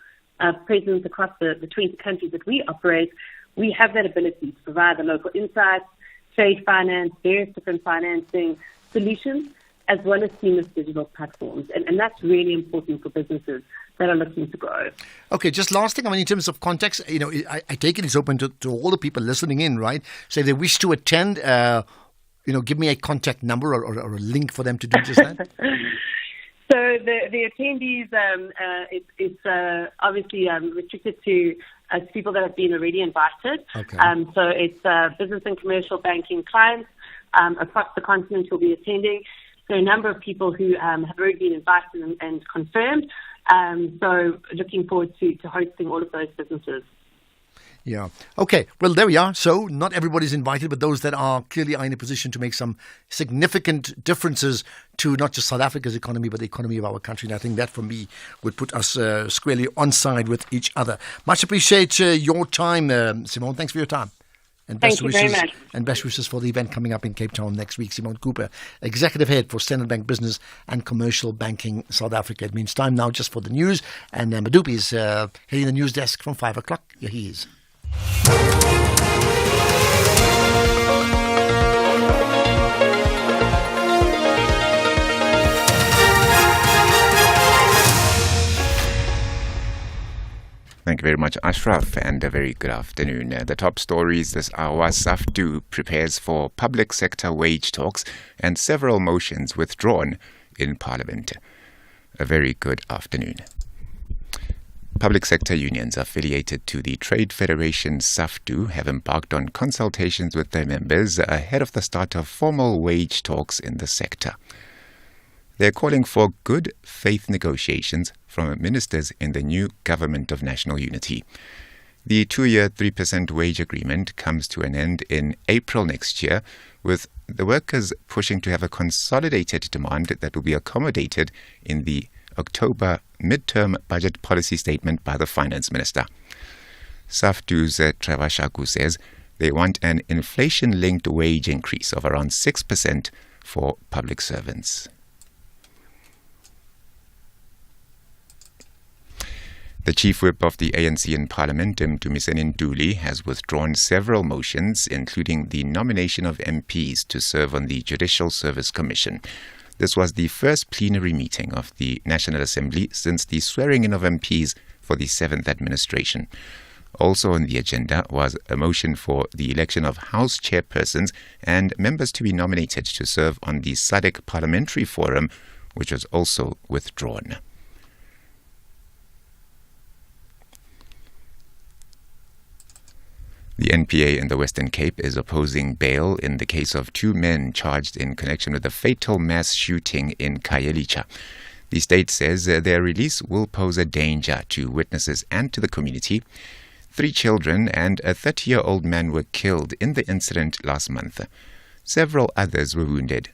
presence across the 20 countries that we operate, we have that ability to provide the local insights, trade finance, various different financing solutions, as well as seamless digital platforms. And that's really important for businesses that are looking to grow. Okay, just last thing, in terms of context, I take it it's open to all the people listening in, right? So if they wish to attend, give me a contact number or a link for them to do just that. So the attendees, it's obviously restricted to people that have been already invited. Okay. So it's business and commercial banking clients across the continent will be attending. So a number of people who have already been invited and confirmed. So looking forward to hosting all of those businesses. Yeah. Okay. Well, there we are. So not everybody's invited, but those that are clearly are in a position to make some significant differences to not just South Africa's economy, but the economy of our country. And I think that, for me, would put us squarely on side with each other. Much appreciate your time, Simone. Thanks for your time. And Thank you very much. And best wishes for the event coming up in Cape Town next week. Simone Cooper, Executive Head for Standard Bank Business and Commercial Banking South Africa. It means time now just for the news. And Madupi is heading the news desk from 5 o'clock. Here he is. Thank you very much, Ashraf, and a very good afternoon. The top stories this hour: SAFTU prepares for public sector wage talks and several motions withdrawn in Parliament. A very good afternoon. Public sector unions affiliated to the Trade Federation SAFTU have embarked on consultations with their members ahead of the start of formal wage talks in the sector. They're calling for good faith negotiations from ministers in the new Government of National Unity. The 2-year 3% wage agreement comes to an end in April next year, with the workers pushing to have a consolidated demand that will be accommodated in the October midterm budget policy statement by the Finance Minister. SAFTU's Trevor Shaku says they want an inflation-linked wage increase of around 6% for public servants. The chief whip of the ANC in Parliament, Dumiseni Nduli, has withdrawn several motions, including the nomination of MPs to serve on the Judicial Service Commission. This was the first plenary meeting of the National Assembly since the swearing-in of MPs for the 7th administration. Also on the agenda was a motion for the election of House chairpersons and members to be nominated to serve on the SADC Parliamentary Forum, which was also withdrawn. The NPA in the Western Cape is opposing bail in the case of 2 men charged in connection with the fatal mass shooting in Khayelitsha. The state says their release will pose a danger to witnesses and to the community. 3 children and a 30-year-old man were killed in the incident last month. Several others were wounded.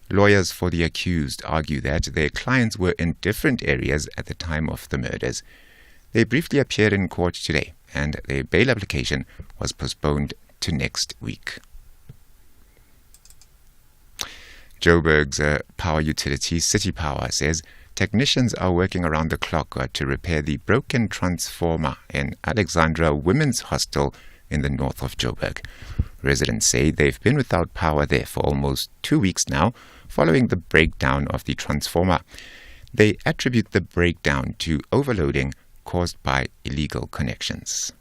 Lawyers for the accused argue that their clients were in different areas at the time of the murders. They briefly appeared in court today, and their bail application was postponed to next week. Joburg's power utility, City Power, says technicians are working around the clock to repair the broken transformer in Alexandra Women's Hostel in the north of Joburg. Residents say they've been without power there for almost 2 weeks now, following the breakdown of the transformer. They attribute the breakdown to overloading caused by illegal connections.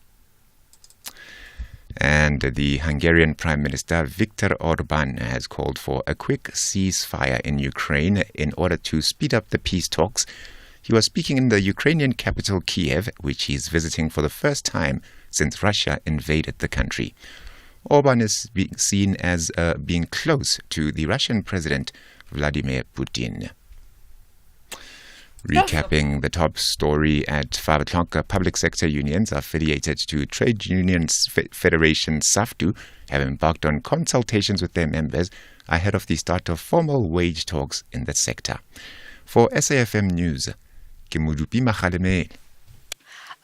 And the Hungarian Prime Minister Viktor Orban has called for a quick ceasefire in Ukraine in order to speed up the peace talks. He was speaking in the Ukrainian capital Kiev, which he is visiting for the first time since Russia invaded the country. Orban is being seen as being close to the Russian President Vladimir Putin. Recapping the top story at 5 o'clock, public sector unions affiliated to Trade Unions Federation SAFTU have embarked on consultations with their members ahead of the start of formal wage talks in the sector. For SAFM News, Kimudupi Makhaleme.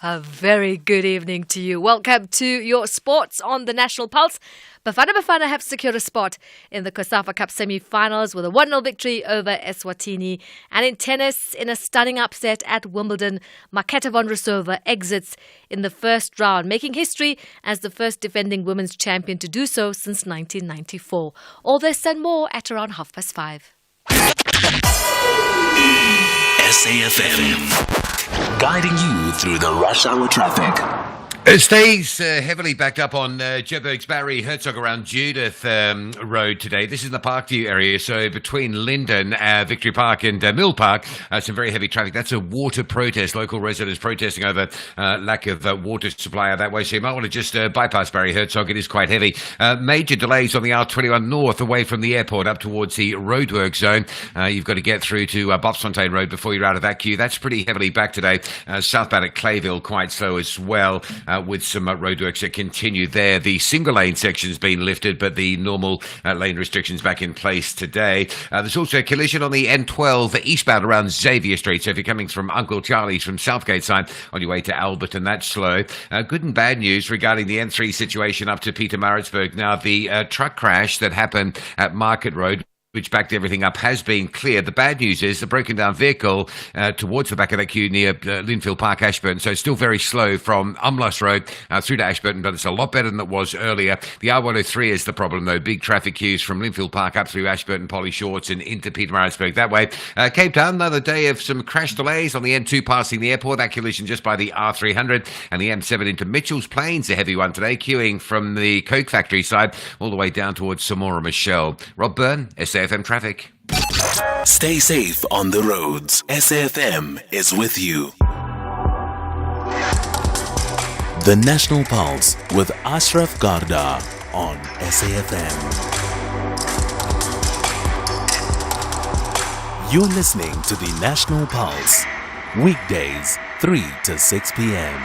A very good evening to you. Welcome to your sports on the National Pulse. Bafana have secured a spot in the COSAFA Cup semi-finals with a 1-0 victory over Eswatini. And in tennis, in a stunning upset at Wimbledon, Marketa Vondrousova exits in the first round, making history as the first defending women's champion to do so since 1994. All this and more at around 5:30. SAFM, guiding you through the rush hour traffic. It stays heavily backed up on Joburg's Barry Herzog around Judith Road today. This is in the Parkview area, so between Linden, Victory Park and Mill Park, some very heavy traffic. That's a water protest. Local residents protesting over lack of water supply that way, so you might want to just bypass Barry Herzog. It is quite heavy. Major delays on the R21 North away from the airport up towards the roadwork zone. You've got to get through to Bobsfontein Road before you're out of that queue. That's pretty heavily backed today. Southbound at Clayville, quite slow as well. With some roadworks that continue there. The single lane section's been lifted, but the normal lane restrictions back in place today. There's also a collision on the N12 eastbound around Xavier Street. So if you're coming from Uncle Charlie's from Southgate side on your way to Albert, and that's slow. Good and bad news regarding the N3 situation up to Pietermaritzburg. Now, the truck crash that happened at Market Road, which backed everything up, has been cleared. The bad news is the broken down vehicle towards the back of that queue near Linfield Park, Ashburton. So it's still very slow from Umlas Road through to Ashburton, but it's a lot better than it was earlier. The R103 is the problem, though. Big traffic queues from Linfield Park up through Ashburton, Polly Shorts and into Pietermaritzburg that way. Cape Town, another day of some crash delays on the N2 passing the airport. That collision just by the R300 and the M7 into Mitchell's Plains, a heavy one today, queuing from the Coke factory side all the way down towards Samora Michelle. Rob Byrne, SAFM Traffic. Stay safe on the roads. SAFM is with you. The National Pulse with Ashraf Garda on SAFM. You're listening to the National Pulse. Weekdays, 3 to 6 p.m.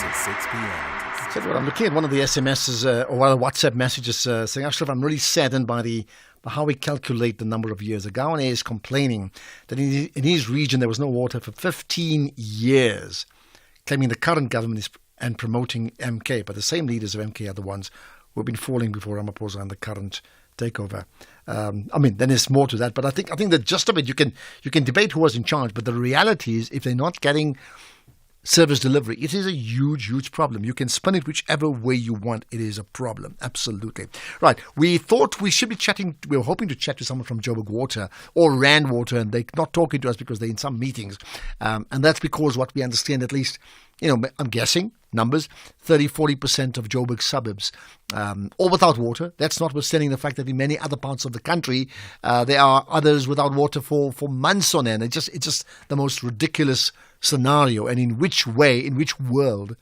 So I'm looking at one of the SMSs or one of the WhatsApp messages saying, Ashraf, I'm really saddened by how we calculate the number of years. A Gawane is complaining that in his region there was no water for 15 years, claiming the current government is and promoting MK, but the same leaders of MK are the ones who have been falling before Ramaphosa and the current takeover. Then there's more to that, but I think the gist of it, you can debate who was in charge, but the reality is if they're not getting service delivery, it is a huge problem. You can spin it whichever way you want. It is a problem. Absolutely. Right. We thought we should be chatting. We were hoping to chat to someone from Joburg Water or Rand Water, and they're not talking to us because they're in some meetings. And that's because what we understand, at least, I'm guessing numbers, 30-40% of Joburg suburbs all without water. That's notwithstanding the fact that in many other parts of the country, there are others without water for months on end. It's just the most ridiculous scenario. And in which world,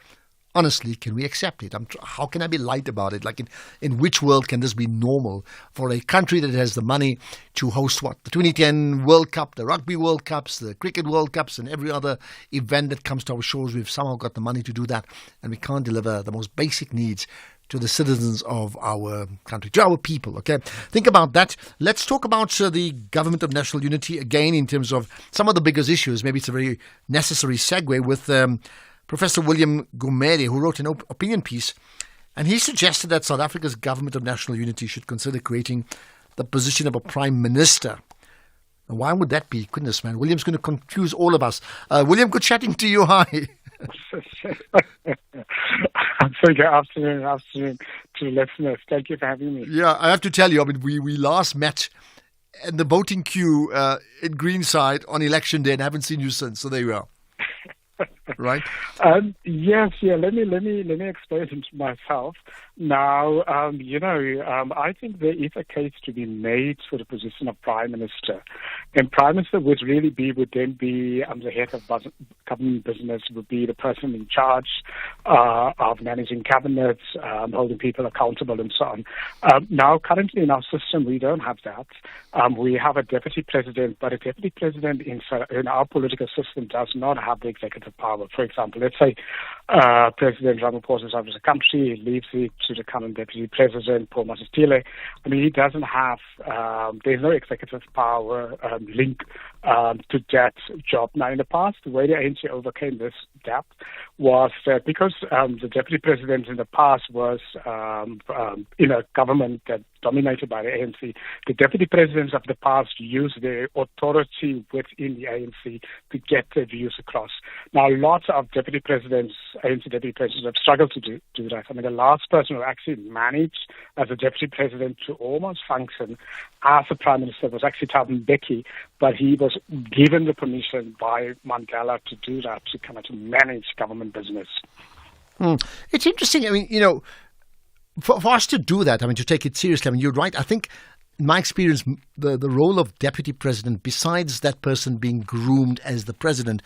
honestly, can we accept it? How can I be light about it? Like, in which world can this be normal for a country that has the money to host what? The 2010 World Cup, the Rugby World Cups, the Cricket World Cups, and every other event that comes to our shores. We've somehow got the money to do that, and we can't deliver the most basic needs to the citizens of our country, to our people, okay? Think about that. Let's talk about the Government of National Unity again in terms of some of the biggest issues. Maybe it's a very necessary segue with Professor William Gumede, who wrote an opinion piece, and he suggested that South Africa's Government of National Unity should consider creating the position of a Prime Minister. And why would that be? Goodness, man. William's going to confuse all of us. William, good chatting to you. Hi. Good afternoon to listeners. Thank you for having me. Yeah, I have to tell you, we last met the voting queue in Greenside on election day and haven't seen you since. So there you are. Right? Yes, yeah. Let me explain myself. Now, I think there is a case to be made for the position of Prime Minister. And Prime Minister would then be the head of government business, would be the person in charge of managing cabinets, holding people accountable and so on. Now, currently in our system, we don't have that. We have a deputy president, but a deputy president in our political system does not have the executive power. For example, let's say President Ramaphosa is out of the country, he leaves it to the current deputy president, Paul Masatile. I mean, he doesn't have, there's no executive power link to that job. Now, in the past, the way the ANC overcame this gap was that because the deputy president in the past was in a government that dominated by the ANC, the deputy presidents of the past used their authority within the ANC to get their views across. Now, lots of deputy presidents, ANC deputy presidents, have struggled to do that. I mean, the last person who actually managed as a deputy president to almost function as a prime minister was actually Thabo Mbeki, but he was given the permission by Mandela to do that, to kind of to manage government business. It's interesting. I mean, for us to do that, I mean, to take it seriously, I mean, you're right. I think, in my experience, the role of deputy president, besides that person being groomed as the president,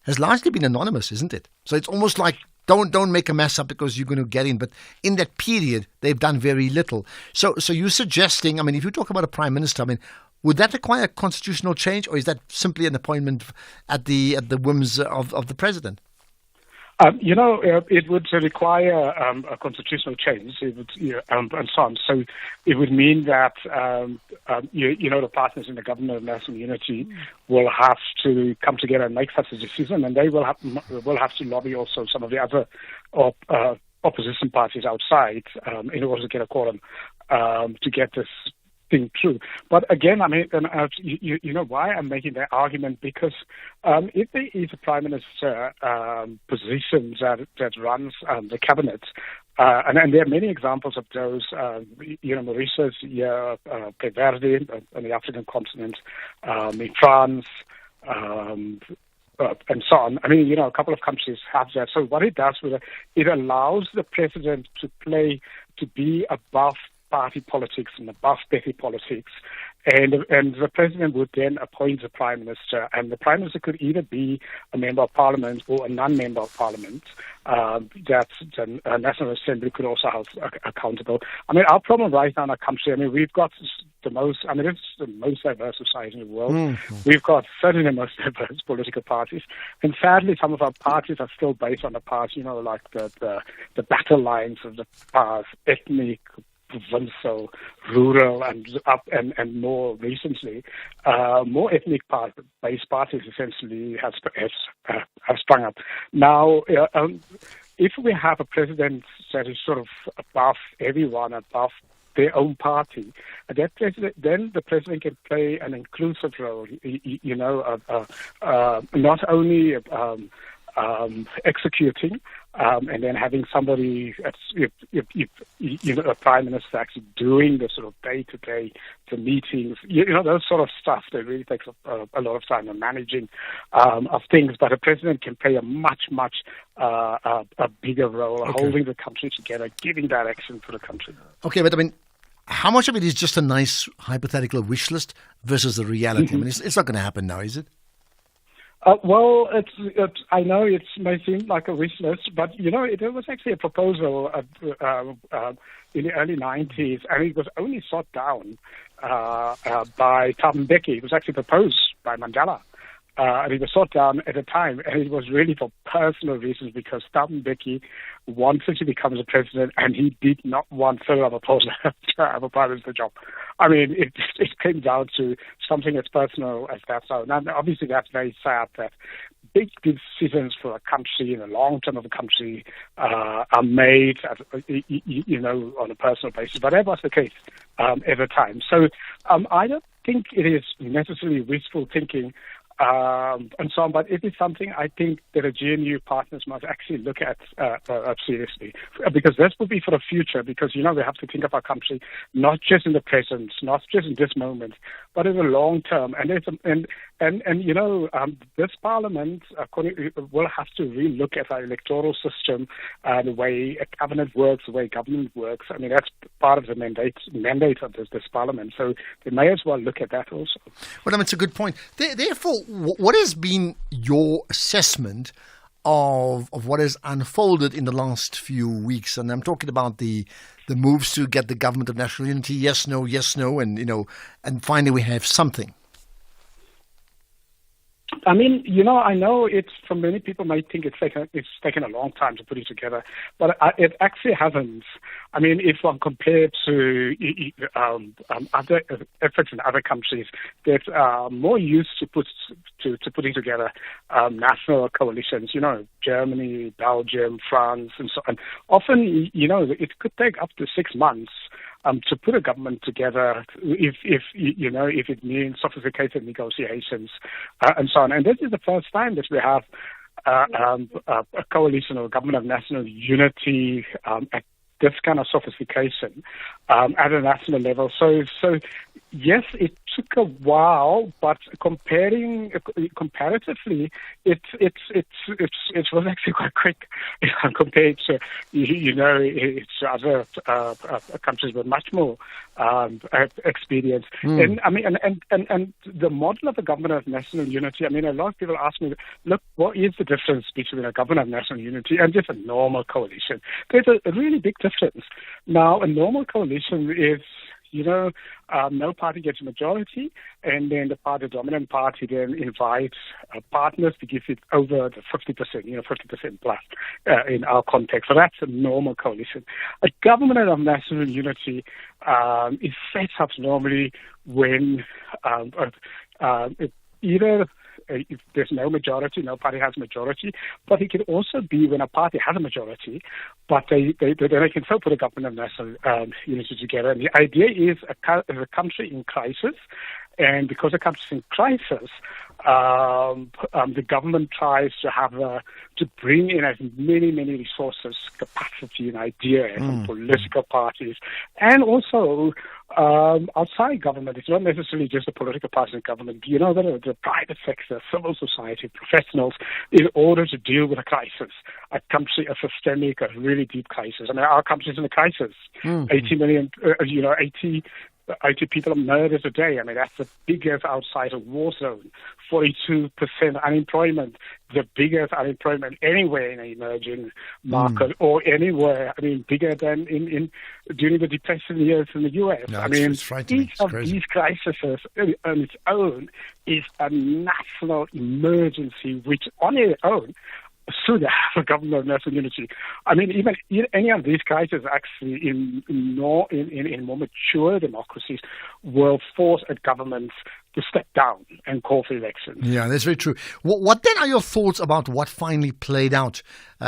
has largely been anonymous, isn't it? So it's almost like, don't make a mess up because you're going to get in. But in that period, they've done very little. So you're suggesting, I mean, if you talk about a prime minister, I mean, would that require constitutional change, or is that simply an appointment at the whims of the president? It would require a constitutional change. It would, and so on. So it would mean that, the partners in the government of national unity will have to come together and make such a decision, and they will have to lobby also some of the other opposition parties outside in order to get a quorum to get this thing true. But again, I mean, you know why I'm making that argument? Because if there is a prime minister position that runs the cabinet, and there are many examples of those, Mauritius, Cape Verde, on the African continent, in France, and so on. I mean, a couple of countries have that. So what it does it allows the president to be above party politics and above petty politics, and the president would then appoint the prime minister, and the prime minister could either be a member of parliament or a non-member of parliament. That the National Assembly could also hold accountable. I mean, our problem right now in our country, I mean, we've got it's the most diverse society in the world. Mm-hmm. We've got certainly the most diverse political parties, and sadly, some of our parties are still based on the past. Like the battle lines of the past, ethnic, provincial, rural, and more recently, more ethnic-based parties essentially have sprung up. Now, if we have a president that is sort of above everyone, above their own party, then the president can play an inclusive role. Not only executing, and then having somebody, a prime minister actually doing the sort of day-to-day, the meetings, those sort of stuff that really takes a lot of time, the managing of things. But a president can play a much a bigger role, holding the country together, giving direction for the country. Okay, but I mean, how much of it is just a nice hypothetical wish list versus the reality? Mm-hmm. I mean, it's not going to happen now, is it? Well, I know it may seem like a wish list, but there was actually a proposal in the early 90s, and it was only shot down by Thabo Mbeki. It was actually proposed by Mandela, and it was shot down at the time, and it was really for personal reasons, because Thabo Mbeki wanted to become the president, and he did not want Cyril Ramaphosa to have a prime minister job. I mean, it came down to something as personal as that. So now, obviously, that's very sad that big decisions for a country in the long term of a country are made, on a personal basis. But that was the case at the time. So I don't think it is necessarily wishful thinking and so on. But it is something I think that the GNU partners must actually look at seriously, because this will be for the future. Because we have to think of our country not just in the present, not just in this moment, but in the long term. And this Parliament will have to relook at our electoral system, the way a cabinet works, the way government works. I mean, that's part of the mandate of this Parliament. So they may as well look at that also. Well, it's a good point. Therefore, what has been your assessment of what has unfolded in the last few weeks? And I'm talking about the moves to get the government of national unity, yes, no, and finally we have something. I mean, I know it's, for many people might think it's taken a long time to put it together, but it actually hasn't. I mean, if one compared to other efforts in other countries that are more used to putting together national coalitions, Germany, Belgium, France, and so on. Often, it could take up to 6 months to put a government together, if it means sophisticated negotiations and so on. And this is the first time that we have a coalition or a government of national unity at this kind of sophistication at a national level. So yes, it took a while, but comparatively, it was actually quite quick compared to other countries with much more experience. And I mean, and the model of a government of national unity. I mean, a lot of people ask me, look, what is the difference between a government of national unity and just a normal coalition? There's a really big difference. Now, a normal coalition is, no party gets a majority, and then the dominant party then invites partners to give it over the 50%, 50% plus in our context. So that's a normal coalition. A government of national unity is set up normally when if there's no majority, no party has a majority, but it can also be when a party has a majority, but they can still put a government of national unity together. And the idea is a country in crisis, and because the country's in crisis, the government tries to bring in as many resources, capacity, and ideas from political parties, and also outside government. It's not necessarily just the political parties in government. The private sector, civil society, professionals, in order to deal with a crisis, a country, a systemic, a really deep crisis. I mean, our country's in a crisis. 80 million, 80 people are murdered a day. I mean, that's the biggest outside a war zone. 42% unemployment, the biggest unemployment anywhere in an emerging market or anywhere. I mean, bigger than during the Depression years in the U.S. No, I mean, each of these crises on its own is a national emergency, which on its own should have a government of national unity. I mean, even any of these crises actually in more mature democracies will force a government to step down and call for elections. Yeah, that's very true. What then are your thoughts about what finally played out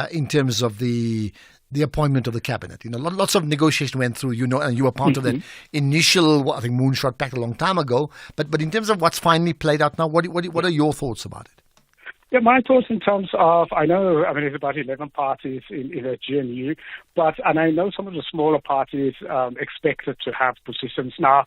in terms of the appointment of the cabinet? Lots of negotiation went through, and you were part of that initial, moonshot back a long time ago. But in terms of what's finally played out now, what are your thoughts about it? Yeah, my thoughts in terms of, there's about 11 parties in the GNU, and I know some of the smaller parties expected to have positions. Now,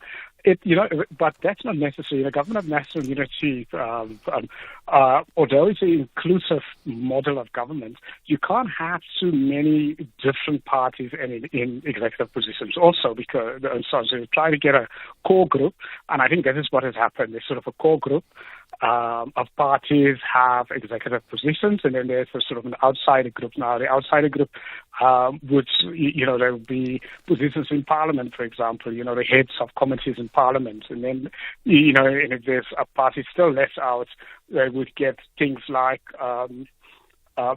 but that's not necessary. The government of national unity, although it's an inclusive model of government, you can't have too many different parties in executive positions. Also, because so you try to get a core group, and I think that is what has happened. There's sort of a core group of parties have executive positions, and then there's a sort of an outsider group. Now, the outsider group would, there would be positions in Parliament, for example, the heads of committees in Parliament, and then, and if there's a party still left out, they would get things like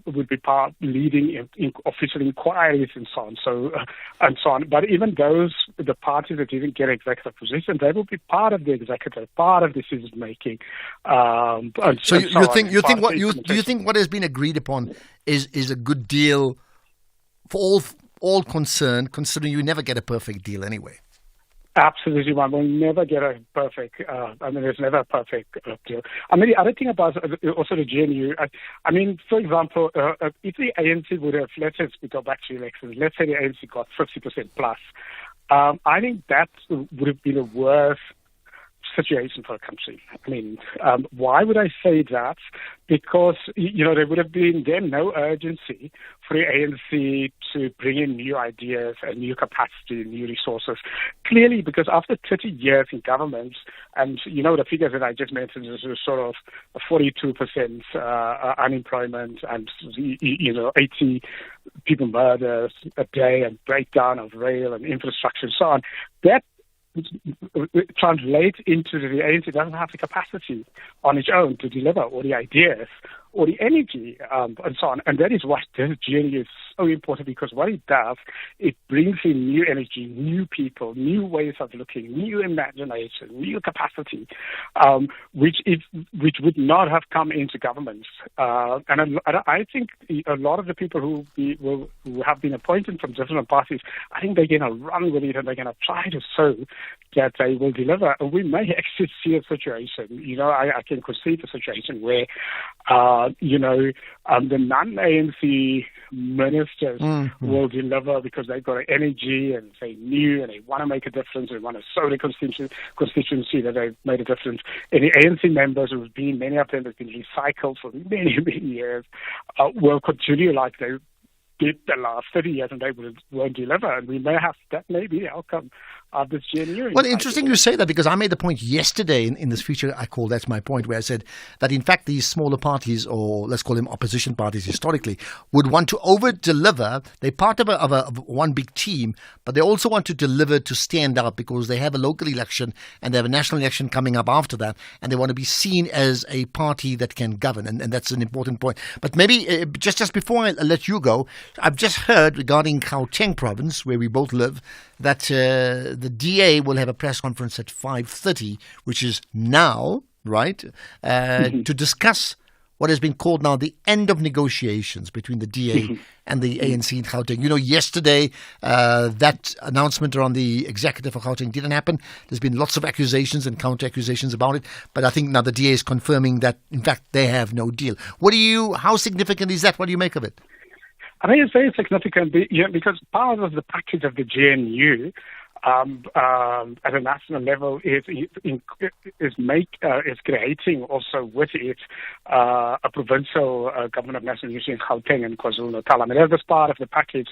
would be leading in official inquiries and so on. But even the parties that didn't get executive position, they will be part of the executive, part of decision making. Do you think what has been agreed upon is a good deal for all concerned, considering you never get a perfect deal anyway? Absolutely, one will never get a perfect. There's never a perfect deal. The other thing about also the GNU. For example, if the ANC would have, let's say we go back to elections, let's say the ANC got 50% plus, I think that would have been a worse situation for a country. Why would I say that? Because, there would have been then no urgency for the ANC to bring in new ideas and new capacity, new resources. Clearly, because after 30 years in government, and, the figures that I just mentioned is sort of 42% unemployment and, 80 people murdered a day and breakdown of rail and infrastructure and so on, that translate into the ANC doesn't have the capacity on its own to deliver all the ideas or the energy and so on. And that is why this GNU is so important, because what it does, it brings in new energy, new people, new ways of looking, new imagination, new capacity, which would not have come into governments. And I think a lot of the people who have been appointed from different parties, I think they're going to run with it and they're going to try to show that they will deliver. And we may actually see a situation, I can conceive a situation where, the non-ANC ministers will deliver because they've got energy and they new and they want to make a difference. They want to show the constituency that they've made a difference. And the ANC members, who've been, many of them have been recycled for many, many years, will continue like they did the last 30 years and they won't deliver. And we may have, that may be the outcome of this GNU. Well, interesting you say that, because I made the point yesterday in this feature I call That's My Point, where I said that in fact these smaller parties, or let's call them opposition parties historically, would want to over-deliver. They're part of one big team, but they also want to deliver to stand out because they have a local election and they have a national election coming up after that, and they want to be seen as a party that can govern, and that's an important point. But maybe just before I let you go, I've just heard regarding Gauteng province, where we both live, that the DA will have a press conference at 5:30, which is now, right, to discuss what has been called now the end of negotiations between the DA and the ANC in Gauteng. Yesterday, that announcement around the executive for Gauteng didn't happen. There's been lots of accusations and counter-accusations about it, but I think now the DA is confirming that, in fact, they have no deal. How significant is that? What do you make of it? I think it's very significant because part of the package of the GNU at a national level is creating also with it a provincial government of national unity in Gauteng and KwaZulu-Natal. That's part of the package.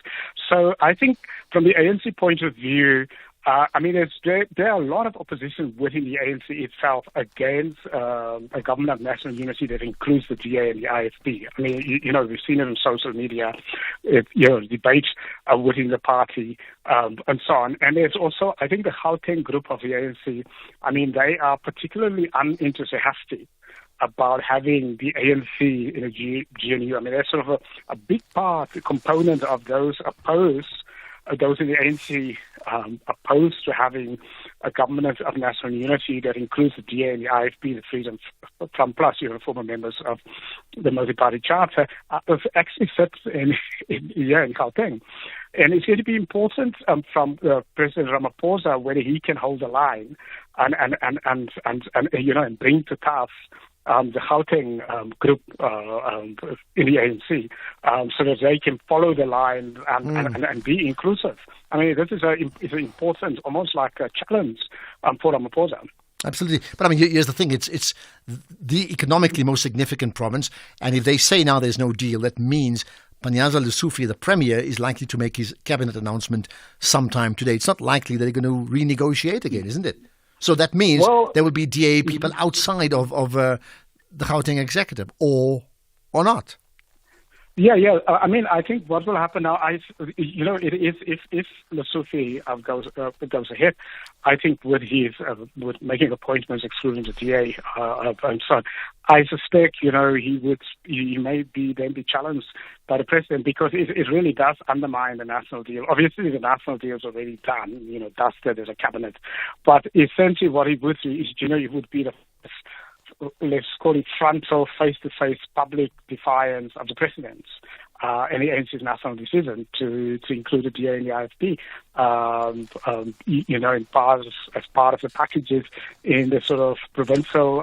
So I think from the ANC point of view, there are a lot of opposition within the ANC itself against a government of national unity that includes the DA and the IFP. We've seen it on social media, debates within the party and so on. And there's also, I think, the Gauteng group of the ANC. They are particularly unenthusiastic about having the ANC in a GNU. They're sort of a big component of those opposed. Those in the ANC opposed to having a government of national unity that includes the DA and the IFP, the Freedom Front Plus, former members of the multi-party charter, actually sits in Gauteng. And it's going to be important from President Ramaphosa whether he can hold the line and bring to task the Gauteng group in the ANC so that they can follow the line and be inclusive. This is an important, almost like a challenge for Ramaphosa. Absolutely. But here's the thing. It's the economically most significant province. And if they say now there's no deal, that means Panyaza Lesufi, the Premier, is likely to make his cabinet announcement sometime today. It's not likely that they're going to renegotiate again, isn't it? So that means there will be DA people outside of the Gauteng executive, or not. Yeah. I think what will happen now, it is if Lesufi goes ahead, I think with making appointments excluding the DA and so on, I suspect he may then be challenged by the president, because it really does undermine the national deal. Obviously, the national deal is already done, dusted as a cabinet, but essentially what he would do is, he would be the, let's call it, frontal, face-to-face public defiance of the president. ANC's national decision to include the DA in the IFP, as part of the packages in the sort of provincial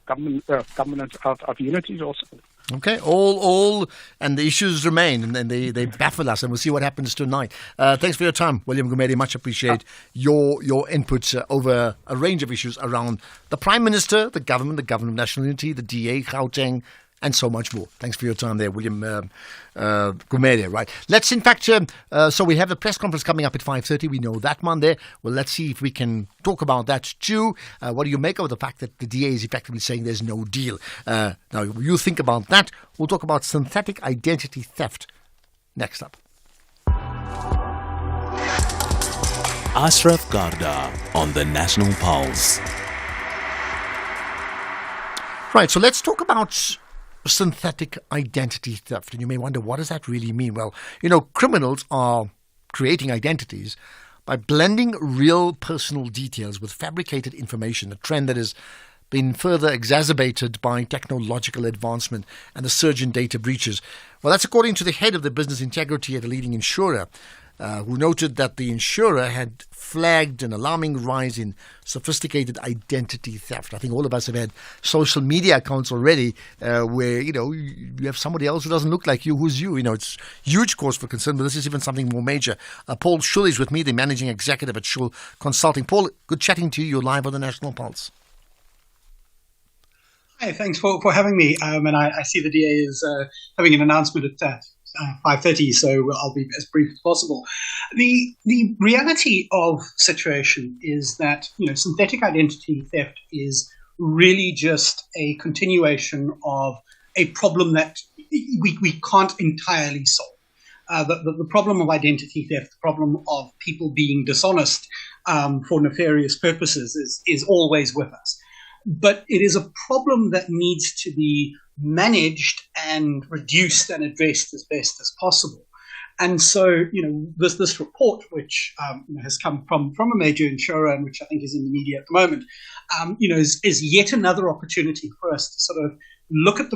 government of unities also. Okay, all, and the issues remain, and they baffle us, and we'll see what happens tonight. Thanks for your time, William Gumede. Much appreciate your inputs over a range of issues around the Prime Minister, the government of national unity, the DA, Gauteng, and so much more. Thanks for your time there, William Gumede. Right. Let's, in fact, so we have the press conference coming up at 5:30. We know that Monday. Well, let's see if we can talk about that too. What do you make of the fact that the DA is effectively saying there's no deal? Now, you think about that. We'll talk about synthetic identity theft next up. Ashraf Garda on the National Pulse. Right, so let's talk about synthetic identity theft. And you may wonder, what does that really mean? Well, criminals are creating identities by blending real personal details with fabricated information, a trend that has been further exacerbated by technological advancement and the surge in data breaches. Well, that's according to the head of the business integrity at a leading insurer, who noted that the insurer had flagged an alarming rise in sophisticated identity theft. I think all of us have had social media accounts already where, you have somebody else who doesn't look like you, who's you. It's huge cause for concern, but this is even something more major. Paul Schull is with me, the managing executive at Schull Consulting. Paul, good chatting to you. You're live on the National Pulse. Hi, thanks for having me. And I see the DA is having an announcement at 5:30, so I'll be as brief as possible. The reality of the situation is that synthetic identity theft is really just a continuation of a problem that we can't entirely solve. The problem of identity theft, the problem of people being dishonest for nefarious purposes is always with us. But it is a problem that needs to be managed and reduced and addressed as best as possible. And so, this report, which has come from a major insurer and which I think is in the media at the moment, is yet another opportunity for us to sort of look at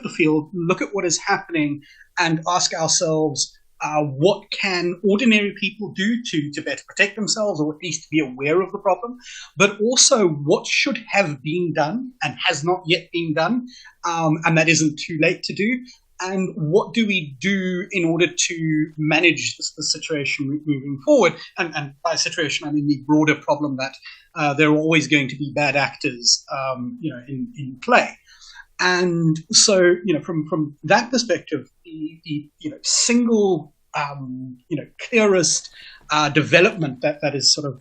the field, look at what is happening, and ask ourselves, what can ordinary people do to better protect themselves, or at least to be aware of the problem, but also what should have been done and has not yet been done, and that isn't too late to do, and what do we do in order to manage the situation moving forward. And by situation, I mean the broader problem that there are always going to be bad actors in play. And so, from that perspective, the single, clearest development that is sort of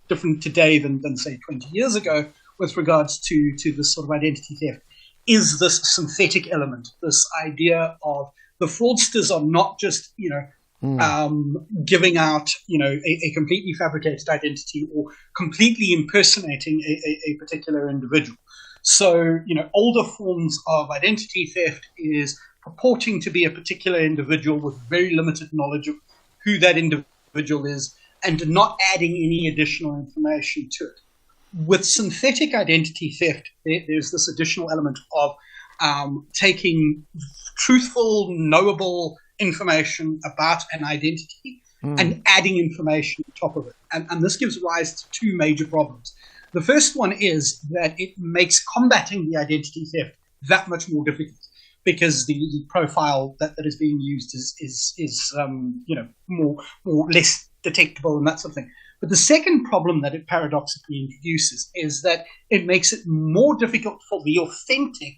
different today than say 20 years ago with regards to this sort of identity theft is this synthetic element, this idea of the fraudsters are not just giving out a completely fabricated identity or completely impersonating a particular individual. So, older forms of identity theft is purporting to be a particular individual with very limited knowledge of who that individual is and not adding any additional information to it. With synthetic identity theft, there's this additional element of taking truthful, knowable information about an identity and adding information on top of it. And this gives rise to two major problems. The first one is that it makes combating the identity theft that much more difficult because the profile that is being used is more less detectable and that sort of thing. But the second problem that it paradoxically introduces is that it makes it more difficult for the authentic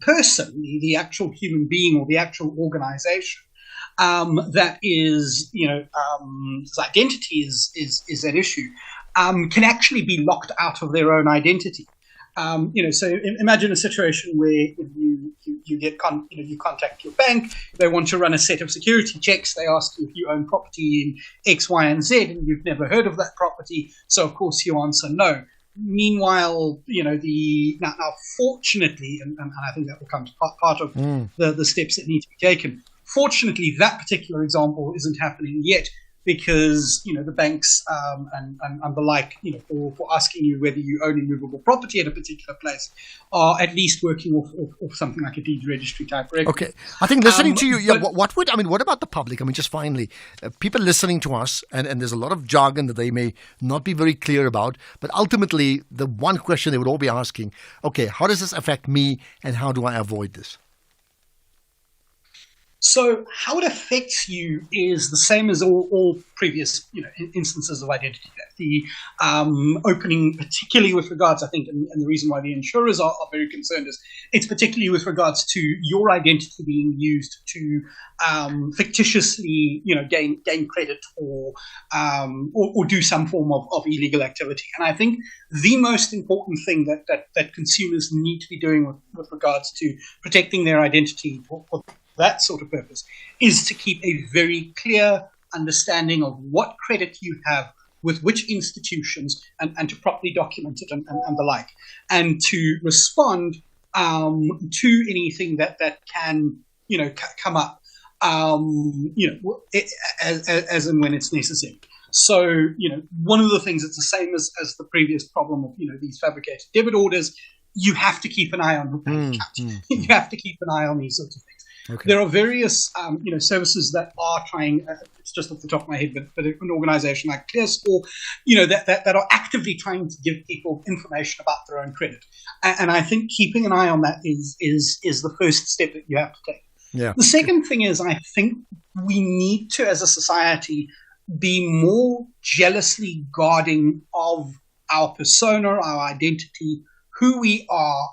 person, the actual human being or the actual organization that is, his identity is at issue, can actually be locked out of their own identity. So imagine a situation where you contact your bank, they want to run a set of security checks, they ask you if you own property in X, Y, and Z, and you've never heard of that property, so of course you answer no. Meanwhile, now fortunately, and I think that becomes part of the steps that need to be taken. Fortunately, that particular example isn't happening yet, because, the banks and the like, for asking you whether you own immovable property at a particular place are at least working off something like a deeds registry type record. Okay. I think listening to you, what about the public? I mean, just finally, people listening to us, and there's a lot of jargon that they may not be very clear about, but ultimately, the one question they would all be asking, okay, how does this affect me and how do I avoid this? So how it affects you is the same as all previous, instances of identity theft. The opening, particularly with regards, I think, and the reason why the insurers are very concerned is it's particularly with regards to your identity being used to fictitiously, gain credit or do some form of illegal activity. And I think the most important thing that consumers need to be doing with regards to protecting their identity for that sort of purpose is to keep a very clear understanding of what credit you have with which institutions and to properly document it and the like, and to respond to anything that can come up as and when it's necessary. So one of the things that's the same as the previous problem of these fabricated debit orders, you have to keep an eye on your bank account. You have to keep an eye on these sorts of things. Okay. There are various, services that are trying. It's just off the top of my head, but an organisation like ClearScore, that are actively trying to give people information about their own credit. And I think keeping an eye on that is the first step that you have to take. Yeah. The second thing is, I think we need to, as a society, be more jealously guarding of our persona, our identity, who we are,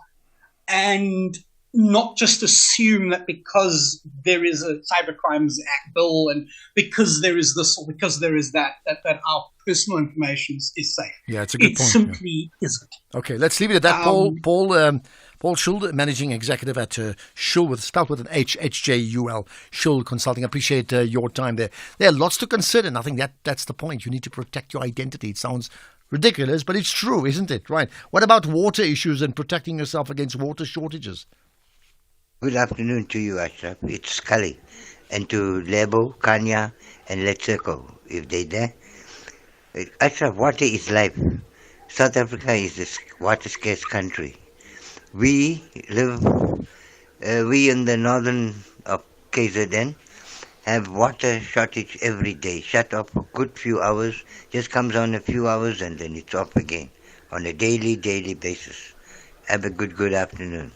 and not just assume that because there is a Cybercrimes Act bill and because there is this or because there is that our personal information is safe. Yeah, it's a good point. It simply isn't. Okay, let's leave it at that. Paul Schuld, Managing Executive at Schuld, spelled with an H, HJUL, Schuld Consulting. I appreciate your time there. There are lots to consider, and I think that's the point. You need to protect your identity. It sounds ridiculous, but it's true, isn't it? Right. What about water issues and protecting yourself against water shortages? Good afternoon to you, Ashraf. It's Scully. And to Lebo, Kanya, and Letshego, if they're there. Ashraf, water is life. South Africa is a water-scarce country. We in the northern of KZN have water shortage every day. Shut off for a good few hours, just comes on a few hours and then it's off again on a daily basis. Have a good afternoon.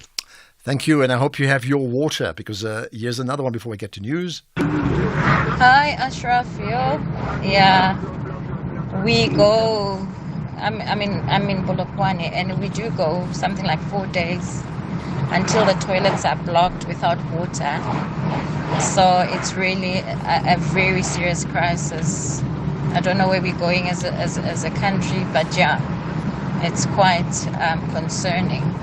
Thank you, and I hope you have your water, because here's another one before we get to news. Hi, Ashraf. Yeah, we go. I'm in Polokwane, and we do go something like 4 days until the toilets are blocked without water. So it's really a very serious crisis. I don't know where we're going as a country, but yeah, it's quite concerning.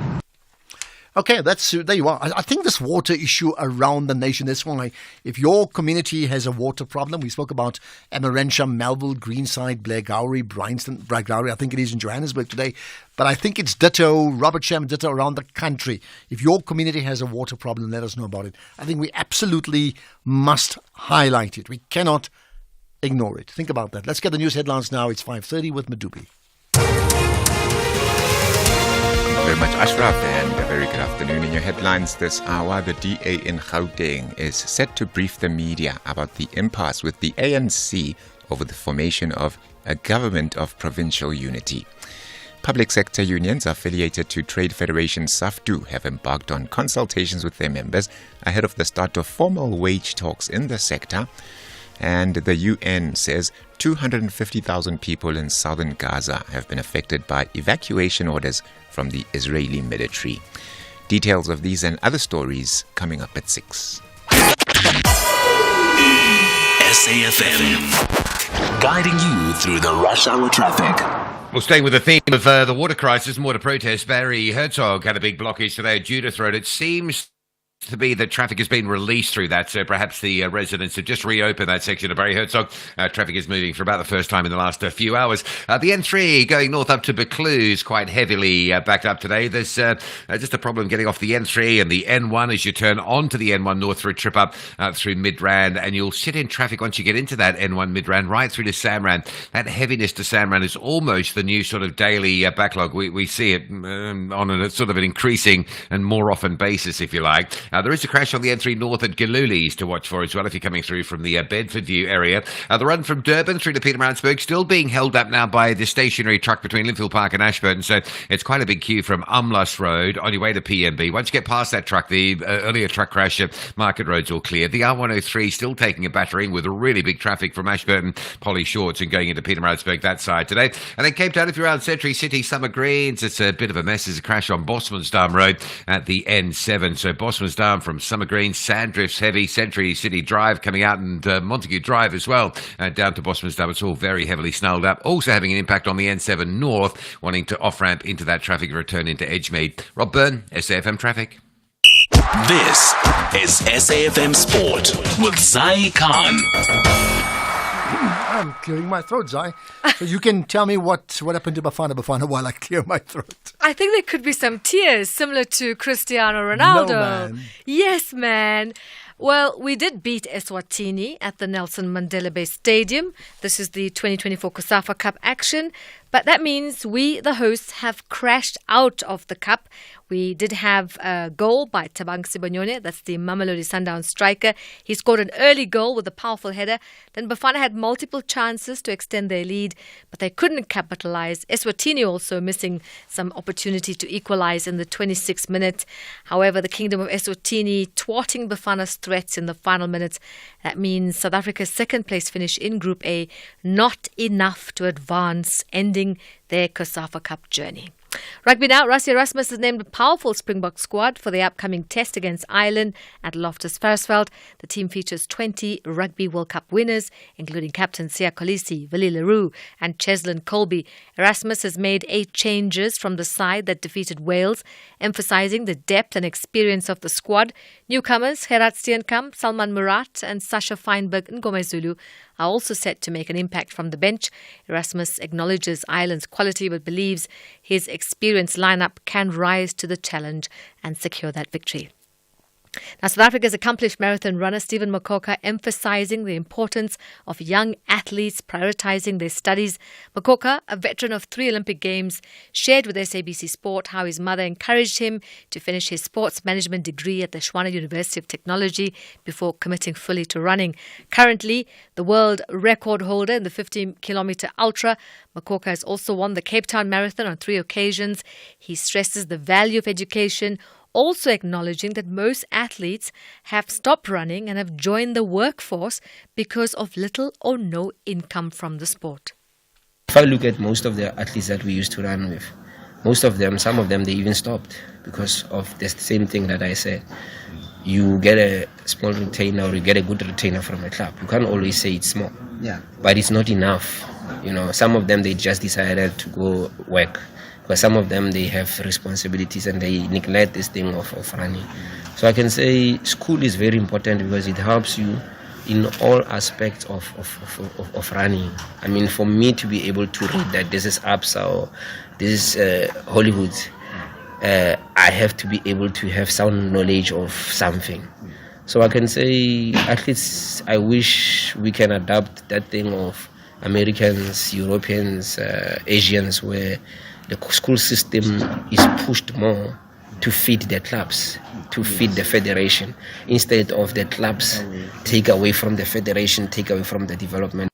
Okay, there you are. I think this water issue around the nation, that's why if your community has a water problem, we spoke about Emmarentia, Melville, Greenside, Blair Gowrie, Bryanston, I think it is in Johannesburg today, but I think it's ditto, Robert Sham, ditto around the country. If your community has a water problem, let us know about it. I think we absolutely must highlight it. We cannot ignore it. Think about that. Let's get the news headlines now. It's 5:30 with Madubi. Very much, Ashraf, and a very good afternoon. In your headlines this hour, the DA in Gauteng is set to brief the media about the impasse with the ANC over the formation of a government of provincial unity. Public sector unions affiliated to Trade Federation SAFTU have embarked on consultations with their members ahead of the start of formal wage talks in the sector. And the UN says 250,000 people in southern Gaza have been affected by evacuation orders from the Israeli military. Details of these and other stories coming up at 6. SAFM, guiding you through the rush hour traffic. Well, staying with the theme of the water crisis and water protest, Barry Herzog had a big blockage today at Judith Road. It seems to be that traffic has been released through that, so perhaps the residents have just reopened that section of Barry Herzog. Traffic is moving for about the first time in the last few hours. The N3 going north up to Buccleuch is quite heavily backed up today. There's just a problem getting off the N3 and the N1 as you turn onto the N1 north for a trip up through Midrand, and you'll sit in traffic once you get into that N1 Midrand right through to Samran. That heaviness to Samran is almost the new sort of daily backlog. We see it on a sort of an increasing and more often basis, if you like. There is a crash on the N3 north at Galulis to watch for as well if you're coming through from the Bedford View area. The run from Durban through to Pietermaritzburg still being held up now by the stationary truck between Linfield Park and Ashburton, so it's quite a big queue from Umlas Road on your way to PMB. Once you get past that truck, the earlier truck crash at Market Road's all clear. The R103 still taking a battering with really big traffic from Ashburton, Polly Shorts and going into Pietermaritzburg that side today. And then Cape Town, if you're around Century City, Summer Greens, it's a bit of a mess. There's a crash on Bosmansdam Road at the N7. So Bosmansdam from Summer Green, Sandrifts heavy, Century City Drive coming out, and Montague Drive as well, down to Bosmansdam. It's all very heavily snarled up. Also having an impact on the N7 North, wanting to off-ramp into that traffic return into Edgemead. Rob Byrne, SAFM Traffic. This is SAFM Sport with Zai Khan. I'm clearing my throat, Zai. So you can tell me what happened to Bafana while I clear my throat. I think there could be some tears similar to Cristiano Ronaldo. No, man. Yes, man. Well, we did beat Eswatini at the Nelson Mandela Bay Stadium. This is the 2024 COSAFA Cup action. But that means we, the hosts, have crashed out of the cup. We did have a goal by Thabang Sibanyone. That's the Mamelodi Sundowns striker. He scored an early goal with a powerful header. Then Bafana had multiple chances to extend their lead, but they couldn't capitalize. Eswatini also missing some opportunity to equalize in the 26th minute. However, the Kingdom of Eswatini thwarting Bafana's threats in the final minutes. That means South Africa's second place finish in Group A, not enough to advance, ending their COSAFA Cup journey. Rugby now. Rassie Erasmus has named a powerful Springbok squad for the upcoming test against Ireland at Loftus Versfeld. The team features 20 Rugby World Cup winners, including captain Siya Kolisi, Willie Leroux and Cheslin Colby. Erasmus has made 8 changes from the side that defeated Wales, emphasising the depth and experience of the squad. Newcomers Gerard Steenkamp, Salman Murat and Sasha Feinberg Ngomezulu are also set to make an impact from the bench. Erasmus acknowledges Ireland's quality but believes his experienced lineup can rise to the challenge and secure that victory. Now, South Africa's accomplished marathon runner Stephen Mokoka emphasising the importance of young athletes prioritising their studies. Mokoka, a veteran of 3 Olympic Games, shared with SABC Sport how his mother encouraged him to finish his sports management degree at the Tshwane University of Technology before committing fully to running. Currently, the world record holder in the 15-kilometre ultra, Mokoka has also won the Cape Town Marathon on 3 occasions. He stresses the value of education, also acknowledging that most athletes have stopped running and have joined the workforce because of little or no income from the sport. If I look at most of the athletes that we used to run with, most of them, some of them, they even stopped because of the same thing that I said. You get a small retainer or you get a good retainer from a club. You can't always say it's small, but it's not enough. You know, some of them, they just decided to go work. But some of them, they have responsibilities and they neglect this thing of running. So I can say school is very important because it helps you in all aspects of running. I mean, for me to be able to read that this is Absa or this is Hollywood, I have to be able to have some knowledge of something. So I can say athletes, I wish we can adapt that thing of Americans, Europeans, Asians, where the school system is pushed more to feed the clubs, to feed the federation, instead of the clubs take away from the federation, take away from the development.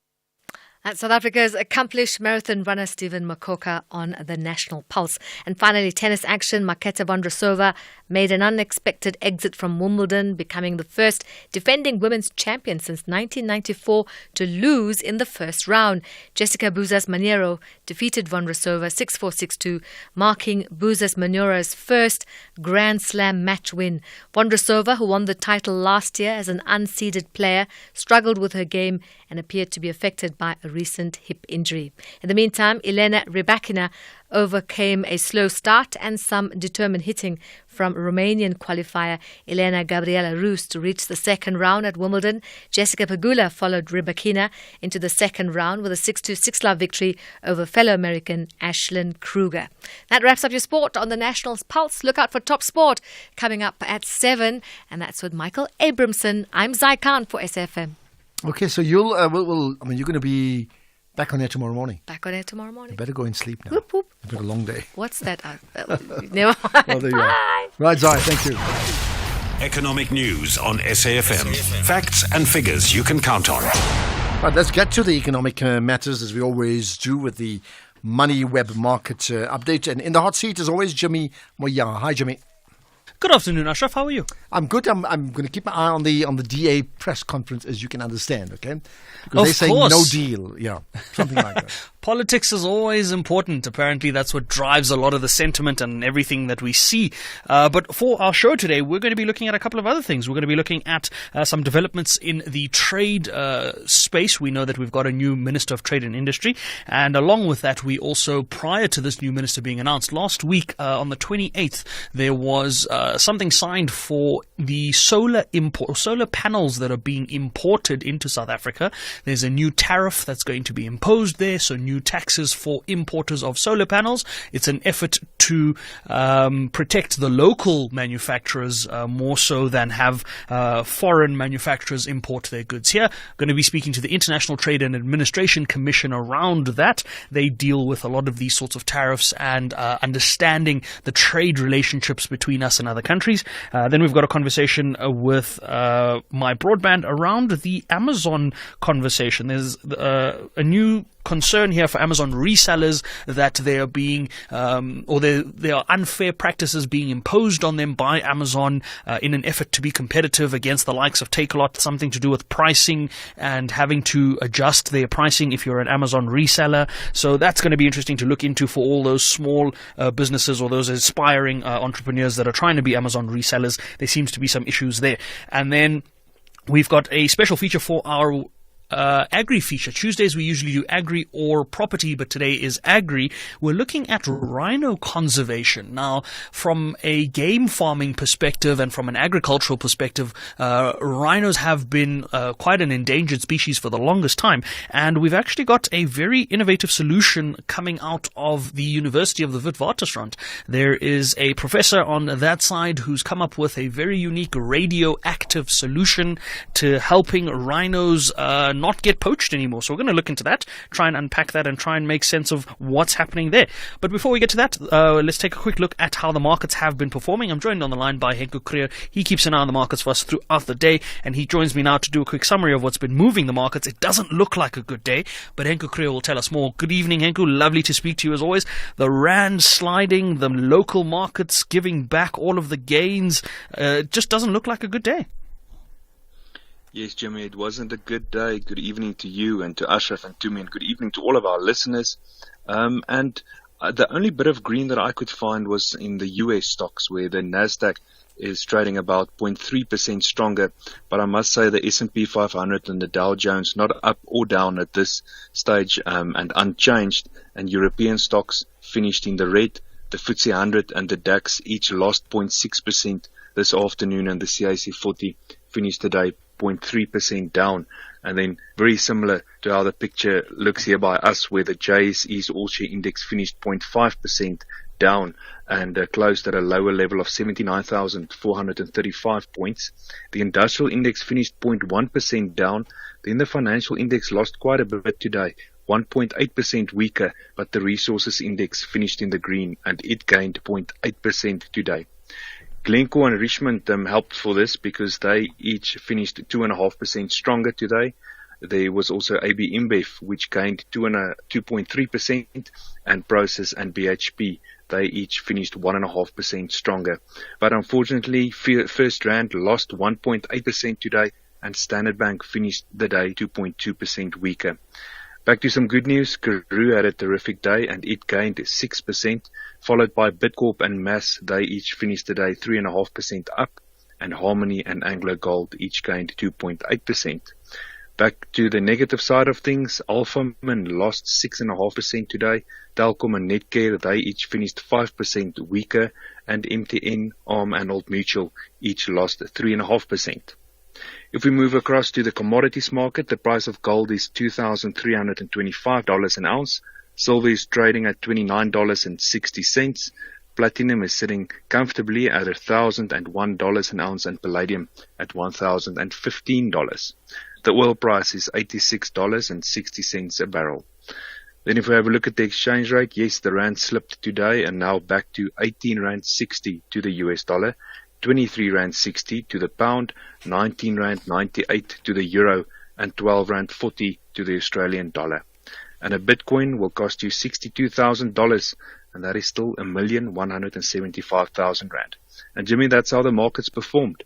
That's South Africa's accomplished marathon runner Stephen Mokoka on the National Pulse. And finally, tennis action. Marketa Vondrousova made an unexpected exit from Wimbledon, becoming the first defending women's champion since 1994 to lose in the first round. Jessica Buzas-Maniero defeated Vondrousova 6-4, 6-2, marking Buzas-Maniero's first Grand Slam match win. Vondrousova, who won the title last year as an unseeded player, struggled with her game and appeared to be affected by recent hip injury. In the meantime, Elena Rybakina overcame a slow start and some determined hitting from Romanian qualifier Elena Gabriela Rus to reach the second round at Wimbledon. Jessica Pegula followed Rybakina into the second round with a 6-2 6-love victory over fellow American Ashlyn Kruger. That wraps up your sport on the Nationals Pulse. Look out for Top Sport coming up at 7, and that's with Michael Abramson. I'm Zai Khan for SFM. Okay, so you'll, you're going to be back on air tomorrow morning. Back on air tomorrow morning. You better go and sleep now. Whoop, whoop. You've got a long day. What's that? Never mind. Well, there you are. Right, Zai, thank you. Economic news on SAFM. Facts and figures you can count on. Right, let's get to the economic matters as we always do with the Money Web Market update. And in the hot seat, as always, Jimmy Moya. Hi, Jimmy. Good afternoon, Ashraf. How are you? I'm good. I'm going to keep my eye on the DA press conference, as you can understand, okay? Because they're saying no deal. Yeah, something like that. Politics is always important. Apparently, that's what drives a lot of the sentiment and everything that we see. But for our show today, we're going to be looking at a couple of other things. We're going to be looking at some developments in the trade space. We know that we've got a new Minister of Trade and Industry. And along with that, we also, prior to this new minister being announced, last week on the 28th, there was something signed for the solar panels that are being imported into South Africa. There's a new tariff that's going to be imposed there, so new taxes for importers of solar panels. It's an effort to protect the local manufacturers more so than have foreign manufacturers import their goods here. I'm going to be speaking to the International Trade and Administration Commission around that. They deal with a lot of these sorts of tariffs and understanding the trade relationships between us and other countries. Then we've got a conversation with my broadband around the Amazon conversation. There's a new concern here for Amazon resellers that they are being there are unfair practices being imposed on them by Amazon in an effort to be competitive against the likes of Takealot, something to do with pricing and having to adjust their pricing if you're an Amazon reseller. So that's going to be interesting to look into for all those small businesses or those aspiring entrepreneurs that are trying to be Amazon resellers. There seems to be some issues there. And then we've got a special feature for our agri feature. Tuesdays we usually do agri or property, but today is agri. We're looking at rhino conservation. Now, from a game farming perspective and from an agricultural perspective, rhinos have been quite an endangered species for the longest time, and we've actually got a very innovative solution coming out of the University of the Witwatersrand. There is a professor on that side who's come up with a very unique radioactive solution to helping rhinos not get poached anymore. So we're going to look into that, try and unpack that and try and make sense of what's happening there. But before we get to that, let's take a quick look at how the markets have been performing. I'm joined on the line by Henko Creer. He keeps an eye on the markets for us throughout the day, and he joins me now to do a quick summary of what's been moving the markets. It doesn't look like a good day, but Henko Creer will tell us more. Good evening, Henko. Lovely to speak to you as always. The rand sliding, the local markets giving back all of the gains. Just doesn't look like a good day. Yes, Jimmy, it wasn't a good day. Good evening to you and to Ashraf and to me, and good evening to all of our listeners. And the only bit of green that I could find was in the US stocks, where the Nasdaq is trading about 0.3% stronger. But I must say the S&P 500 and the Dow Jones not up or down at this stage and unchanged. And European stocks finished in the red. The FTSE 100 and the DAX each lost 0.6% this afternoon, and the CAC 40 finished today 0.3% down. And then very similar to how the picture looks here by us, where the JSE's all-share index finished 0.5% down and closed at a lower level of 79,435 points. The industrial index finished 0.1% down. Then the financial index lost quite a bit today, 1.8% weaker, but the resources index finished in the green and it gained 0.8% today. Glencore and Richmond helped for this because they each finished 2.5% stronger today. There was also AB InBev, which gained 2.3%, and Process and BHP, they each finished 1.5% stronger. But unfortunately, First Rand lost 1.8% today, and Standard Bank finished the day 2.2% weaker. Back to some good news. Karoo had a terrific day and it gained 6%, followed by Bidcorp and Mass. They each finished the day 3.5% up, and Harmony and Anglo Gold each gained 2.8%. Back to the negative side of things, Alphaman lost 6.5% today. Telkom and Netcare, they each finished 5% weaker, and MTN, ARM and Old Mutual each lost 3.5%. If we move across to the commodities market, the price of gold is $2,325 an ounce. Silver is trading at $29.60. Platinum is sitting comfortably at $1,001 an ounce, and palladium at $1,015. The oil price is $86.60 a barrel. Then if we have a look at the exchange rate, yes, the rand slipped today and now back to 18 rand 60 to the US dollar, 23 rand 60 to the pound, 19 rand 98 to the euro, and 12 rand 40 to the Australian dollar. And a Bitcoin will cost you $62,000, and that is still 1,175,000 rand. And Jimmy, that's how the markets performed.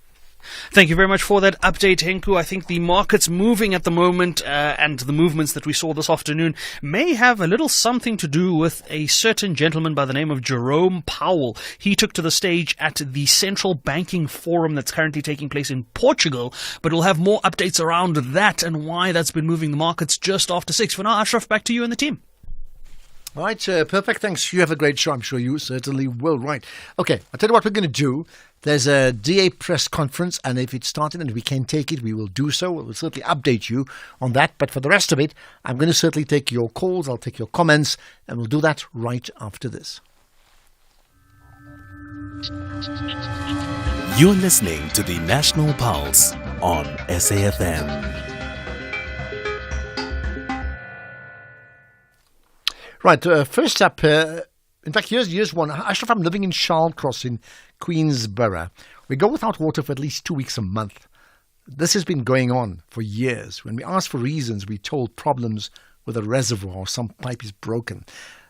Thank you very much for that update, Henku. I think the markets moving at the moment and the movements that we saw this afternoon may have a little something to do with a certain gentleman by the name of Jerome Powell. He took to the stage at the Central Banking Forum that's currently taking place in Portugal, but we'll have more updates around that and why that's been moving the markets just after 6. For now, Ashraf, back to you and the team. All right, perfect. Thanks. You have a great show. I'm sure you certainly will. Right. Okay, I'll tell you what we're going to do. There's a DA press conference, and if it's started and we can take it, we will do so. We'll certainly update you on that. But for the rest of it, I'm going to certainly take your calls. I'll take your comments, and we'll do that right after this. You're listening to the National Pulse on SAFM. Right, first up, in fact, here's one. Ashraf, I'm living in Charles in Queensborough. We go without water for at least 2 weeks a month. This has been going on for years. When we ask for reasons, we're told problems with a reservoir or some pipe is broken.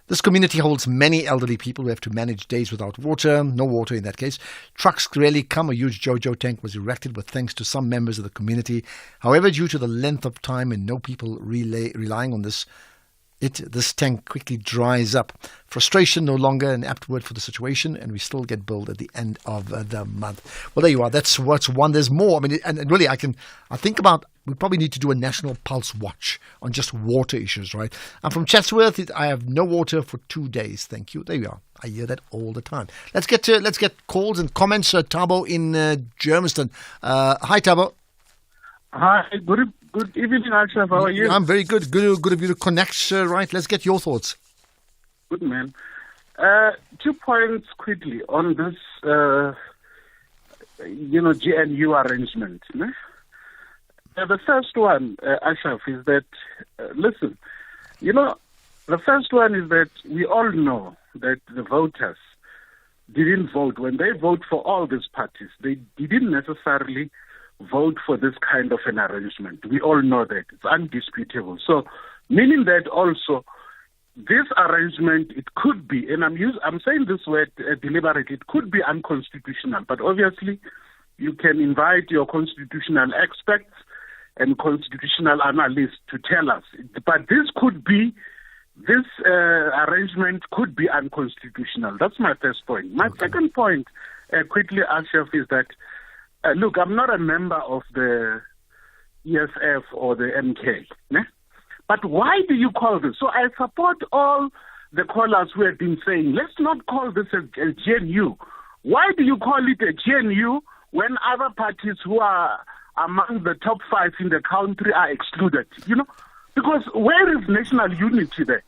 This community holds many elderly people who have to manage days without water, no water in that case. Trucks rarely come. A huge JoJo tank was erected with thanks to some members of the community. However, due to the length of time and no people relying on this tank quickly dries up. Frustration no longer an apt word for the situation, and we still get billed at the end of the month. Well, there you are. That's what's one. There's more. I mean, and really, I think about, we probably need to do a national pulse watch on just water issues, right? I'm from Chatsworth. I have no water for 2 days. Thank you. There you are. I hear that all the time. Let's get calls and comments. Tabo in Germiston. Hi, Tabo. Hi, good evening, Ashraf. How are you? I'm very good. Good of you to connect, right? Let's get your thoughts. Good, man. 2 points quickly on this, GNU arrangement. The first one, Ashraf, is that, listen, the first one is that we all know that the voters didn't vote. When they vote for all these parties, they didn't necessarily vote for this kind of an arrangement. We all know that. It's undisputable. So, meaning that also, this arrangement, it could be, and I'm saying this word deliberately, it could be unconstitutional, but obviously you can invite your constitutional experts and constitutional analysts to tell us. But this arrangement could be unconstitutional. That's my first point. My second point, quickly, Ashraf, is that look, I'm not a member of the EFF or the MK. But why do you call this? So I support all the callers who have been saying, let's not call this a GNU. Why do you call it a GNU when other parties who are among the top 5 in the country are excluded? Because where is national unity there?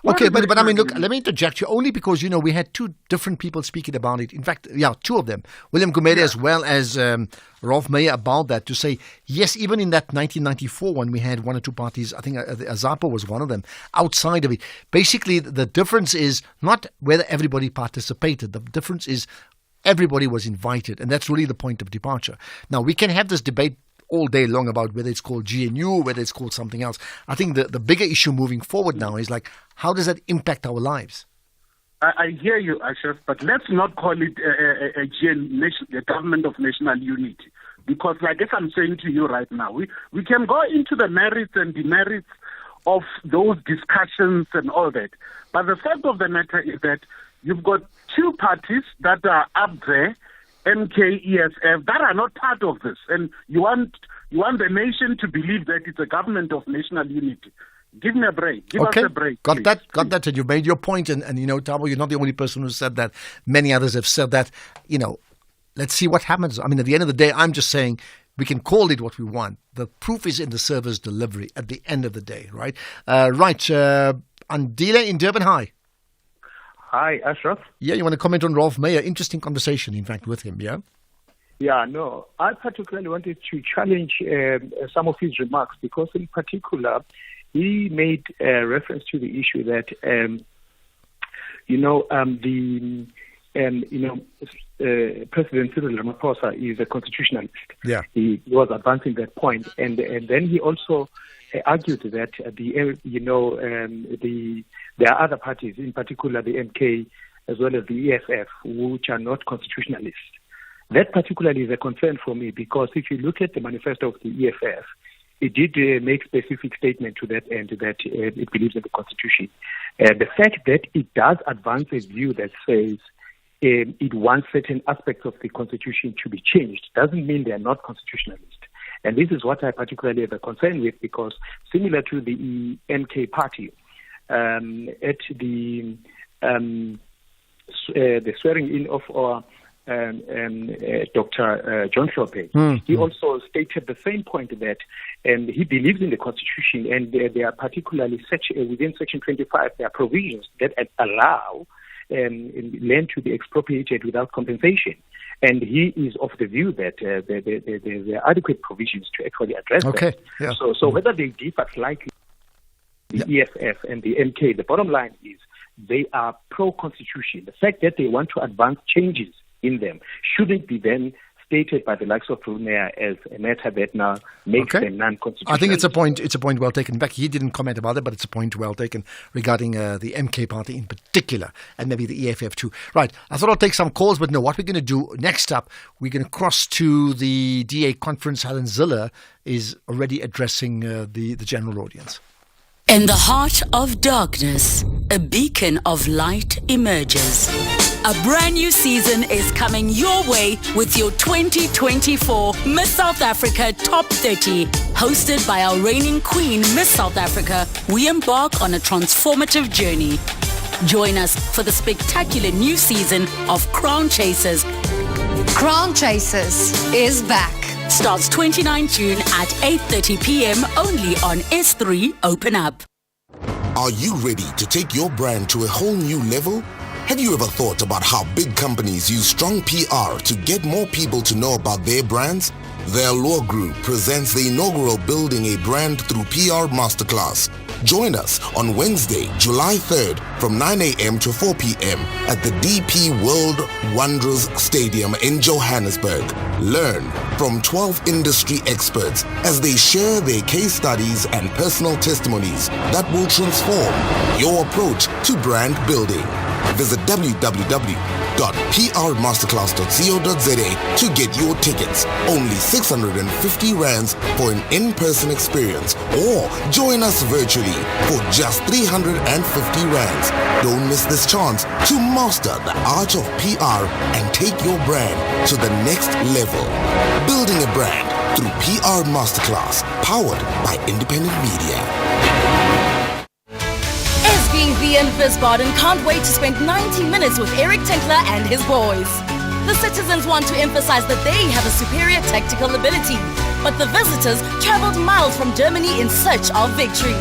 Okay, but I mean, look, let me interject you only because, we had 2 different people speaking about it. In fact, 2 of them, William Gumede as well as Rolf Meyer, about that, to say, yes, even in that 1994 when we had 1 or 2 parties, I think Azapo was one of them, outside of it. Basically, the difference is not whether everybody participated. The difference is everybody was invited, and that's really the point of departure. Now, we can have this debate all day long about whether it's called GNU, whether it's called something else. I think the bigger issue moving forward now is like, how does that impact our lives? I hear you, Ashraf, but let's not call it a government of national unity. Because like as I'm saying to you right now, we can go into the merits and demerits of those discussions and all that. But the fact of the matter is that you've got 2 parties that are up there, MK, EFF, that are not part of this. And you want You want the nation to believe that it's a government of national unity. Give me a break. Give us a break. Got that. And you've made your point. And Thabo, you're not the only person who said that. Many others have said that. Let's see what happens. I mean, at the end of the day, I'm just saying we can call it what we want. The proof is in the service delivery at the end of the day, right? Andile in Durban, hi. Hi, Ashraf. Yeah, you want to comment on Rolf Meyer? Interesting conversation, in fact, with him, yeah? Yeah, no. I particularly wanted to challenge some of his remarks because, in particular, he made reference to the issue that, President Cyril Ramaphosa is a constitutionalist. Yeah. He was advancing that point, and then he also argued that there are other parties, in particular the MK as well as the EFF, which are not constitutionalists. That particularly is a concern for me because if you look at the manifesto of the EFF, it did make specific statement to that end that it believes in the Constitution. The fact that it does advance a view that says it wants certain aspects of the Constitution to be changed doesn't mean they are not constitutionalist. And this is what I particularly have a concern with because similar to the MK party, at the swearing in of our Dr. John Hlophe, he also stated the same point that he believes in the Constitution and there are particularly within Section 25 there are provisions that allow land to be expropriated without compensation. And he is of the view that there are adequate provisions to actually address that. Yeah. So whether they differ slightly, the EFF and the MK, the bottom line is they are pro-constitution. The fact that they want to advance changes in them shouldn't be then stated by the likes of Brunei as a matter that now makes them non-constitutional. I think it's a point well taken. In fact, he didn't comment about it, but it's a point well taken regarding the MK party in particular, and maybe the EFF too. Right, I thought I'll take some calls, but no, what we're going to do next up, we're going to cross to the DA conference. Helen Zille is already addressing the general audience. In the heart of darkness, a beacon of light emerges. A brand new season is coming your way with your 2024 Miss South Africa Top 30. Hosted by our reigning queen, Miss South Africa, we embark on a transformative journey. Join us for the spectacular new season of Crown Chasers. Crown Chasers is back. Starts 29 June at 8:30 p.m. only on S3 Open Up. Are you ready to take your brand to a whole new level? Have you ever thought about how big companies use strong PR to get more people to know about their brands? The Allure Group presents the inaugural Building a Brand Through PR Masterclass. Join us on Wednesday, July 3rd from 9 a.m. to 4 p.m. at the DP World Wonders Stadium in Johannesburg. Learn from 12 industry experts as they share their case studies and personal testimonies that will transform your approach to brand building. Visit www.prmasterclass.co.za to get your tickets. Only 650 rands for an in-person experience, or join us virtually for just 350 rands. Don't miss this chance to master the art of PR and take your brand to the next level. Building a brand through PR Masterclass, powered by independent media. SBV and Wiesbaden can't wait to spend 90 minutes with Eric Tinkler and his boys. The citizens want to emphasize that they have a superior tactical ability, but the visitors traveled miles from Germany in search of victory.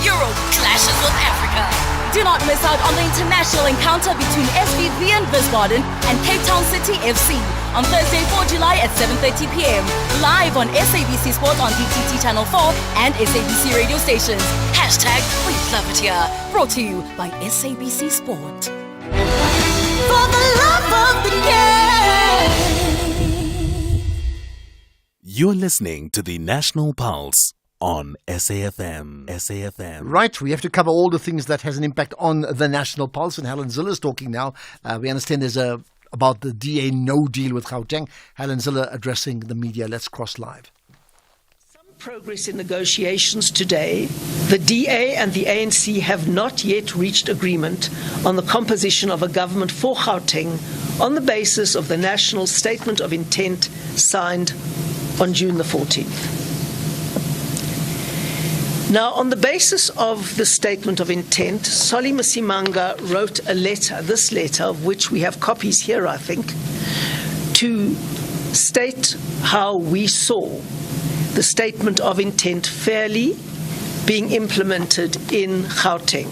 Euro clashes with Africa. Do not miss out on the international encounter between SBV and Wiesbaden and Cape Town City FC on Thursday, 4 July at 7:30 p.m. Live on SABC Sport on DTT Channel 4 and SABC radio stations. Hashtag we love it here. Brought to you by SABC Sport. For the love of the game. You're listening to the National Pulse on SAFM. Right, we have to cover all the things that has an impact on the National Pulse, and Helen Zille is talking now. We understand there's about the DA no deal with Gauteng. Helen Zille addressing the media. Let's cross live. Progress in negotiations today. The DA and the ANC have not yet reached agreement on the composition of a government for Gauteng on the basis of the National Statement of Intent signed on June the 14th. Now, on the basis of the statement of intent, Solly Masimanga wrote a letter, this letter, of which we have copies here, I think, to state how we saw the statement of intent fairly being implemented in Gauteng.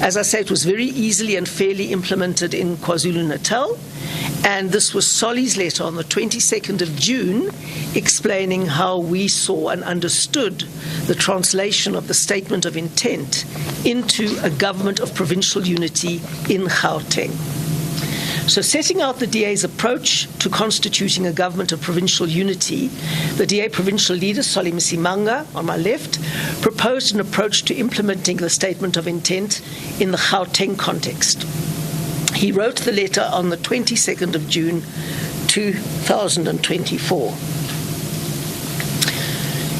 As I say, it was very easily and fairly implemented in KwaZulu-Natal, and this was Solly's letter on the 22nd of June explaining how we saw and understood the translation of the statement of intent into a government of provincial unity in Gauteng. So, setting out the DA's approach to constituting a government of provincial unity, the DA provincial leader, Solly Masimanga, on my left, proposed an approach to implementing the statement of intent in the Gauteng context. He wrote the letter on the 22nd of June 2024.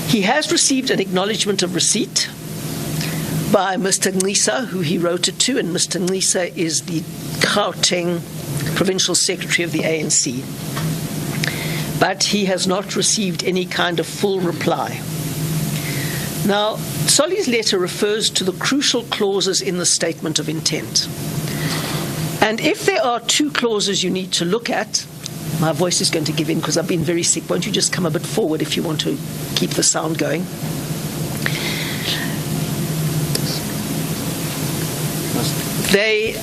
He has received an acknowledgement of receipt by Mr. Ngisa, who he wrote it to, and Mr. Ngisa is the Gauteng Provincial Secretary of the ANC. But he has not received any kind of full reply. Now, Solly's letter refers to the crucial clauses in the statement of intent. And if there are two clauses you need to look at, my voice is going to give in because I've been very sick. Won't you just come a bit forward if you want to keep the sound going? There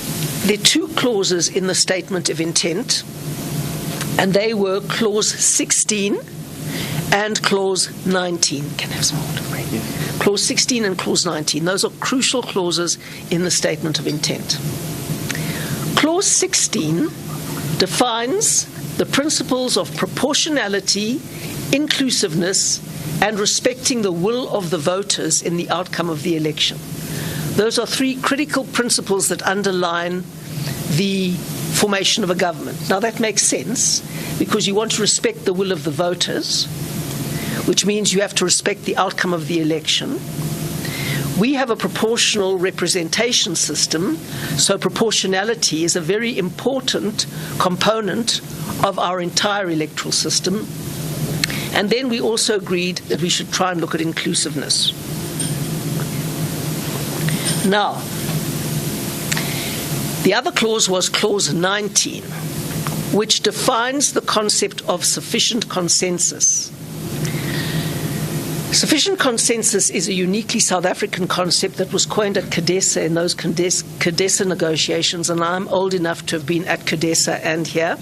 are two clauses in the statement of intent, and they were clause 16 and clause 19. Can I have some water, right? Clause 16 and clause 19. Those are crucial clauses in the statement of intent. Clause 16 defines the principles of proportionality, inclusiveness, and respecting the will of the voters in the outcome of the election. Those are three critical principles that underline the formation of a government. Now, that makes sense because you want to respect the will of the voters, which means you have to respect the outcome of the election. We have a proportional representation system, so proportionality is a very important component of our entire electoral system. And then we also agreed that we should try and look at inclusiveness. Now, the other clause was clause 19, which defines the concept of sufficient consensus. Sufficient consensus is a uniquely South African concept that was coined at CODESA in those CODESA negotiations, and I'm old enough to have been at CODESA and here.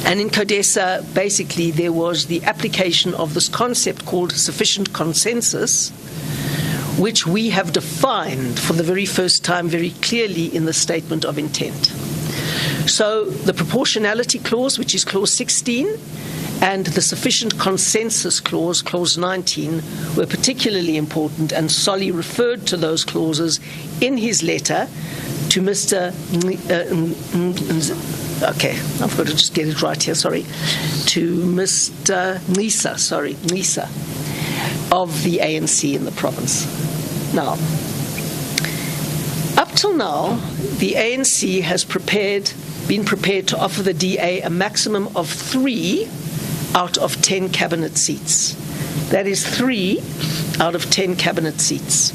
And in CODESA, basically, there was the application of this concept called sufficient consensus, which we have defined for the very first time very clearly in the statement of intent. So the proportionality clause, which is clause 16, and the sufficient consensus clause, clause 19, were particularly important, and Solly referred to those clauses in his letter to Mr. I've got to just get it right here, to Mr. Ngisa of the ANC in the province. Now, up till now, the ANC has been prepared to offer the DA a maximum of 3 out of 10 cabinet seats. That is 3 out of 10 cabinet seats,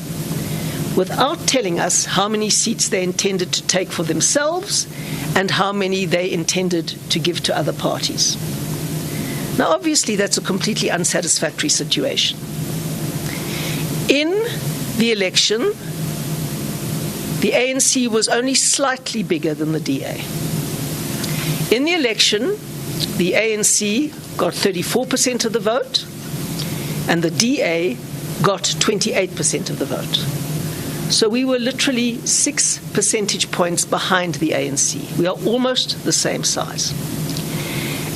without telling us how many seats they intended to take for themselves and how many they intended to give to other parties. Now, obviously, that's a completely unsatisfactory situation. In the election, the ANC was only slightly bigger than the DA. In the election, the ANC got 34% of the vote, and the DA got 28% of the vote. So we were literally 6 percentage points behind the ANC. We are almost the same size.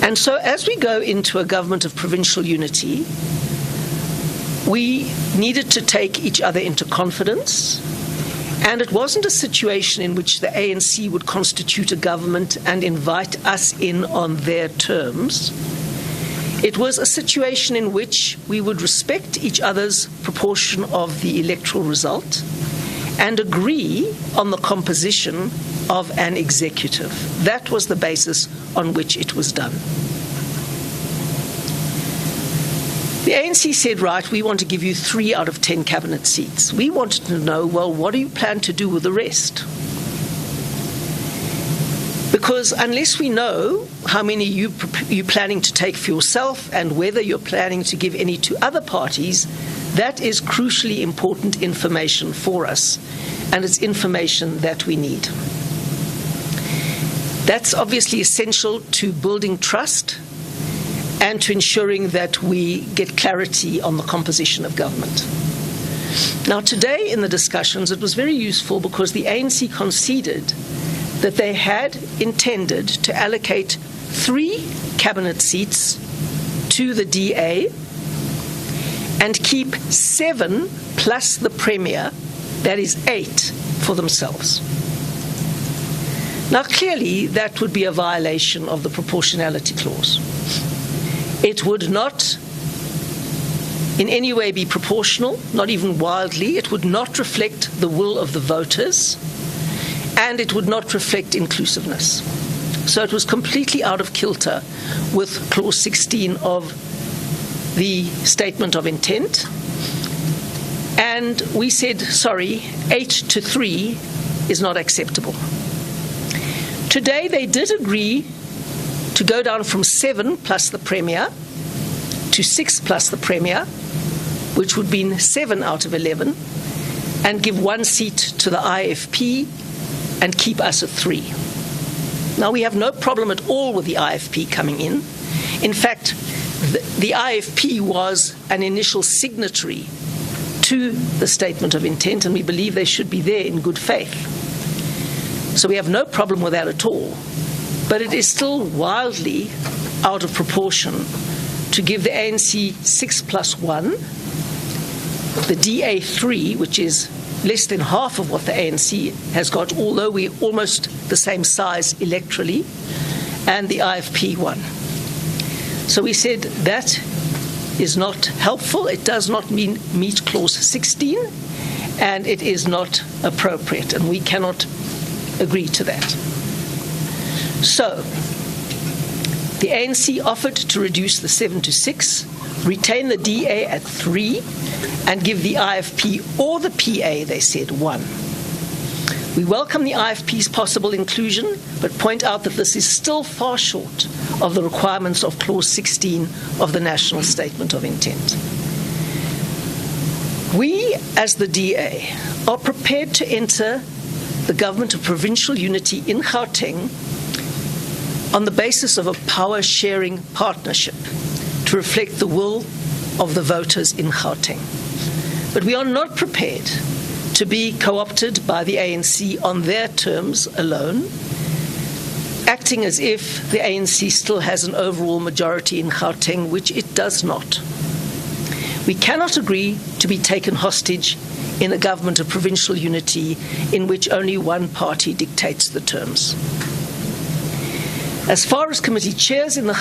And so as we go into a government of provincial unity, we needed to take each other into confidence. And it wasn't a situation in which the ANC would constitute a government and invite us in on their terms. It was a situation in which we would respect each other's proportion of the electoral result and agree on the composition of an executive. That was the basis on which it was done. The ANC said, right, we want to give you 3 out of 10 cabinet seats. We wanted to know, well, what do you plan to do with the rest? Because unless we know how many you're planning to take for yourself and whether you're planning to give any to other parties, that is crucially important information for us, and it's information that we need. That's obviously essential to building trust and to ensuring that we get clarity on the composition of government. Now, today in the discussions, it was very useful because the ANC conceded that they had intended to allocate 3 cabinet seats to the DA and keep 7 plus the Premier, that is 8, for themselves. Now, clearly, that would be a violation of the proportionality clause. It would not in any way be proportional, not even wildly. It would not reflect the will of the voters, and it would not reflect inclusiveness. So it was completely out of kilter with Clause 16 of the Statement of Intent. And we said, sorry, 8-3 is not acceptable. Today they did agree to go down from 7 plus the Premier to 6 plus the Premier, which would be 7 out of 11, and give 1 seat to the IFP and keep us at 3. Now, we have no problem at all with the IFP coming in. In fact, the IFP was an initial signatory to the Statement of Intent, and we believe they should be there in good faith. So we have no problem with that at all. But it is still wildly out of proportion to give the ANC 6 plus 1, the DA 3, which is less than half of what the ANC has got, although we're almost the same size electorally, and the IFP 1. So we said that is not helpful. It does not meet Clause 16, and it is not appropriate, and we cannot agree to that. So the ANC offered to reduce the 7 to 6, retain the DA at 3, and give the IFP or the PA, they said, 1. We welcome the IFP's possible inclusion, but point out that this is still far short of the requirements of Clause 16 of the National Statement of Intent. We, as the DA, are prepared to enter the government of provincial unity in Gauteng on the basis of a power-sharing partnership to reflect the will of the voters in Gauteng. But we are not prepared to be co-opted by the ANC on their terms alone, acting as if the ANC still has an overall majority in Gauteng, which it does not. We cannot agree to be taken hostage in a government of provincial unity in which only one party dictates the terms. As far as committee chairs in the